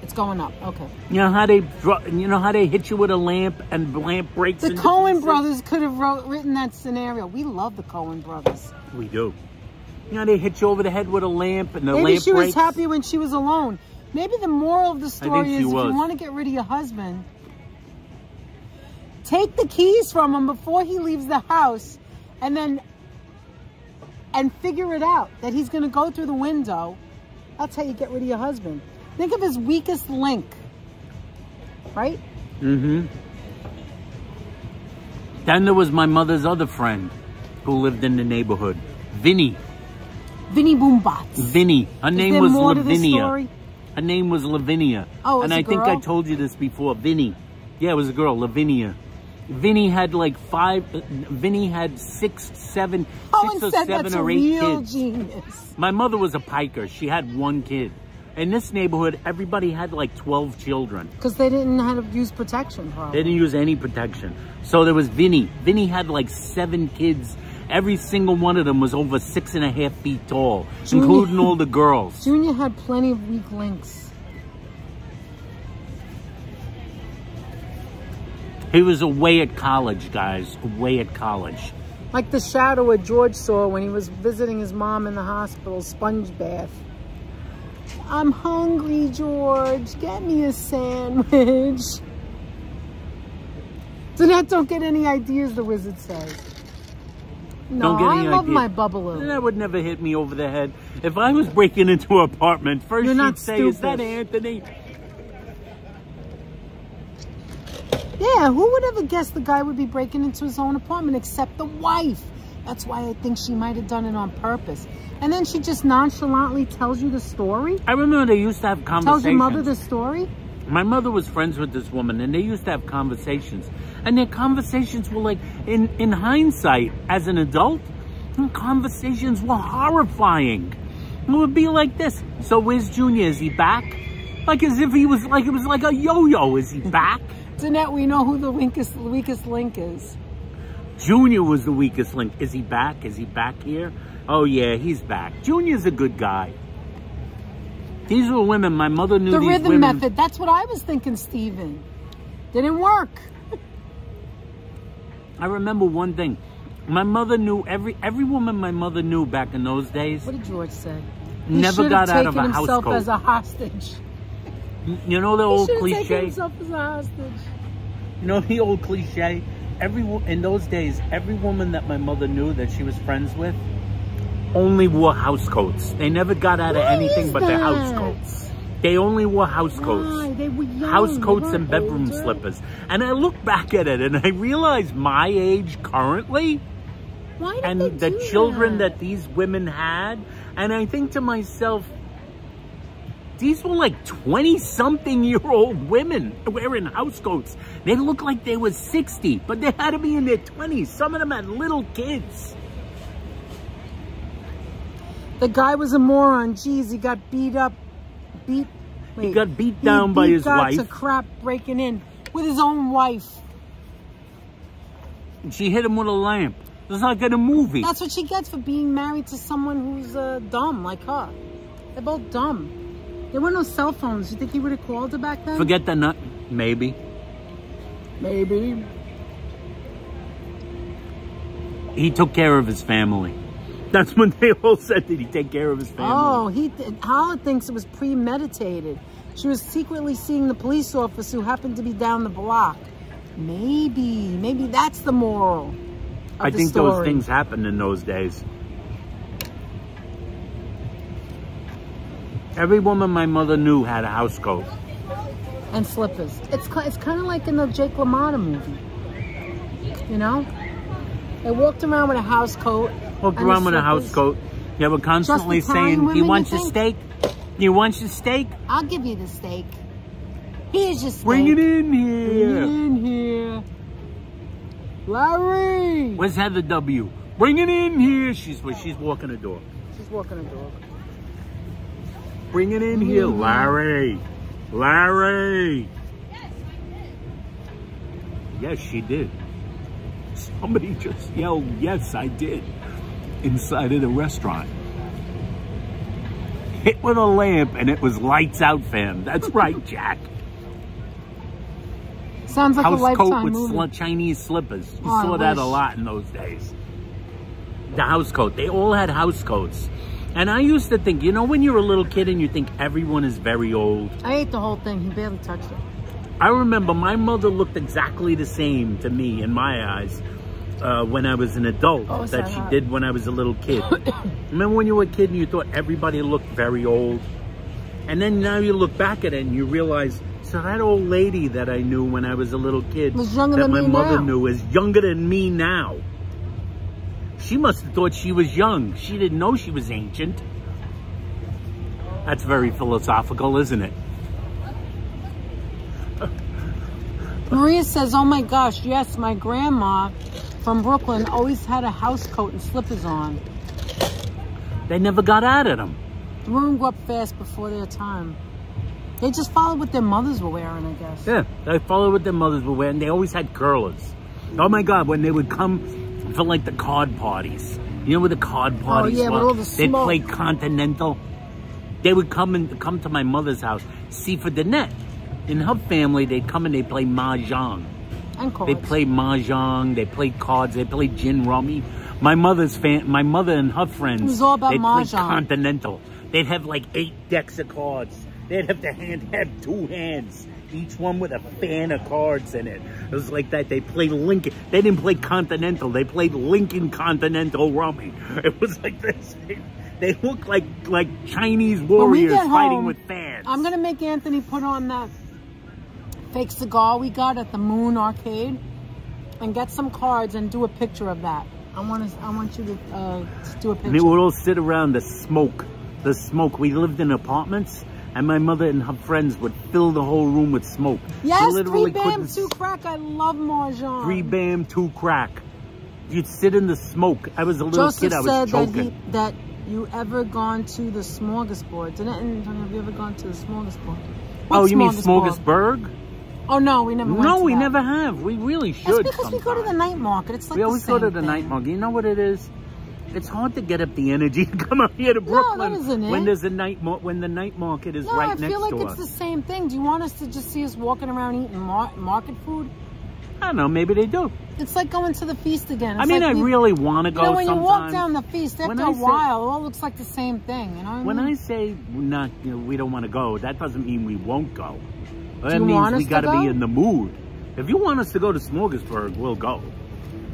S2: it's going up. Okay.
S1: You know how they hit you with a lamp and the lamp breaks.
S2: The Coen brothers could have written that scenario. We love the Coen brothers.
S1: We do. You know they hit you over the head with a lamp and the lamp breaks.
S2: Maybe she was happy when she was alone. Maybe the moral of the story is if you want to get rid of your husband, take the keys from him before he leaves the house, and figure it out that he's going to go through the window. That's how you get rid of your husband. Think of his weakest link, right?
S1: Mm-hmm. Then there was my mother's other friend who lived in the neighborhood, Vinny.
S2: Vinny Boombots.
S1: Vinny. Her name was Lavinia.
S2: Her
S1: name was Lavinia.
S2: Oh,
S1: and I think I told you this before. Vinny. Yeah, it was a girl, Lavinia. Vinny had like Vinny had 6 or 7 or 8 kids.
S2: Genius.
S1: My mother was a piker. She had 1 kid. In this neighborhood, everybody had like 12 children.
S2: Because they didn't know how to use protection, probably.
S1: They didn't use any protection. So there was Vinny. Vinny had like 7 kids. Every single one of them was over 6.5 feet tall, including all the girls.
S2: Junior had plenty of weak links.
S1: He was away at college, guys. Away at college.
S2: Like the shadow that George saw when he was visiting his mom in the hospital, sponge bath. I'm hungry, George. Get me a sandwich. Danette, don't get any ideas, the wizard says. No, I love my Bubbaloo.
S1: That would never hit me over the head. If I was breaking into an apartment, first she'd say, is that Anthony?
S2: Yeah, who would ever guess the guy would be breaking into his own apartment except the wife? That's why I think she might have done it on purpose. And then she just nonchalantly tells you the story?
S1: I remember they used to have conversations.
S2: Tells your mother the story?
S1: My mother was friends with this woman, and they used to have conversations. And their conversations were like, in hindsight, as an adult, conversations were horrifying. It would be like this. So where's Junior? Is he back? Like as if he was like, it was like a yo-yo. Is he back?
S2: Danette, we know who the weakest link is.
S1: Junior was the weakest link. Is he back? Is he back here? Oh, yeah, he's back. Junior's a good guy. These were women. My mother knew these women. The rhythm
S2: method. That's what I was thinking, Steven. Didn't work.
S1: I remember one thing. My mother knew, every woman my mother knew back in those days.
S2: What did George say?
S1: Never got out of a house coat.
S2: He should have taken himself as a hostage.
S1: You know the old cliche?
S2: He should have taken himself as a hostage.
S1: You know the old cliche? In those days, every woman that my mother knew that she was friends with only wore house coats. They never got out of anything but their house coats. They only wore house coats.
S2: Why? They were young.
S1: House coats
S2: They
S1: and
S2: weren't
S1: bedroom
S2: older.
S1: slippers. And I look back at it and I realize my age currently
S2: Why did
S1: and
S2: they
S1: the
S2: do
S1: children that these women had. And I think to myself, these were like 20-something-year-old women wearing house coats. They looked like they were 60, but they had to be in their 20s. Some of them had little kids.
S2: The guy was a moron. Jeez, he got beat up. He
S1: got beat down by his wife.
S2: He beat to crap breaking in with his own wife.
S1: And she hit him with a lamp. It's like in a movie.
S2: That's what she gets for being married to someone who's dumb like her. They're both dumb. There were no cell phones. You think he would have called her back then?
S1: Forget the nut. Maybe.
S2: Maybe.
S1: He took care of his family. That's when they all said that he'd take care of his family.
S2: Oh, Howard thinks it was premeditated. She was secretly seeing the police officer who happened to be down the block. Maybe that's the moral of
S1: I
S2: the
S1: think
S2: story.
S1: those things happened in those days. Every woman my mother knew had a house coat.
S2: And slippers. It's kind of like in the Jake LaMotta movie. You know? They walked around with a house coat.
S1: Walked around with a house coat. They were constantly saying, "Do you want your steak? You want your steak?
S2: I'll give you the steak. Here's your steak.
S1: Bring it in here.
S2: Bring it in here. Larry!
S1: Where's Heather W? Bring it in here. She's walking the door.
S2: She's walking the dog.
S1: Bring it in here, Larry. Larry. Yes, she did. Somebody just yelled, "Yes, I did," inside of the restaurant. Hit with a lamp and it was lights out, fam. That's right, Jack.
S2: Sounds like a
S1: House
S2: Lifetime
S1: coat with
S2: movie.
S1: Chinese slippers. You
S2: Oh,
S1: saw
S2: I
S1: that a
S2: wish.
S1: lot in those days. The house coat. They all had house coats. And I used to think, you know, when you're a little kid and you think everyone is very old.
S2: I ate the whole thing. He barely touched it.
S1: I remember my mother looked exactly the same to me in my eyes when I was an adult that she did when I was a little kid. Remember when you were a kid and you thought everybody looked very old? And then now you look back at it and you realize, so that old lady that I knew when I was a little kid,
S2: Was younger
S1: that
S2: than
S1: my
S2: me
S1: mother
S2: now.
S1: knew, is younger than me now. She must have thought she was young. She didn't know she was ancient. That's very philosophical, isn't it?
S2: Maria says, oh my gosh, yes, my grandma from Brooklyn always had a house coat and slippers on.
S1: They never got out of them.
S2: The women grew up fast before their time. They just followed what their mothers were wearing, I guess.
S1: Yeah, they followed what their mothers were wearing. They always had curlers. Oh my God, when they would come for like the card parties. You know where the card parties
S2: yeah,
S1: were?
S2: with all the
S1: They'd
S2: smoke.
S1: play Continental. They would come to my mother's house. See, for Danette, in her family, they'd come and they'd play mahjong.
S2: And cards.
S1: They played mahjong, they played cards, they played gin rummy. My mother and her friends,
S2: It was all about
S1: they'd play
S2: mahjong.
S1: Continental. They'd have like 8 decks of cards. They'd have to have 2 hands, each one with a fan of cards in it. It was like that. They played Lincoln. They didn't play Continental. They played Lincoln Continental Rummy. It was like this. They looked like Chinese warriors fighting with fans.
S2: I'm going to make Anthony put on that fake cigar we got at the Moon Arcade and get some cards and do a picture of that. I want you to do a picture.
S1: And they would all sit around the smoke. The smoke. We lived in apartments, and my mother and her friends would fill the whole room with smoke.
S2: Yes,
S1: They
S2: 3 bam, 2 crack. I love mahjong.
S1: 3 bam, 2 crack. You'd sit in the smoke. I was a little
S2: Joseph
S1: kid. I was choking.
S2: said that you ever gone to the smorgasbord? Have you ever gone to the smorgasbord?
S1: Oh, you mean Smorgasburg?
S2: Oh no, we never went
S1: No,
S2: to
S1: we
S2: that.
S1: never have. We really should.
S2: It's because we go to the night market. It's like
S1: we always go to the night market. You know what it is? It's hard to get up the energy to come up here to Brooklyn
S2: that isn't it.
S1: when there's a when the night market is right next to us.
S2: I feel like it's the same thing. Do you want us to just see us walking around eating market food?
S1: I don't know. Maybe they do.
S2: It's like going to the feast again. It's
S1: I mean,
S2: like
S1: I really want to go.
S2: You know, when
S1: sometime.
S2: you walk down the feast, after a while, it all looks like the same thing. You know what I mean?
S1: When I say we don't want to go, that doesn't mean we won't go.
S2: Do
S1: That
S2: you
S1: means
S2: want
S1: we
S2: us
S1: got
S2: to
S1: to be
S2: go?
S1: in the mood. If you want us to go to Smorgasburg, we'll go.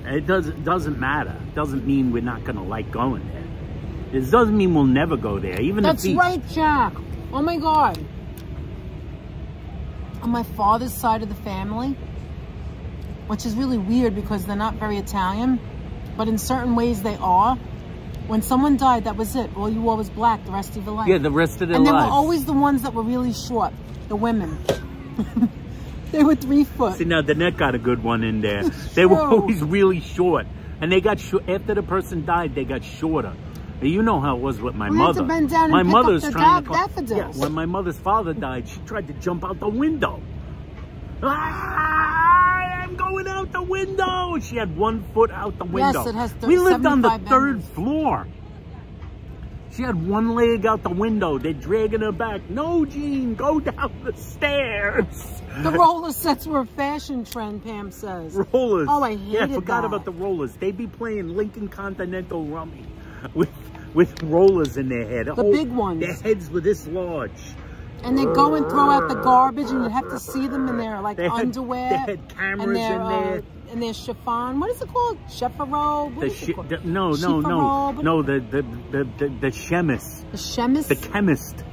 S1: It doesn't matter. It doesn't mean we're not gonna like going there. It doesn't mean we'll never go there. Even
S2: That's right, Jack. Oh my God. On my father's side of the family, which is really weird because they're not very Italian, but in certain ways they are. When someone died, that was it. All you wore was black the rest of your life.
S1: Yeah, the rest of their
S2: lives. And they
S1: lives.
S2: were always the ones that were really short, the women. They were 3 foot.
S1: See, now the neck got a good one in there. They were always really short. And they got short. After the person died, they got shorter. You know how it was with my mother.
S2: Had to bend down
S1: my
S2: and
S1: mother's
S2: pick up
S1: trying
S2: the
S1: to
S2: daffodils.
S1: Yeah, when my mother's father died, she tried to jump out the window. I'm going out the window. She had 1 foot out the window.
S2: Yes, it has
S1: we lived on the
S2: 3rd
S1: floor. She had 1 leg out the window. They're dragging her back. No, Jean, go down the stairs.
S2: The roller sets were a fashion trend, Pam says.
S1: Rollers.
S2: Oh, I hated
S1: Yeah, I forgot about the rollers. They'd be playing Lincoln Continental Rummy with rollers in their head.
S2: The big ones.
S1: Their heads were this large.
S2: And they go and throw out the garbage, and you have to see them in their underwear.
S1: They had cameras in there.
S2: And their chiffon. What is it called? Chefaro?
S1: No, the chemist.
S2: The chemist?
S1: The chemist.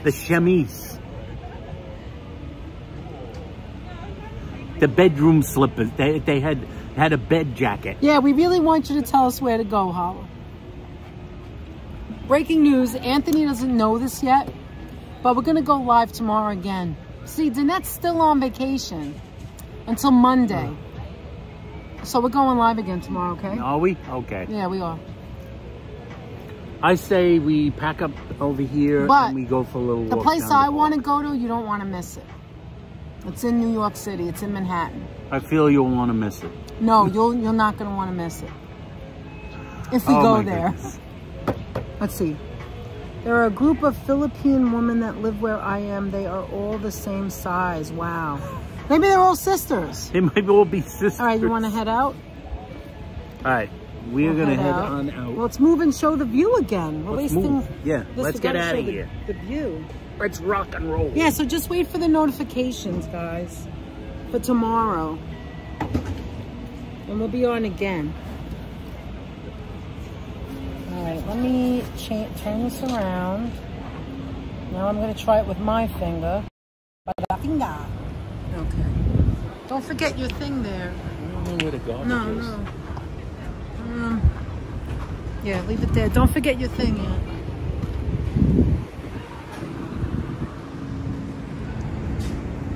S1: The chemise. The bedroom slippers. They had a bed jacket.
S2: Yeah, we really want you to tell us where to go, Holla. Breaking news, Anthony doesn't know this yet, but we're going to go live tomorrow again. See, Danette's still on vacation until Monday. So we're going live again tomorrow, okay?
S1: Are we? Okay.
S2: Yeah, we are.
S1: I say we pack up over here and we go for a little walk.
S2: The place I want to go to, you don't want to miss it. It's in New York City. It's in Manhattan.
S1: I feel you'll want to miss it.
S2: No, you're not going to want to miss it. If we go there.
S1: Goodness.
S2: Let's see. There are a group of Philippine women that live where I am. They are all the same size. Wow. Maybe they're all sisters.
S1: They might all be sisters.
S2: All right, you want to head out?
S1: All right, we're going to head on out.
S2: Well, let's move and show the view again. We're
S1: let's
S2: wasting
S1: move. Yeah, let's get out of here.
S2: The view.
S1: Let's rock and roll.
S2: Yeah, so just wait for the notifications, guys, for tomorrow. And we'll be on again. All right, let me turn this around. Now I'm going to try it with my finger. Okay. Don't forget your thing there.
S1: I don't know where to go.
S2: No. Yeah, leave it there. Don't forget your thing yet.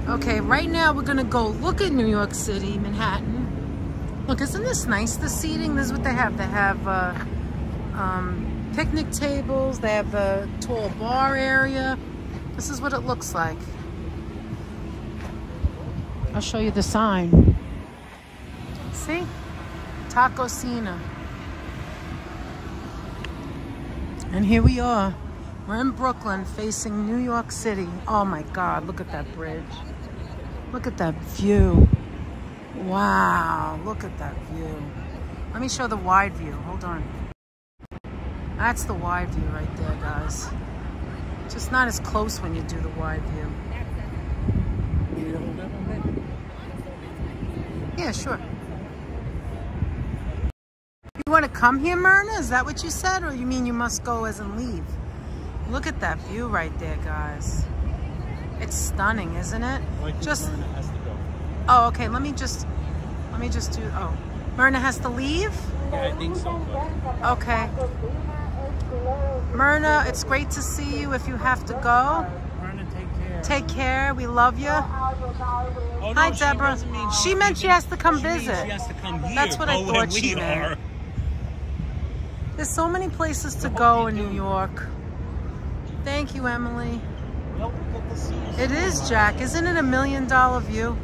S2: Okay, right now we're gonna go look at New York City, Manhattan. Look, isn't this nice, the seating? This is what they have. They have picnic tables. They have a tall bar area. This is what it looks like. I'll show you the sign. See? Tacocina. And here we are. We're in Brooklyn facing New York City. Oh my God, look at that bridge. Look at that view. Wow, look at that view. Let me show the wide view. Hold on. That's the wide view right there, guys. Just not as close when you do the wide view. Yeah, sure. You want to come here, Myrna? Is that what you said? Or you mean you must go as in leave? Look at that view right there, guys. It's stunning, isn't it? Just Myrna has to go. Oh, okay. Let me just do. Oh, Myrna has to leave?
S1: Yeah, I think so.
S2: Okay. Myrna, it's great to see you. If you have to go,
S1: Myrna, take care.
S2: Take care. We love you.
S1: Oh, no,
S2: Hi, Deborah. She meant she has to come visit.
S1: She has to come here.
S2: That's what I thought she meant. There's so many places to go in New York. Thank you, Emily. It is, Jack. Isn't it $1 million view?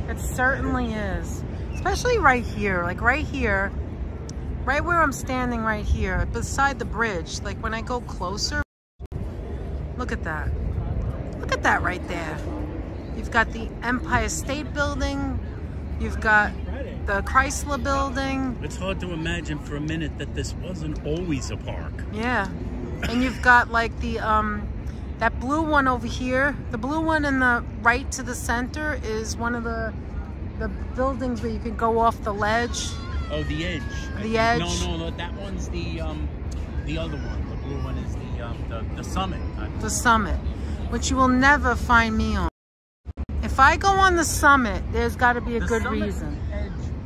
S2: It certainly is. Especially right here. Like right here. Right where I'm standing right here. Beside the bridge. Like when I go closer. Look at that. Look at that right there. You've got the Empire State Building. You've got the Chrysler Building.
S1: It's hard to imagine for a minute that this wasn't always a park.
S2: Yeah. And you've got like the that blue one over here. The blue one in the right to the center is one of the the buildings where you can go off the ledge.
S1: Oh, the edge.
S2: The edge.
S1: No, that one's the other one. The blue one is the summit.
S2: The summit, which you will never find me on. If I go on the summit, there's got to be a good reason.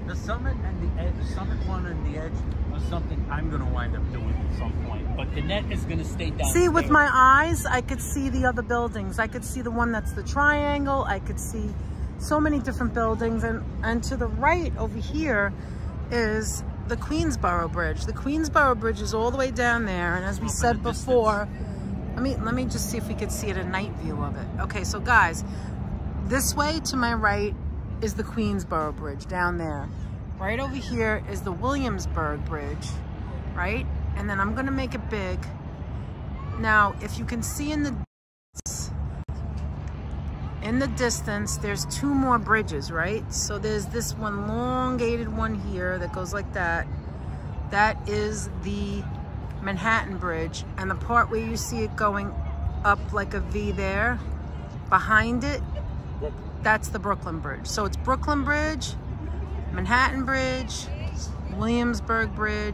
S1: The summit and the edge, the summit one and the edge was something I'm going to wind up doing at some point. But the net is going to stay down.
S2: See, with my eyes, I could see the other buildings. I could see the one that's the triangle. I could see so many different buildings. And to the right over here is the Queensboro Bridge. The Queensboro Bridge is all the way down there. And as we said before, let me just see if we could see it, a night view of it. Okay, so guys, this way to my right is the Queensboro Bridge down there. Right over here is the Williamsburg Bridge, right? And then I'm gonna make it big. Now, if you can see in the distance, there's two more bridges, right? So there's this one elongated one here that goes like that. That is the Manhattan Bridge. And the part where you see it going up like a V there, behind it, that's the Brooklyn Bridge. So it's Brooklyn Bridge, Manhattan Bridge, Williamsburg Bridge,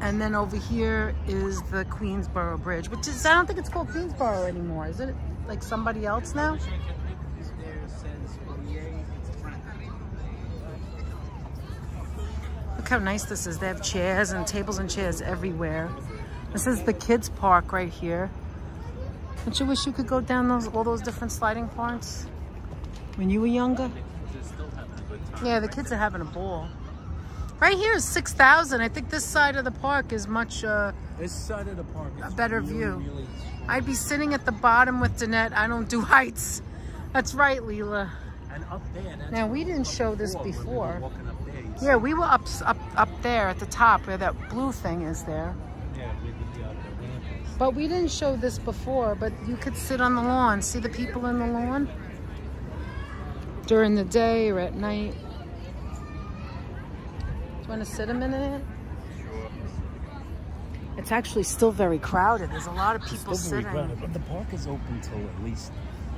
S2: and then over here is the Queensboro Bridge, which is, I don't think it's called Queensboro anymore. Is it like somebody else now? Look how nice this is. They have chairs and tables and chairs everywhere. This is the kids' park right here. Don't you wish you could go down all those different sliding parks when you were younger? Yeah, the kids are having a ball. Right here is 6,000. I think this side of the park is much
S1: this side of the park is
S2: a better view. I'd be sitting at the bottom with Danette. I don't do heights. That's right, Leela.
S1: And up there.
S2: Now we didn't show this before.
S1: Up
S2: yeah, we were up there at the top where that blue thing is there.
S1: Yeah, with the ramp.
S2: But we didn't show this before, but you could sit on the lawn. See the people in the lawn? During the day or at night. Do you want to sit a minute?
S1: Sure.
S2: It's actually still very crowded. There's a lot of people sitting.
S1: Crowded, but the park is open till at least.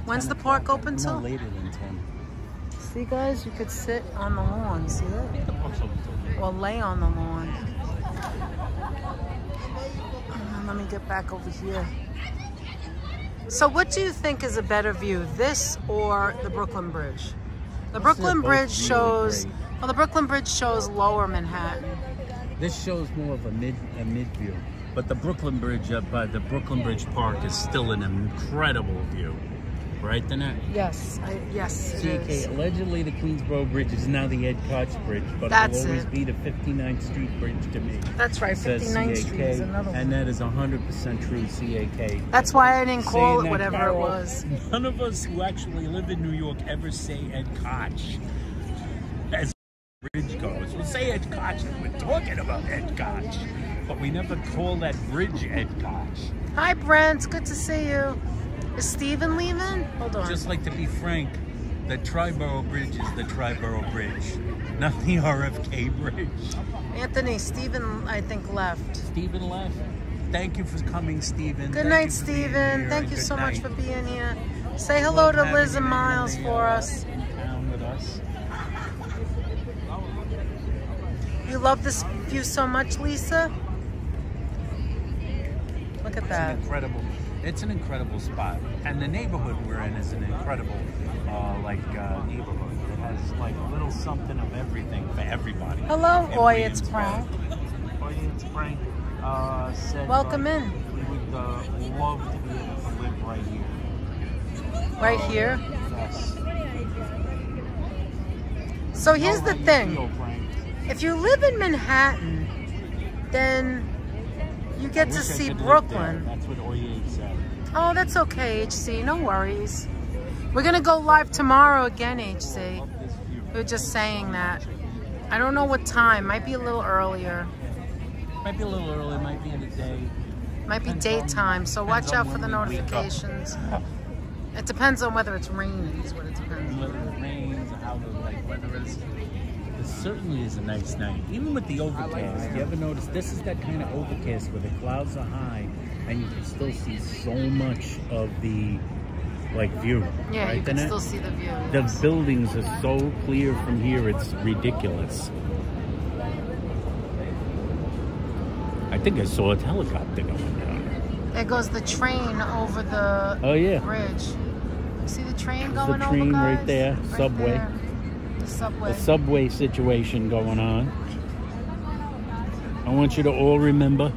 S2: When's the park open till?
S1: No later than 10.
S2: See, guys, you could sit on the lawn. See that?
S1: The park's open till
S2: Or lay on the lawn. Let me get back over here. So what do you think is a better view, this or the Brooklyn Bridge? The Brooklyn Bridge shows, well, the Brooklyn Bridge shows lower Manhattan.
S1: This shows more of a mid view, but the Brooklyn Bridge up by the Brooklyn Bridge Park is still an incredible view, right, Danette?
S2: Yes, yes, it is.
S1: Allegedly the Queensboro Bridge is now the Ed Koch Bridge, but it will always be the 59th Street Bridge to me.
S2: That's right, 59th Street is another one.
S1: And that is 100% true, CAK.
S2: That's why I didn't call it whatever it was.
S1: None of us who actually live in New York ever say Ed Koch. As bridge goes, we'll say Ed Koch if we're talking about Ed Koch, but we never call that bridge Ed Koch.
S2: Hi, Brent. Good to see you. Is Steven leaving? Hold on.
S1: Just like to be frank, the Triborough Bridge is the Triborough Bridge, not the RFK Bridge.
S2: Anthony, Steven, I think, left.
S1: Steven left? Thank you for coming, Steven.
S2: Good night, Steven. Thank you so much for being here. Say hello to Liz and Miles for us.
S1: In town with us.
S2: You love this view so much, Lisa? Look at that.
S1: It's an incredible spot. And the neighborhood we're in is an incredible, neighborhood. It has, like, a little something of everything for everybody.
S2: Hello, Oi, it's Frank.
S1: Oi, it's Frank. Said,
S2: welcome in.
S1: We would love to be able to live right here.
S2: Right here?
S1: Yes.
S2: So here's the thing. If you live in Manhattan, then you get to see Brooklyn.
S1: That's what Oye said.
S2: Oh, that's okay, HC. No worries. We're going to go live tomorrow again, HC. We were just saying that. I don't know what time. Might be a little earlier.
S1: Might be a little early. Might be in the day.
S2: Might be daytime, so watch out for the notifications. It depends on whether it's raining, is what it depends on.
S1: Whether it rains or how the weather is. It certainly is a nice night. Even with the overcast. You ever notice this is that kind of overcast where the clouds are high and you can still see so much of the like view.
S2: Yeah,
S1: right?
S2: you can still see the view.
S1: The buildings are so clear from here, it's ridiculous. I think I saw a helicopter going down.
S2: There goes the train over the bridge. You see the train going
S1: the train
S2: over, guys?
S1: right there, subway.
S2: There. The subway.
S1: A subway situation going on. I want you to all remember,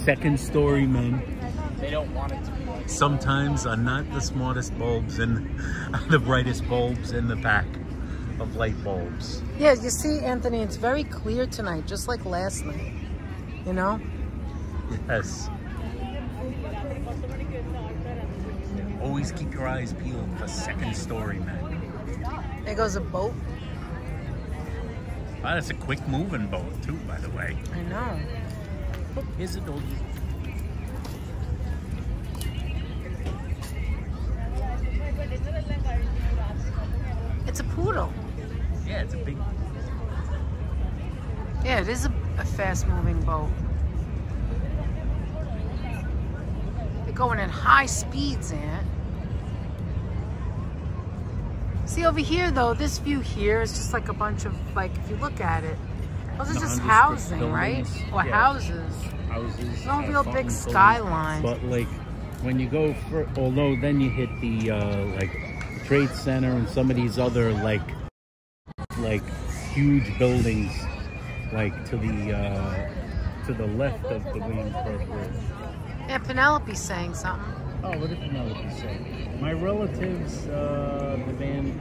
S1: second story men.
S4: They don't want it to be like
S1: Sometimes are not the smartest bulbs and the brightest bulbs in the pack of light bulbs.
S2: Yeah, you see, Anthony, it's very clear tonight, just like last night. You know?
S1: Yes. Always keep your eyes peeled for second story men.
S2: There goes a boat.
S1: Oh, that's a quick moving boat too, by the way.
S2: I know.
S1: Oh, here's a doggy.
S2: It's a poodle.
S1: Yeah, it's a big...
S2: Yeah, it is a fast-moving boat. They're going at high speeds, Aunt. See, over here, though, this view here is just like a bunch of, like, if you look at it, those are just housing, right? Or houses.
S1: Houses.
S2: No real big skyline.
S1: But, like, when you go for... Although, then you hit the, like, Trade Center and some of these other, like huge buildings, like, to the left of the Williamsburg Bridge.
S2: Yeah, Penelope's saying something.
S1: Oh, what did Penelope say? My relatives, the Van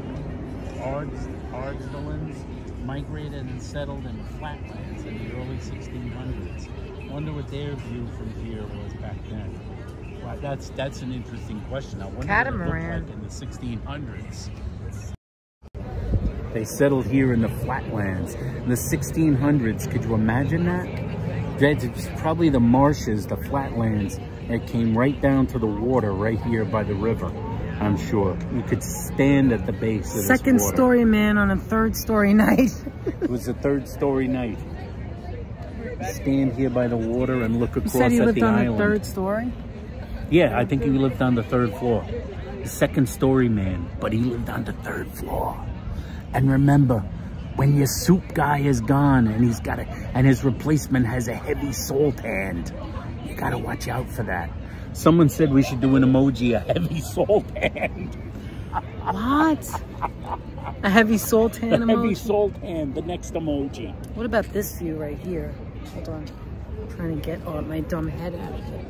S1: Ardsdalens, migrated and settled in flatlands in the early 1600s. Wonder what their view from here was back then. Well, that's an interesting question. I wonder
S2: Catamaran.
S1: what it looked like in the 1600s. They settled here in the flatlands in the 1600s. Could you imagine that? It's probably the marshes, the flatlands, that came right down to the water right here by the river. I'm sure you could stand at the base of this
S2: Second
S1: water.
S2: story man on a third story night.
S1: It was a third story night. Stand here by the water and look across
S2: You said he
S1: at
S2: lived
S1: the
S2: on
S1: island.
S2: the third story?
S1: Yeah, I think he lived on the third floor. The second story man, but he lived on the third floor. And remember, when your soup guy is gone and and his replacement has a heavy salt hand, you gotta watch out for that. Someone said we should do an emoji, a heavy salt hand.
S2: What? A heavy salt hand emoji?
S1: A heavy salt hand, the next emoji.
S2: What about this view right here? Hold on. I'm trying to get my dumb head out of it.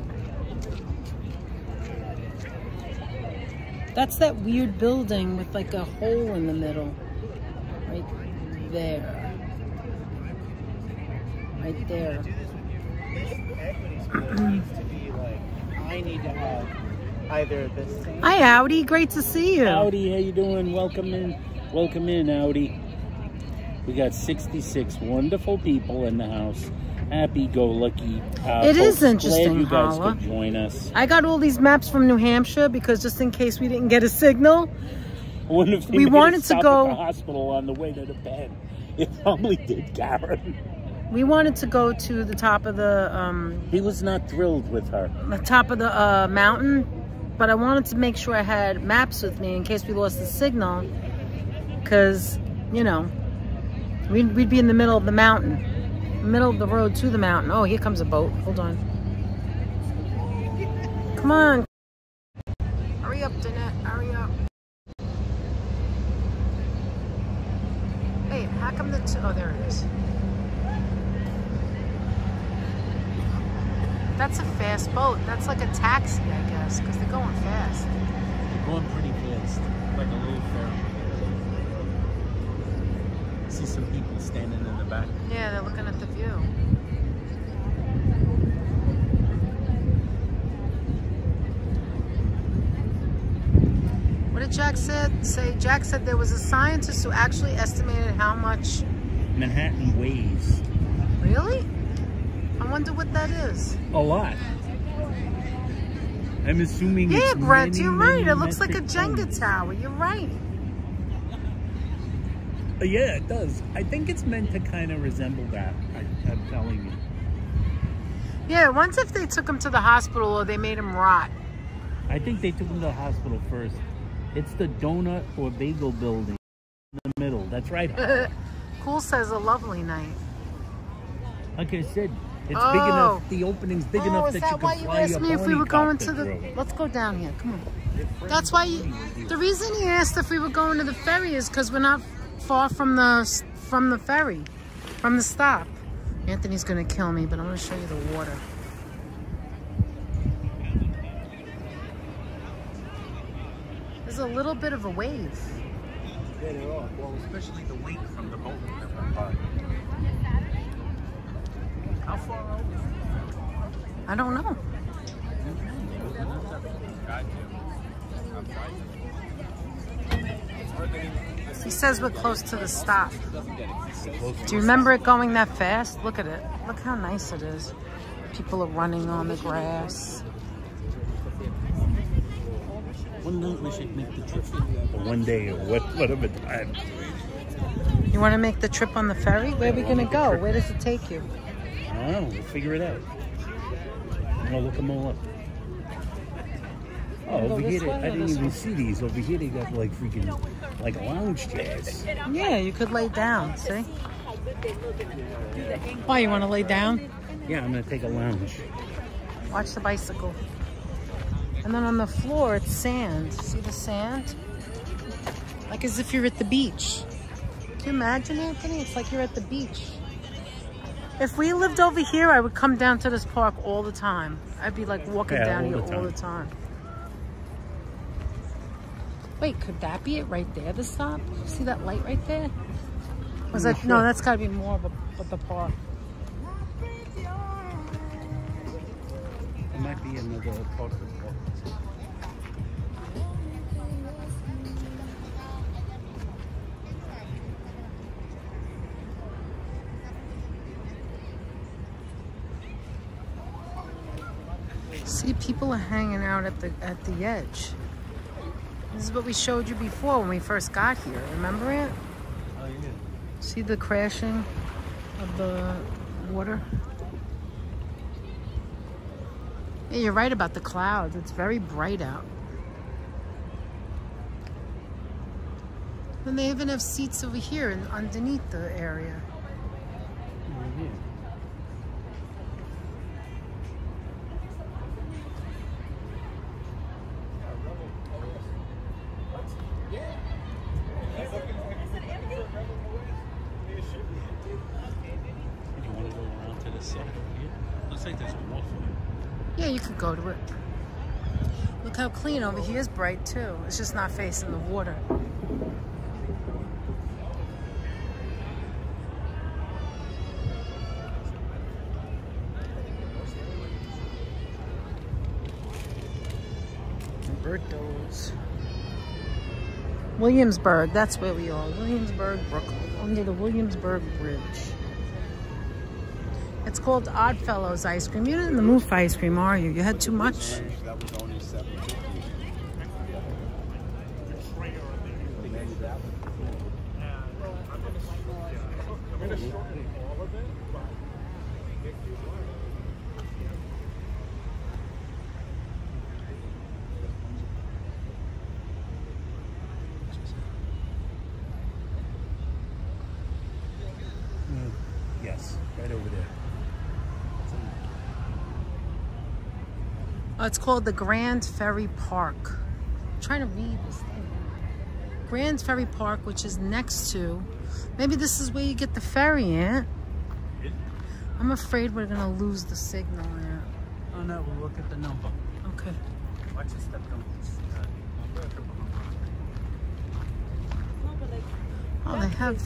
S2: That's that weird building with like a hole in the middle. Right there. Right there.
S4: I need to have either the same.
S2: Hi, Audi. Great to see you.
S1: Audi, how you doing? Welcome in. Welcome in, Audi. We got 66 wonderful people in the house. Happy-go-lucky.
S2: It is interesting,
S1: glad you guys
S2: Hala.
S1: could join us.
S2: I got all these maps from New Hampshire because just in case we didn't get a signal.
S1: I wonder if
S2: We wanted to go
S1: at the hospital on the way to the bed. It probably did, Karen.
S2: We wanted to go to the top of the
S1: He was not thrilled with her.
S2: mountain, but I wanted to make sure I had maps with me in case we lost the signal, because you know we'd be in the middle of the mountain, middle of the road to the mountain. Oh, here comes a boat. Hold on. Come on. Hurry up, Danette. Hurry up. Hey, how come oh, there it is. That's a fast boat. That's like a taxi, I guess, because they're going fast.
S1: They're going pretty fast, like a little ferry. I see some people standing in the back.
S2: Yeah, they're looking at the view. What did Jack say? Jack said there was a scientist who actually estimated how much
S1: Manhattan weighs.
S2: Really? I wonder what that is.
S1: A lot. I'm assuming
S2: Yeah,
S1: it's
S2: Brent,
S1: many,
S2: you're
S1: many
S2: right. It looks like a
S1: metric
S2: Jenga
S1: tons.
S2: tower. You're right.
S1: Yeah, it does. I think it's meant to kind of resemble that. I'm telling you.
S2: Yeah, once if they took him to the hospital or they made him rot.
S1: I think they took him to the hospital first. It's the donut or bagel building in the middle. That's right.
S2: Cool says a lovely night.
S1: Like I said, it's big enough. The opening's big enough that you can fly
S2: you asked me if we were going to the... Let's go down here. Come on. That's why the reason he asked if we were going to the ferry is because we're not far from the ferry, from the stop. Anthony's going to kill me, but I'm going to show you the water. There's a little bit of a wave.
S1: Yeah, they're all. Well, especially the weight from the boat. How far over?
S2: I don't know. He says we're close to the stop. Do you remember it going that fast? Look at it. Look how nice it is. People are running on the grass.
S1: One night we should make the trip. Or one day or whatever time.
S2: You want to make the trip on the ferry? Where are we going to go? Where does it take you?
S1: I don't know. We'll figure it out. I'm going to look them all up. Oh, over here, I didn't even see these. Over here, they got like freaking, like lounge chairs.
S2: Yeah, you could lay down, see? Why, you want to lay down?
S1: Yeah, I'm going to take a lounge.
S2: Watch the bicycle. And then on the floor, it's sand. See the sand? Like as if you're at the beach. Can you imagine, Anthony? It's like you're at the beach. If we lived over here, I would come down to this park all the time. I'd be like walking down here all the time. Wait, could that be it right there, the stop? See that light right there? Was that, no, that's got to be more of the park.
S1: It might be another part of the park.
S2: See, people are hanging out at the edge. This is what we showed you before when we first got here. Remember it?
S1: Oh, yeah.
S2: See the crashing of the water? Yeah, you're right about the clouds. It's very bright out. And they even have seats over here underneath the area. Yeah, you could go to it. Look how clean over here is bright too. It's just not facing the water. Roberto's. Williamsburg, that's where we are. Williamsburg, Brooklyn, under the Williamsburg Bridge. It's called Oddfellows ice cream. You're in the mood for ice cream, are you? You had too much?
S5: That was only $7.50.
S1: Yes, right over there.
S2: Oh, it's called the Grand Ferry Park. I'm trying to read this thing. Grand Ferry Park, which is next to... Maybe this is where you get the ferry, Aunt. I'm afraid we're going to lose the signal, Aunt.
S1: Oh, no, we'll look at the number.
S2: Okay.
S1: Watch your step down.
S2: Oh, they have...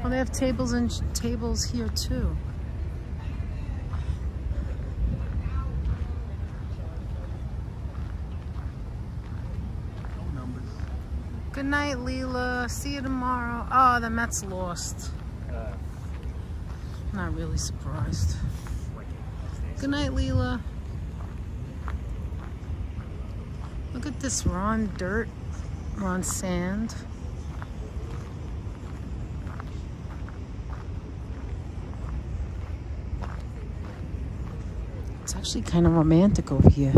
S2: Oh, they have tables and tables here, too. Good night, Leela. See you tomorrow. Oh, the Mets lost. Not really surprised. Good night, Leela. Look at this. We're on dirt. We're on sand. It's actually kind of romantic over here.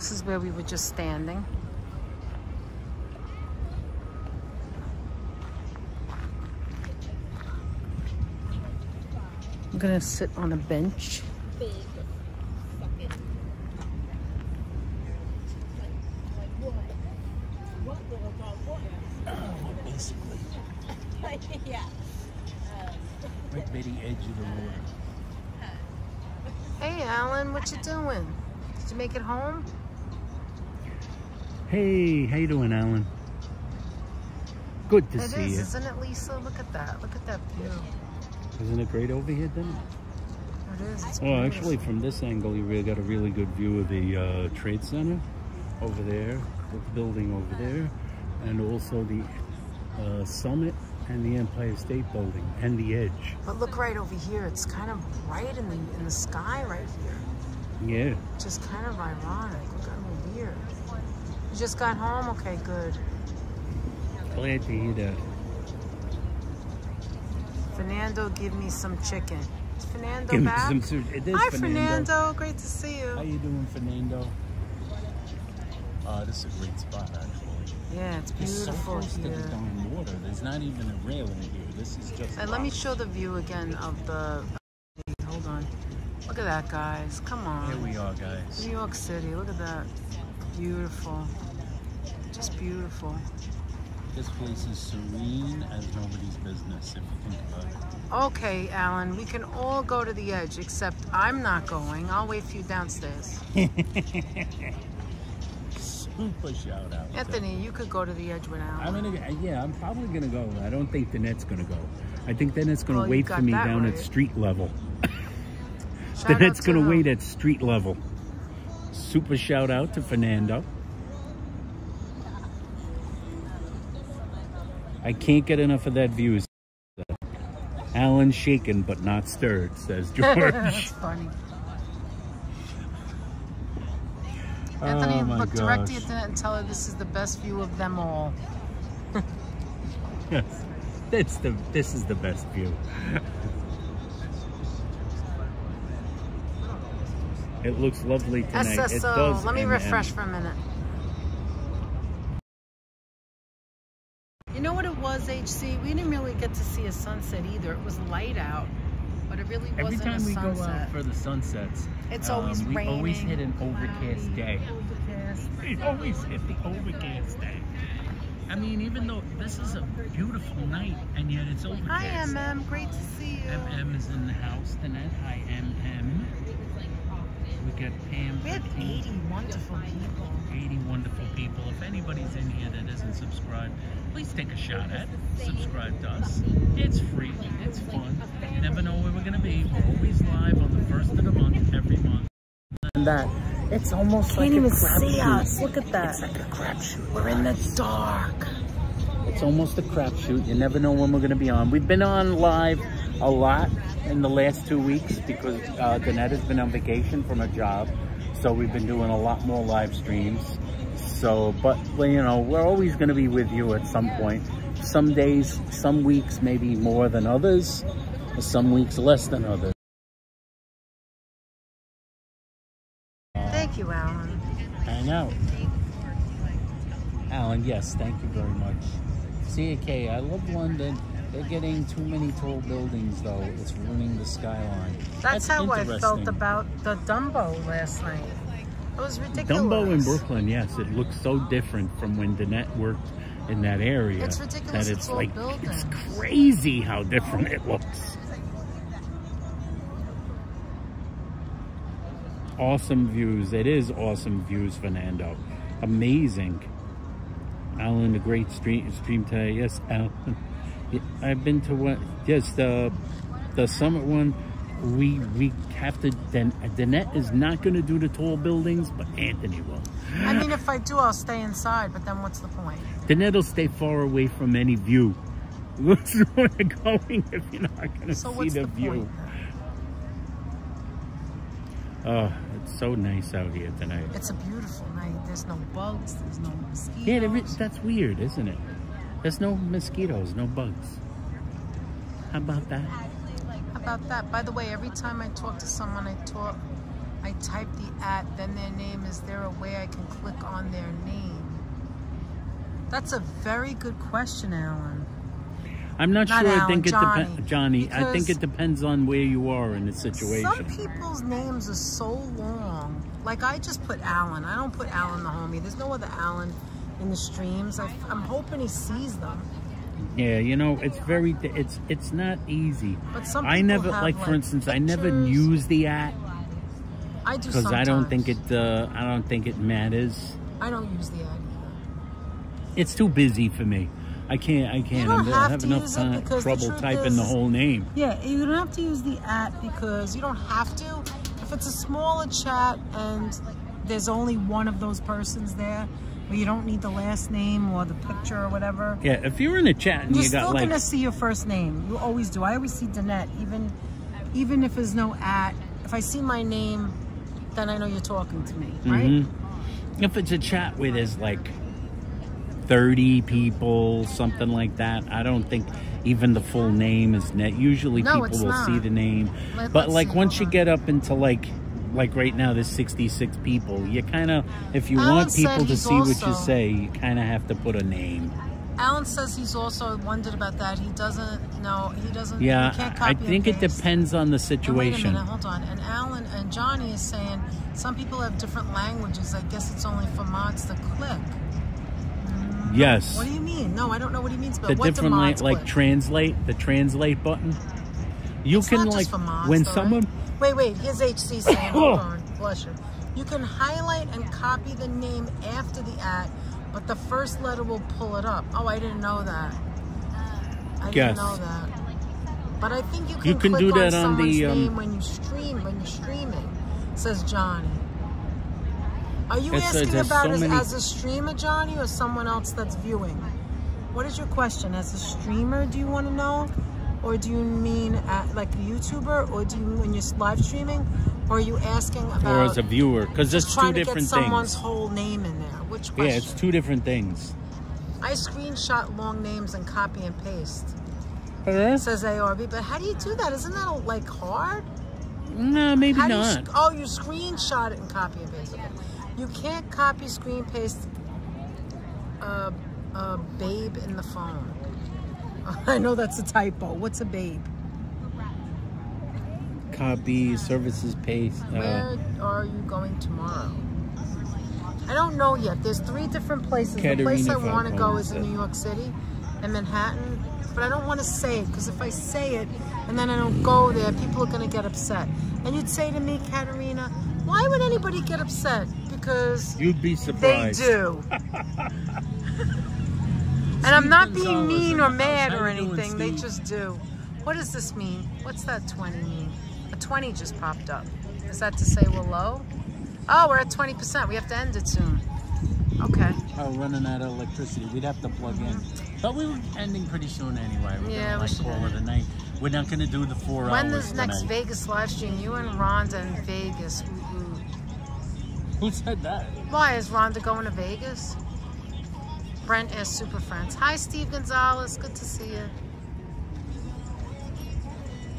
S2: This is where we were just standing. I'm gonna sit on a bench.
S1: Basically.
S5: Yeah.
S1: Right by the edge of the water.
S2: Hey, Alan, what you doing? Did you make it home?
S1: Hey, how you doing, Alan? Good to
S2: It
S1: see
S2: is,
S1: you.
S2: isn't it, Lisa? Look at that. Look at that view.
S1: Isn't it great over here, then?
S2: It is. It's
S1: Well,
S2: beautiful.
S1: actually, from this angle, you really got a really good view of the Trade Center over there, the building over there, and also the Summit and the Empire State Building and the Edge.
S2: But look right over here. It's kind of bright in the sky right here.
S1: Yeah.
S2: Just kind of ironic. Look at me weird. You just got home? Okay, good.
S1: Glad to hear that.
S2: Fernando, give me some chicken. Is Fernando
S1: Give me
S2: back?
S1: some. It is
S2: Hi,
S1: Fernando.
S2: Fernando. Great to see
S1: How
S2: you.
S1: you doing, Fernando? This is a great spot, actually.
S2: Yeah, it's
S1: It's so
S2: beautiful
S1: close to the
S2: here.
S1: darn water. There's not even a railing here. This is just.
S2: Let me
S1: rock.
S2: show the view again of the... Hold on. Look at that, guys. Come on.
S1: Here we are, guys.
S2: New York City. Look at that. Beautiful. Just beautiful.
S1: This place is serene as nobody's business, if you think about it.
S2: Okay, Alan, we can all go to the edge, except I'm not going. I'll wait for you downstairs.
S1: Super shout out.
S2: Anthony, you could go to the edge with Alan.
S1: I'm probably gonna go. I don't think the net's gonna go. I think the net's gonna
S2: Well, you
S1: wait for
S2: got
S1: me
S2: that
S1: down
S2: right.
S1: at street level.
S2: Shout
S1: The
S2: out
S1: net's
S2: to
S1: gonna
S2: who?
S1: wait at street level. Super shout out to Fernando. I can't get enough of that view. Alan shaken but not stirred, says George.
S2: That's funny. Anthony,
S1: Oh my
S2: look direct to
S1: gosh.
S2: the internet and tell her this is the best view of them all.
S1: Yes, this is the best view. It looks lovely tonight. It
S2: SSO.
S1: does.
S2: Let me
S1: MM.
S2: refresh for a minute. You know what it was, HC? We didn't really get to see a sunset either. It was light out, but it really
S1: Every
S2: wasn't
S1: time
S2: a
S1: we
S2: sunset.
S1: go out for the sunsets,
S2: It's always
S1: we
S2: raining.
S1: always hit an overcast
S2: cloudy,
S1: day.
S2: Overcast.
S1: We always hit the overcast day. I mean, even though this is a beautiful night, and yet it's overcast.
S2: Hi, MM. Great to see you.
S1: MM is in the house tonight. Hi, MM. We got Pam.
S2: We have 80 wonderful people.
S1: 80 wonderful people. If anybody's in here that isn't subscribed, please take a shot at it. Subscribe to us. It's free. It's fun. You never know where we're going to be. We're always live on the first of the month, every month. And that, it's almost
S2: Can't
S1: like
S2: even
S1: a crapshoot.
S2: see us. Look at that.
S1: It's like a crapshoot.
S2: We're in the dark.
S1: It's almost a crapshoot. You never know when we're going to be on. We've been on live a lot in the last 2 weeks because Danette has been on vacation from her job. So we've been doing a lot more live streams. So, but, well, you know, we're always going to be with you at some point. Some days, some weeks, maybe more than others. Or some weeks less than others.
S2: Thank you, Alan.
S1: Hang out. Alan, yes, thank you very much. CAK, I love London. They're getting too many tall buildings, though. It's ruining the skyline.
S2: That's how I felt
S1: interesting.
S2: about the Dumbo last night. It was ridiculous.
S1: Dumbo in Brooklyn, yes, it looks so different from when Danette worked in that area.
S2: It's ridiculous.
S1: That
S2: It's all
S1: like
S2: buildings.
S1: it's crazy how different it looks. Awesome views. It is awesome views, Fernando. Amazing. Alan, the great stream today. Yes, Alan. Yeah, I've been to what? Yes, the summit one. We have to. Danette is not going to do the tall buildings, but Anthony will.
S2: I mean, if I do, I'll stay inside, but then what's the point?
S1: Danette will stay far away from any view. What's the point of going if you're not going to
S2: So
S1: see
S2: what's
S1: the
S2: the
S1: view?
S2: point?
S1: Oh, it's so nice out here tonight.
S2: It's a beautiful night. There's no bugs. There's no mosquitoes.
S1: Yeah, that's weird, isn't it? There's no mosquitoes, no bugs. How about that?
S2: How about that? By the way, every time I talk to someone, I type the @ then their name. Is there a way I can click on their name? That's a very good question, Alan.
S1: I'm not sure.
S2: Alan,
S1: I think it depends, Johnny. I think
S2: because
S1: it depends on where you are in the situation.
S2: Some people's names are so long. Like I just put Alan. I don't put Alan the homie. There's no other Alan in the streams. I'm hoping he sees them.
S1: Yeah, you know, it's not easy.
S2: But some
S1: I
S2: people
S1: never,
S2: have,
S1: like for instance,
S2: pictures.
S1: I never use the @
S2: I do
S1: because
S2: sometimes.
S1: I don't think it matters.
S2: I don't use the @ either.
S1: It's too busy for me. I can't. I have enough trouble typing the whole name.
S2: Yeah, you don't have to use the @ because you don't have to. If it's a smaller chat and there's only one of those persons there, where you don't need the last name or the picture or whatever.
S1: Yeah, if you're in a chat and
S2: you're
S1: you got
S2: still
S1: like,
S2: gonna see your first name. You always do. I always see Danette, even if there's no @ If I see my name, then I know you're talking to me, right?
S1: If it's a chat where there's like 30 people, something like that, I don't think even the full name is net. Usually people will see the name. But like once you get up into like right now there's 66 people, you kind of, if you want people to see what you say, you kind of have to put a name.
S2: Alan says he's also wondered about that. He doesn't know. He doesn't.
S1: Yeah,
S2: he can't copy
S1: I think it depends on the situation.
S2: And wait a minute, hold on. And Alan and Johnny is saying some people have different languages. I guess it's only for mods to click.
S1: Yes.
S2: What do you mean? No, I don't know what he means. But
S1: the
S2: what
S1: different like translate, the translate button. You
S2: it's
S1: can
S2: not
S1: like
S2: just for mods,
S1: when
S2: though,
S1: someone.
S2: Right? Wait. Here's HC saying, hold on, bless you. You can highlight and copy the name after the @ but the first letter will pull it up. Oh, I didn't know that. I didn't know that. But I think you can click
S1: do that
S2: on
S1: on
S2: someone's
S1: the
S2: name when you're streaming. Says Johnny. Are you asking about it as a streamer, Johnny, or someone else that's viewing? What is your question? As a streamer, do you want to know? Or do you mean like a YouTuber? Or do you mean when you're live streaming? Or are you asking about...
S1: Or as a viewer? Because there's two different things.
S2: Trying to get someone's whole name in there. Which question?
S1: Yeah, it's two different things.
S2: I screenshot long names and copy and paste. Says ARB. But how do you do that? Isn't that like hard?
S1: No, maybe not.
S2: Oh, you screenshot it and copy and paste. Okay. You can't copy, screen, paste babe in the phone. I know that's a typo. What's a babe?
S1: Copy, services, paste.
S2: Where are you going tomorrow? I don't know yet. There's 3 different places. The place I want to go is in New York City and Manhattan. But I don't want to say it, because if I say it and then I don't go there, people are going to get upset. And you'd say to me, Katerina, why would anybody get upset? Because
S1: you'd be surprised.
S2: They do. And I'm not being mean or mad or anything. They just do. What does this mean? What's that 20 mean? A 20 just popped up. Is that to say we're low? Oh, we're at 20%. We have to end it soon. Okay.
S1: Oh, running out of electricity. We'd have to plug in. But we were ending pretty soon anyway. We're gonna like call it a night. We're not going to do the 4 hours
S2: When is
S1: tonight.
S2: next Vegas live stream? You and Rhonda in Vegas.
S1: Who said that?
S2: Why? Is Rhonda going to Vegas? Brent is Super Friends. Hi, Steve Gonzalez. Good to see you.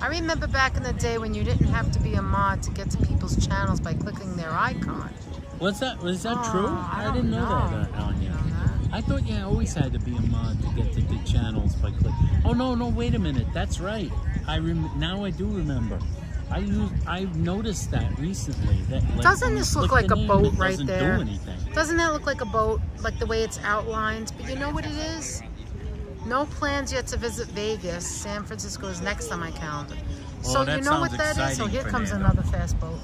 S2: I remember back in the day when you didn't have to be a mod to get to people's channels by clicking their icon.
S1: Was that true? I didn't know that, Alan. I thought you always had to be a mod to get to the channels by clicking. Oh no, wait a minute. That's right. Now I do remember. I've noticed that recently. That like,
S2: doesn't this look like a boat right there?
S1: Do anything.
S2: Doesn't that look like a boat, like the way it's outlined? But you know what it is? No plans yet to visit Vegas. San Francisco is next on my calendar.
S1: Well,
S2: so you know what that is? So here comes another fast boat.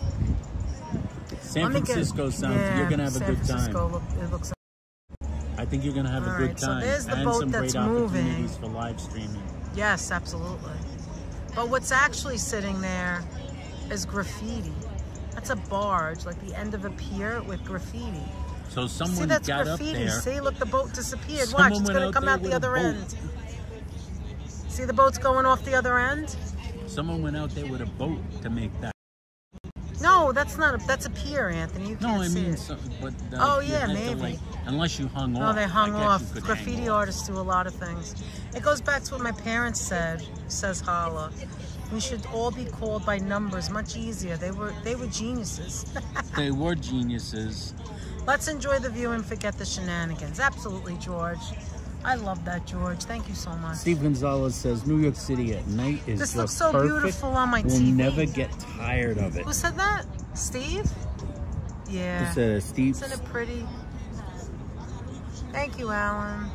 S1: San Francisco sounds, you're going to have a good time.
S2: It looks
S1: I think you're going to have a good time.
S2: So there's the
S1: and
S2: boat
S1: some
S2: that's
S1: great
S2: moving.
S1: Opportunities for live streaming.
S2: Yes, absolutely. But what's actually sitting there is graffiti. That's a barge, like the end of a pier with graffiti.
S1: So someone
S2: got
S1: graffiti.
S2: Up there. See, look, the boat disappeared. Watch, it's going to come out the other end. See the boat's going off the other end?
S1: Someone went out there with a boat to make that.
S2: No, that's not that's a pier, Anthony. You can't see it. Oh yeah, maybe.
S1: Unless you hung off.
S2: No, they hung off. Graffiti artists do a lot of things. It goes back to what my parents said, says Hala. We should all be called by numbers, much easier. They were geniuses.
S1: They were geniuses.
S2: Let's enjoy the view and forget the shenanigans. Absolutely, George. I love that, George. Thank you so much.
S1: Steve Gonzalez says New York City at night is
S2: This
S1: just
S2: looks so
S1: perfect.
S2: beautiful on my
S1: We'll
S2: TV.
S1: never get tired of it.
S2: Who said that? Steve? Yeah.
S1: It's Steve.
S2: Isn't it pretty? Thank you, Alan.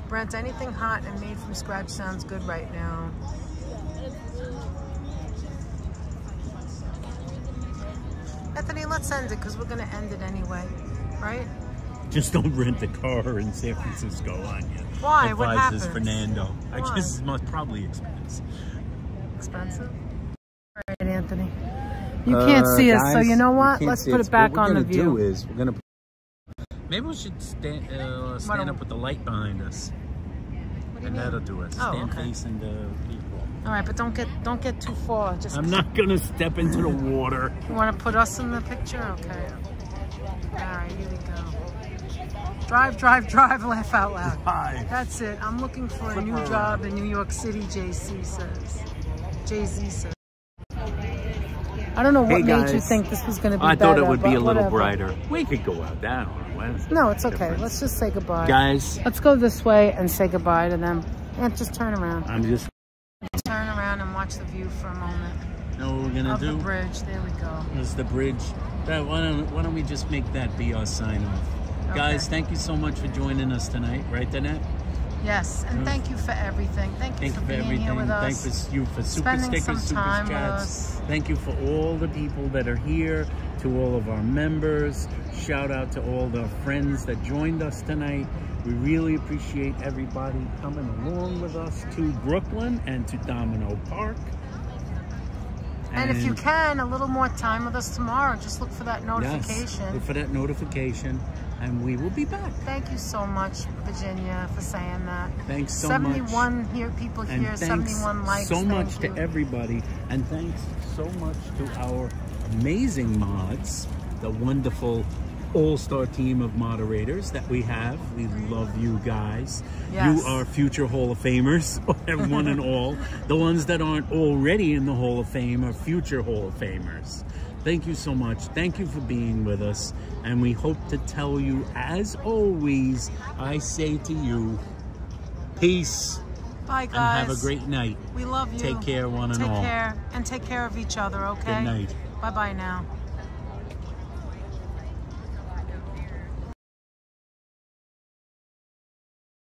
S2: Brent, anything hot and made from scratch sounds good right now. Anthony, let's end it because we're going to end it anyway, right?
S1: Just don't rent a car in San Francisco on you.
S2: Why? What
S1: Advises
S2: happens?
S1: Fernando.
S2: Why?
S1: I guess it's most probably expensive.
S2: Expensive? All right, Anthony. You can't see us, so you know what? Let's put it back on the view.
S1: We're gonna. Maybe we should stand up with the light behind us, and that'll do it. Stand facing the people.
S2: All right, but don't get too far. Just
S1: I'm not gonna step into the water.
S2: You want to put us in the picture? Okay. All right, here we go. Drive, drive, drive, laugh out loud.
S1: Drive.
S2: That's it. I'm looking for a new job in New York City, JC says. Jay-Z says. I don't know what made you think this was going to be better.
S1: I thought it would be a little
S2: whatever.
S1: brighter. We could go out that on Wednesday.
S2: No, it's okay. Let's just say goodbye.
S1: Guys.
S2: Let's go this way and say goodbye to them. And just turn around. Turn around and watch the view for a moment.
S1: You know what we're gonna do?
S2: The bridge. There we go.
S1: There's the bridge. Why don't we just make that be our sign off?
S2: Okay.
S1: Guys, thank you so much for joining us tonight. Right, Danette?
S2: Yes, and thank you for everything. Thank you for being here with us.
S1: Thank you for super
S2: Spending
S1: stickers,
S2: some
S1: super
S2: time with
S1: chats.
S2: us.
S1: Thank you for all the people that are here, to all of our members. Shout out to all the friends that joined us tonight. We really appreciate everybody coming along with us to Brooklyn and to Domino Park.
S2: And if you can, a little more time with us tomorrow. Just look for that notification.
S1: Yes, look for that notification, and we will be back.
S2: Thank you so much, Virginia, for saying that.
S1: Thanks so much.
S2: 71 people
S1: and
S2: here, 71 likes.
S1: So much
S2: Thank
S1: to
S2: you.
S1: everybody, and thanks so much to our amazing mods, the wonderful all-star team of moderators that we have. We love you guys.
S2: Yes.
S1: You are future Hall of Famers, one and all. The ones that aren't already in the Hall of Fame are future Hall of Famers. Thank you so much. Thank you for being with us. And we hope to tell you, as always, I say to you, peace.
S2: Bye, guys.
S1: And have a great night.
S2: We love you.
S1: Take care, one and all.
S2: Take care, and take care of each other, okay?
S1: Good night.
S2: Bye-bye now.